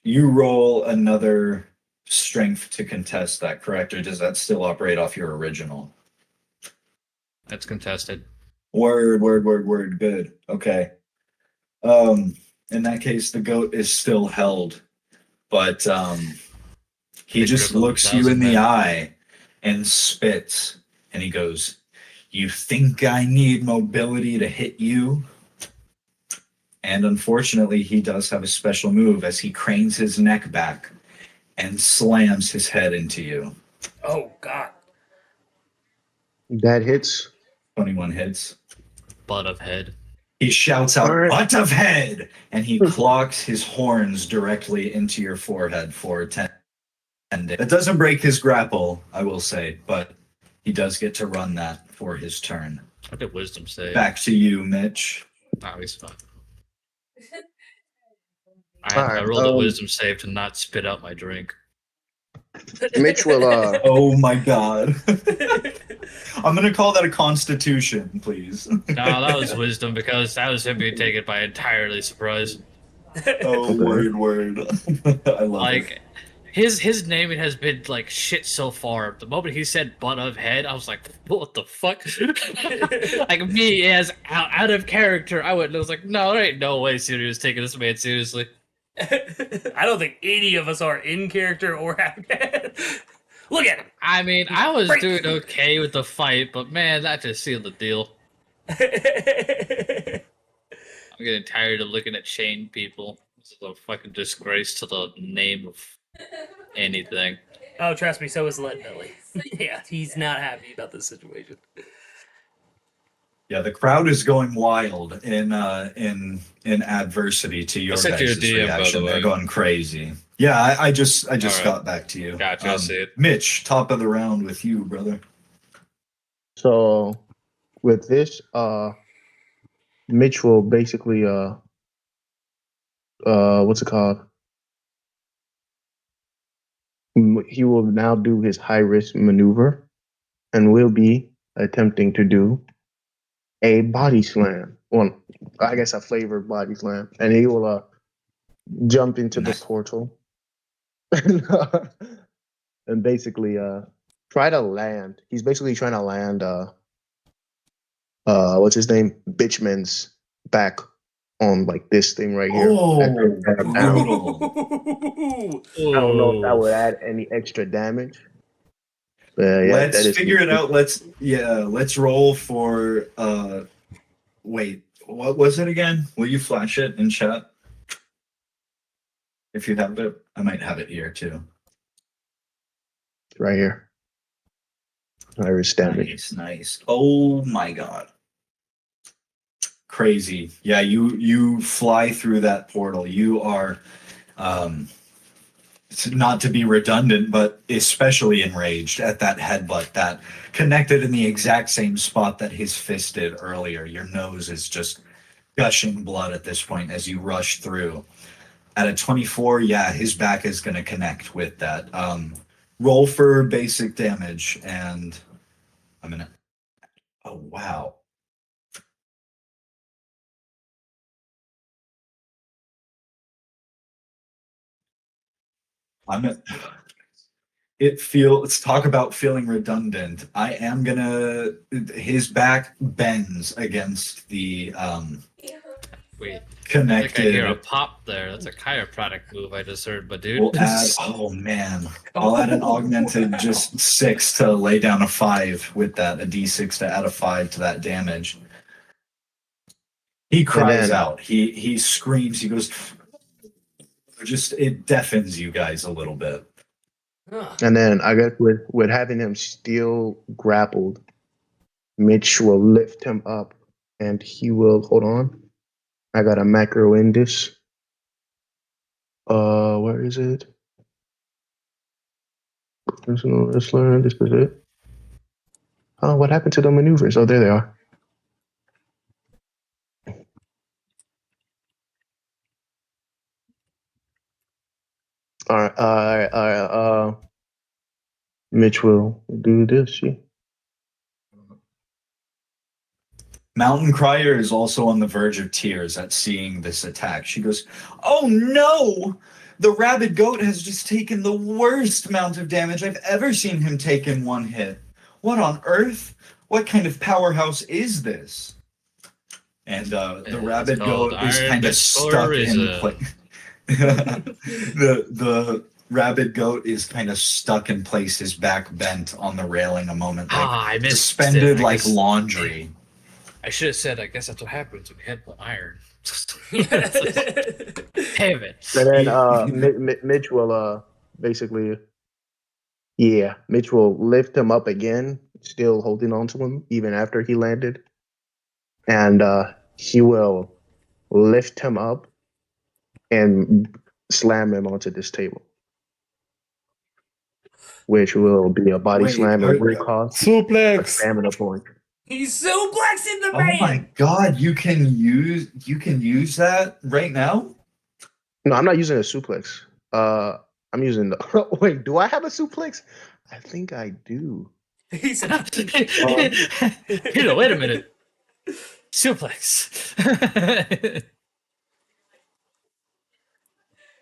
You roll another strength to contest that, correct? Or does that still operate off your original? That's contested. Word. Good. Okay. In that case, the goat is still held, but he just looks you in the eye and spits, and he goes, "You think I need mobility to hit you?" And unfortunately, he does have a special move as he cranes his neck back and slams his head into you. Oh, God. That hits. 21 hits. Butt of head. He shouts out, All right. "Butt of head!" And he clocks his horns directly into your forehead for 10. That doesn't break his grapple, I will say, but he does get to run that for his turn. I did wisdom save. Back to you, Mitch. Oh, he's fine. All I right, rolled a wisdom save to not spit out my drink. Mitch will Oh my god. I'm gonna call that a constitution, please. No, that was wisdom because that was him being taken by entirely surprise. Oh, word. I love it. His naming has been like shit so far. The moment he said "butt of head," I was like, "What the fuck?" Like me as out of character, I was like, "No, there ain't no way Suiryu is taking this man seriously." I don't think any of us are in character or have. Look at him. I mean, I was doing okay with the fight, but man, that just sealed the deal. I'm getting tired of looking at chained people. This is a fucking disgrace to the name of anything. Oh, trust me, so is Leadbelly. Yeah, he's not happy about this situation. Yeah, the crowd is going wild in adversity to your sent you a guys' DM, by the reaction. way. They're going crazy. Yeah, I just All right. got back to you. Gotcha, I see it. Mitch, top of the round with you, brother. So with this, Mitch will basically what's it called? He will now do his high risk maneuver and will be attempting to do a body slam. Well, I guess a flavored body slam. And he will jump into the portal and basically try to land. He's basically trying to land what's his name? Bitchman's back on like this thing right here. Oh, I don't know if that would add any extra damage. But yeah, Let's figure it out. Let's roll for wait, what was it again? Will you flash it in chat? If you have it, I might have it here too. Right here. Iris damage. Nice. Oh my god. Crazy. Yeah, you fly through that portal. You are not to be redundant, but especially enraged at that headbutt that connected in the exact same spot that his fist did earlier. Your nose is just gushing blood at this point as you rush through. At a 24, yeah, his back is going to connect with that. Roll for basic damage, and I'm going to... Oh, wow. Let's talk about feeling redundant. I am gonna, his back bends against the Wait, I think I hear a connected. pop there. That's a chiropractic move I just heard, but dude. We'll add, oh man, I'll add an augmented just 6 to lay down a 5 with that, a d6 to add a 5 to that damage. He cries out. He screams. He goes, just, it deafens you guys a little bit. And then I guess with having him still grappled, Mitch will lift him up and he will, hold on. I got a macro in this. Where is it? Personal wrestler, this is it. Oh, what happened to the maneuvers? Oh, there they are. All right. Mitch will do this. Yeah. Mountain Crier is also on the verge of tears at seeing this attack. She goes, "Oh no! The rabid goat has just taken the worst amount of damage I've ever seen him take in one hit. What on earth? What kind of powerhouse is this?" And the rabid goat is kind of stuck in place. The rabid goat is kind of stuck in place, his back bent on the railing a moment, like I missed suspended like laundry. I should have said, I guess that's what happens when you hit the iron. Damn it. And then Mitch will basically, yeah, Mitch will lift him up again, still holding on to him even after he landed. And he will lift him up and slam him onto this table, which will be a body slam at great cost. Suplex. Stamina point. He's suplexing the Oh man. my god, you can use that right now? No, I'm not using a suplex. I'm using the. Wait, do I have a suplex? I think I do. He's You know, wait a minute. Suplex.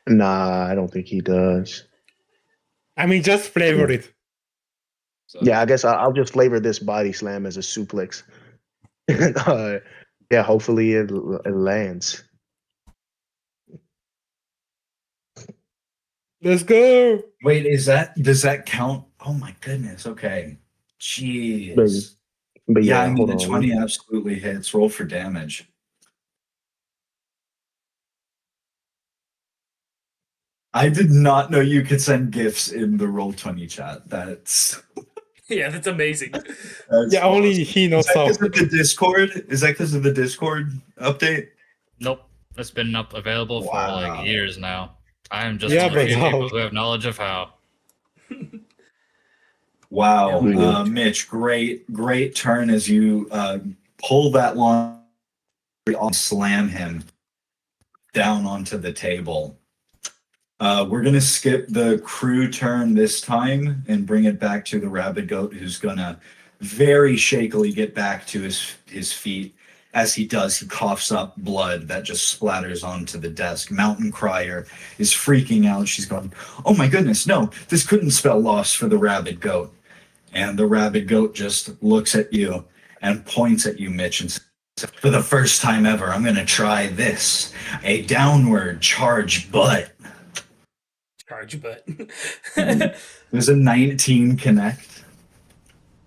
Nah, I don't think he does. I mean, just flavor it. Yeah, I guess I'll just flavor this body slam as a suplex. Yeah, hopefully it lands. Let's go. Wait, does that count? Oh my goodness. Okay. Jeez. But Yeah, yeah, I mean, hold the on. 20 absolutely hits. Roll for damage. I did not know you could send gifts in the Roll20 chat. That's amazing. Yeah, only he knows how. Is that because of the Discord? Is that because of the Discord update? Nope. That's been up available for like years now. I am just Yeah, one of the few but people how? who have knowledge of how. Wow, Yeah. Mitch, great turn as you pull that laundry off, slam him down onto the table. We're gonna skip the crew turn this time and bring it back to the rabid goat, who's gonna very shakily get back to his feet. As he does, he coughs up blood that just splatters onto the desk. Mountain Crier is freaking out. She's going, "Oh my goodness, no, this couldn't spell loss for the rabid goat." And the rabid goat just looks at you and points at you, Mitch, and says, "For the first time ever, I'm going to try this. A downward charge butt." Charge butt. There's a 19 connect.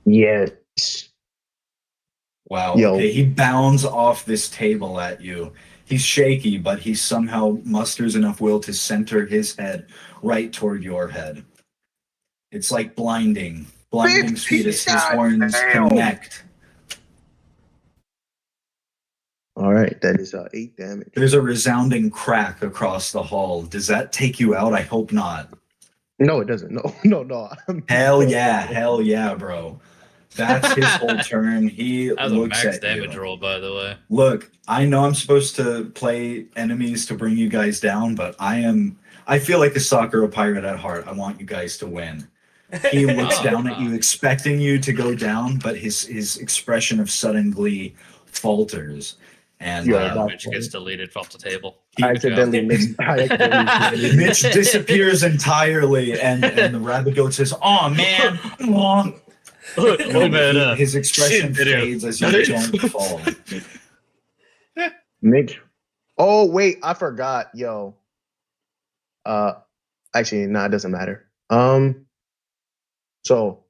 Yes. Wow. Yo. Okay, he bounds off this table at you. He's shaky, but he somehow musters enough will to center his head right toward your head. It's like blinding speed as his horns connect. All right, that is 8 damage. There's a resounding crack across the hall. Does that take you out? I hope not. No, it doesn't. No. Hell yeah, bro. That's his whole turn. He That was a looks max at damage you. roll, by the way. Look, I know I'm supposed to play enemies to bring you guys down, but I feel like a Sakura pirate at heart. I want you guys to win. He looks down at you, expecting you to go down, but his expression of sudden glee falters. And Mitch gets deleted off the table. I accidentally mixed. Mitch disappears entirely, and the rabbit goat says, "Oh man!" His expression fades as you don't fall. Mitch Oh wait, I forgot, yo. Actually, no, it doesn't matter. So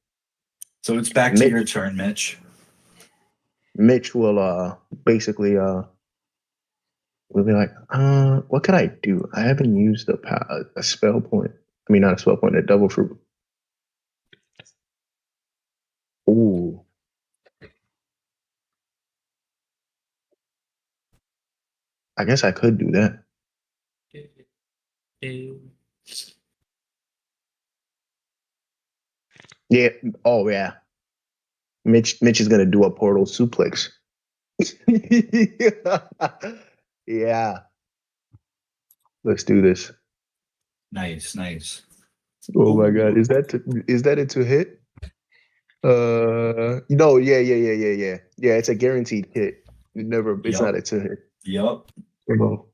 So it's back to your turn, Mitch. Mitch will basically will be like, what could I do? I haven't used a spell point. I mean, not a spell point, a double fruit. Ooh. I guess I could do that. Yeah. Oh yeah. Mitch is gonna do a portal suplex. Yeah. Let's do this. Nice, nice. Oh my god. Is that it to hit? No, yeah. Yeah, it's a guaranteed hit. It's not a to hit. Yup. Oh.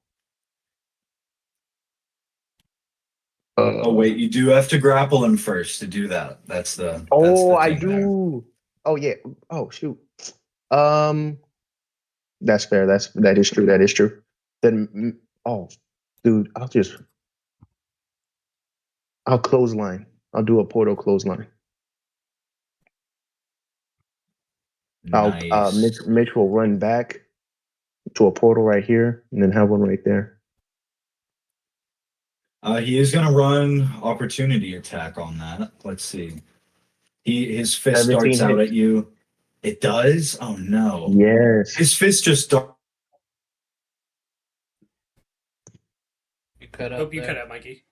Oh wait, you do have to grapple him first to do that. That's the. I do. Oh yeah. Oh shoot. That's fair. That is true. That is true. Then dude, I'll clothesline. I'll do a portal clothesline. Nice. Mitch will run back to a portal right here, and then have one right there. He is gonna run opportunity attack on that. Let's see. His fist darts out at you. It does? Oh no. Yes. His fist just darts. You cut out. You cut out, Mikey.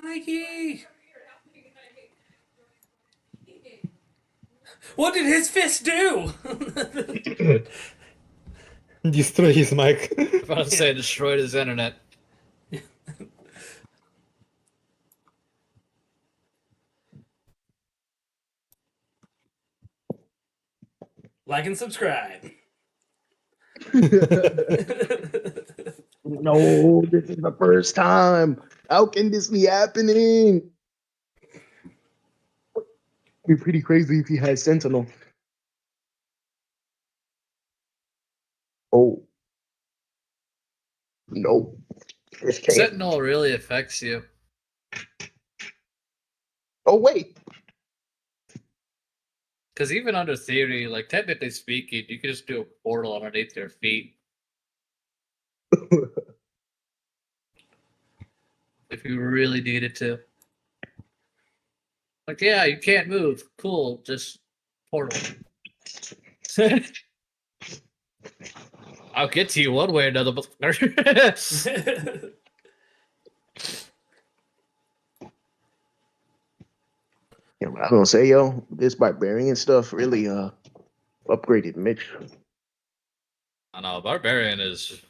Mikey! What did his fist do? Destroy his mic. I was about to say destroyed his internet. Like and subscribe. No, this is the first time. How can this be happening? It'd be pretty crazy if he had Sentinel. Oh. No. Sentinel really affects you. Oh, wait. Because even under theory, like technically speaking, you could just do a portal underneath their feet. If you really needed to. Like, yeah, you can't move. Cool, just portal. I'll get to you one way or another. Yeah, I was gonna say, yo, this barbarian stuff really upgraded Mitch. I know, barbarian is.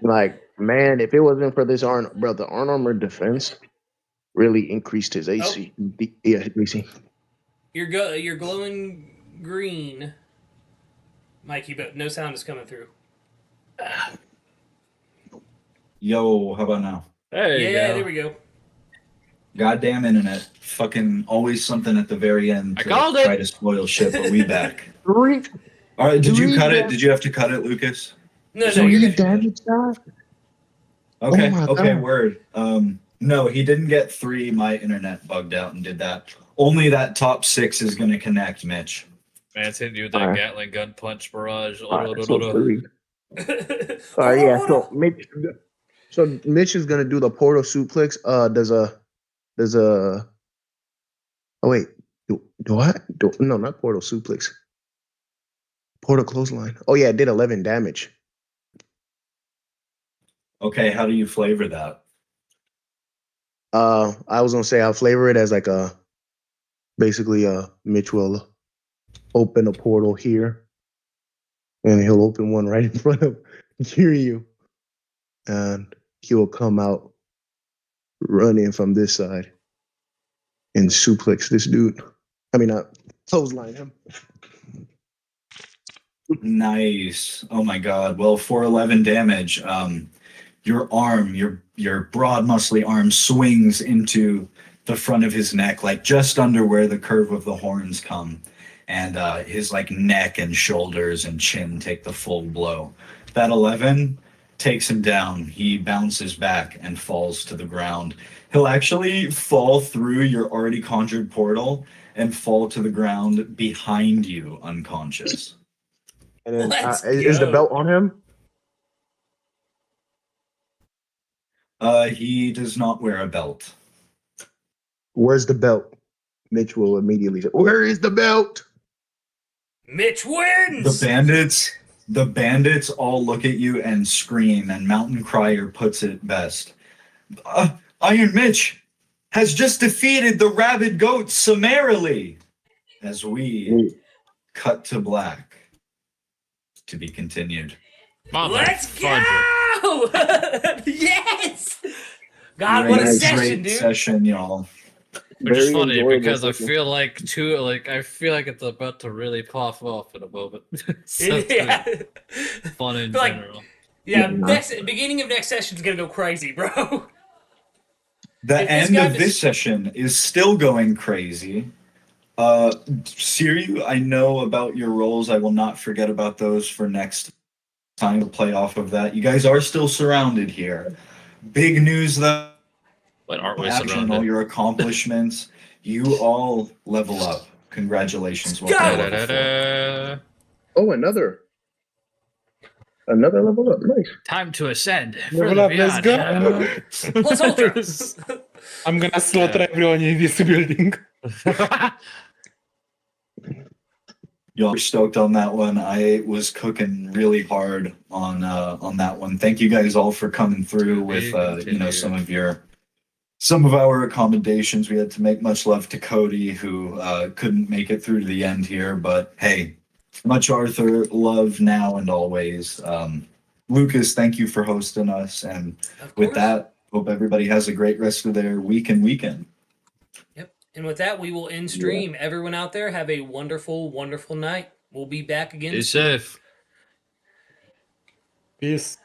Like, man, if it wasn't for this the armored defense really increased his AC. Yeah, AC. You're glowing green, Mikey, but no sound is coming through. Yo, how about now? There we go. Goddamn internet. Fucking always something at the very end to try to spoil shit, but we back. All right, did you cut it? Did you have to cut it, Lucas? No, you're damage that? Okay, Oh okay, God. word. No, he didn't get 3. My internet bugged out and did that. Only that top 6 is going to connect, Mitch. Man's hitting you with that Gatling gun punch barrage. Yeah, so Mitch is gonna do the portal suplex. Oh wait, no, not portal suplex. Portal clothesline. Oh yeah, it did 11 damage. Okay, how do you flavor that? I was gonna say I'll flavor it as like basically Mitch will open a portal here, and he'll open one right in front of Kiryu, and he will come out running from this side and suplex this dude. I mean, clothesline him. Nice. Oh my god. Well, for 11 damage, your arm, your broad muscly arm swings into the front of his neck, like just under where the curve of the horns come. And his like neck and shoulders and chin take the full blow. That 11 takes him down. He bounces back and falls to the ground. He'll actually fall through your already conjured portal and fall to the ground behind you, unconscious. And then, Let's is the go. belt on him? He does not wear a belt. Where's the belt? Mitch will immediately say, "Where is the belt?" Mitch wins. The bandits all look at you and scream, and Mountain Crier puts it best. Iron Mitch has just defeated the rabid goats summarily. As we cut to black. To be continued. Let's go! Yes! God, Great, what a great session, dude. session, y'all. Which is Very funny enjoyable because I session. feel like I feel like it's about to really pop off in a moment. So it's Yeah. been fun in Feel like- general. Yeah, beginning of next session is gonna go crazy, bro. The If this end guy of this session is still going crazy. Suiryu, I know about your roles. I will not forget about those for next time to play off of that. You guys are still surrounded here. Big news though. But aren't we Action, all surrounded? your accomplishments. You all level up. Congratulations. Let's go! Welcome to level 4. Da-da-da. Oh, another level up. Nice. Time to ascend. Level further up, let's beyond. go. Plus ultra. I'm gonna slaughter everyone in this building. Y'all are stoked on that one. I was cooking really hard on that one. Thank you guys all for coming through with some of our accommodations. We had to make much love to Cody, who couldn't make it through to the end here, but hey, much Arthur love now and always. Lucas, thank you for hosting us, and with that, hope everybody has a great rest of their week and weekend. Yep. And with that, we will end stream. Everyone out there, have a wonderful, wonderful night. We'll be back again Be soon. safe. Peace.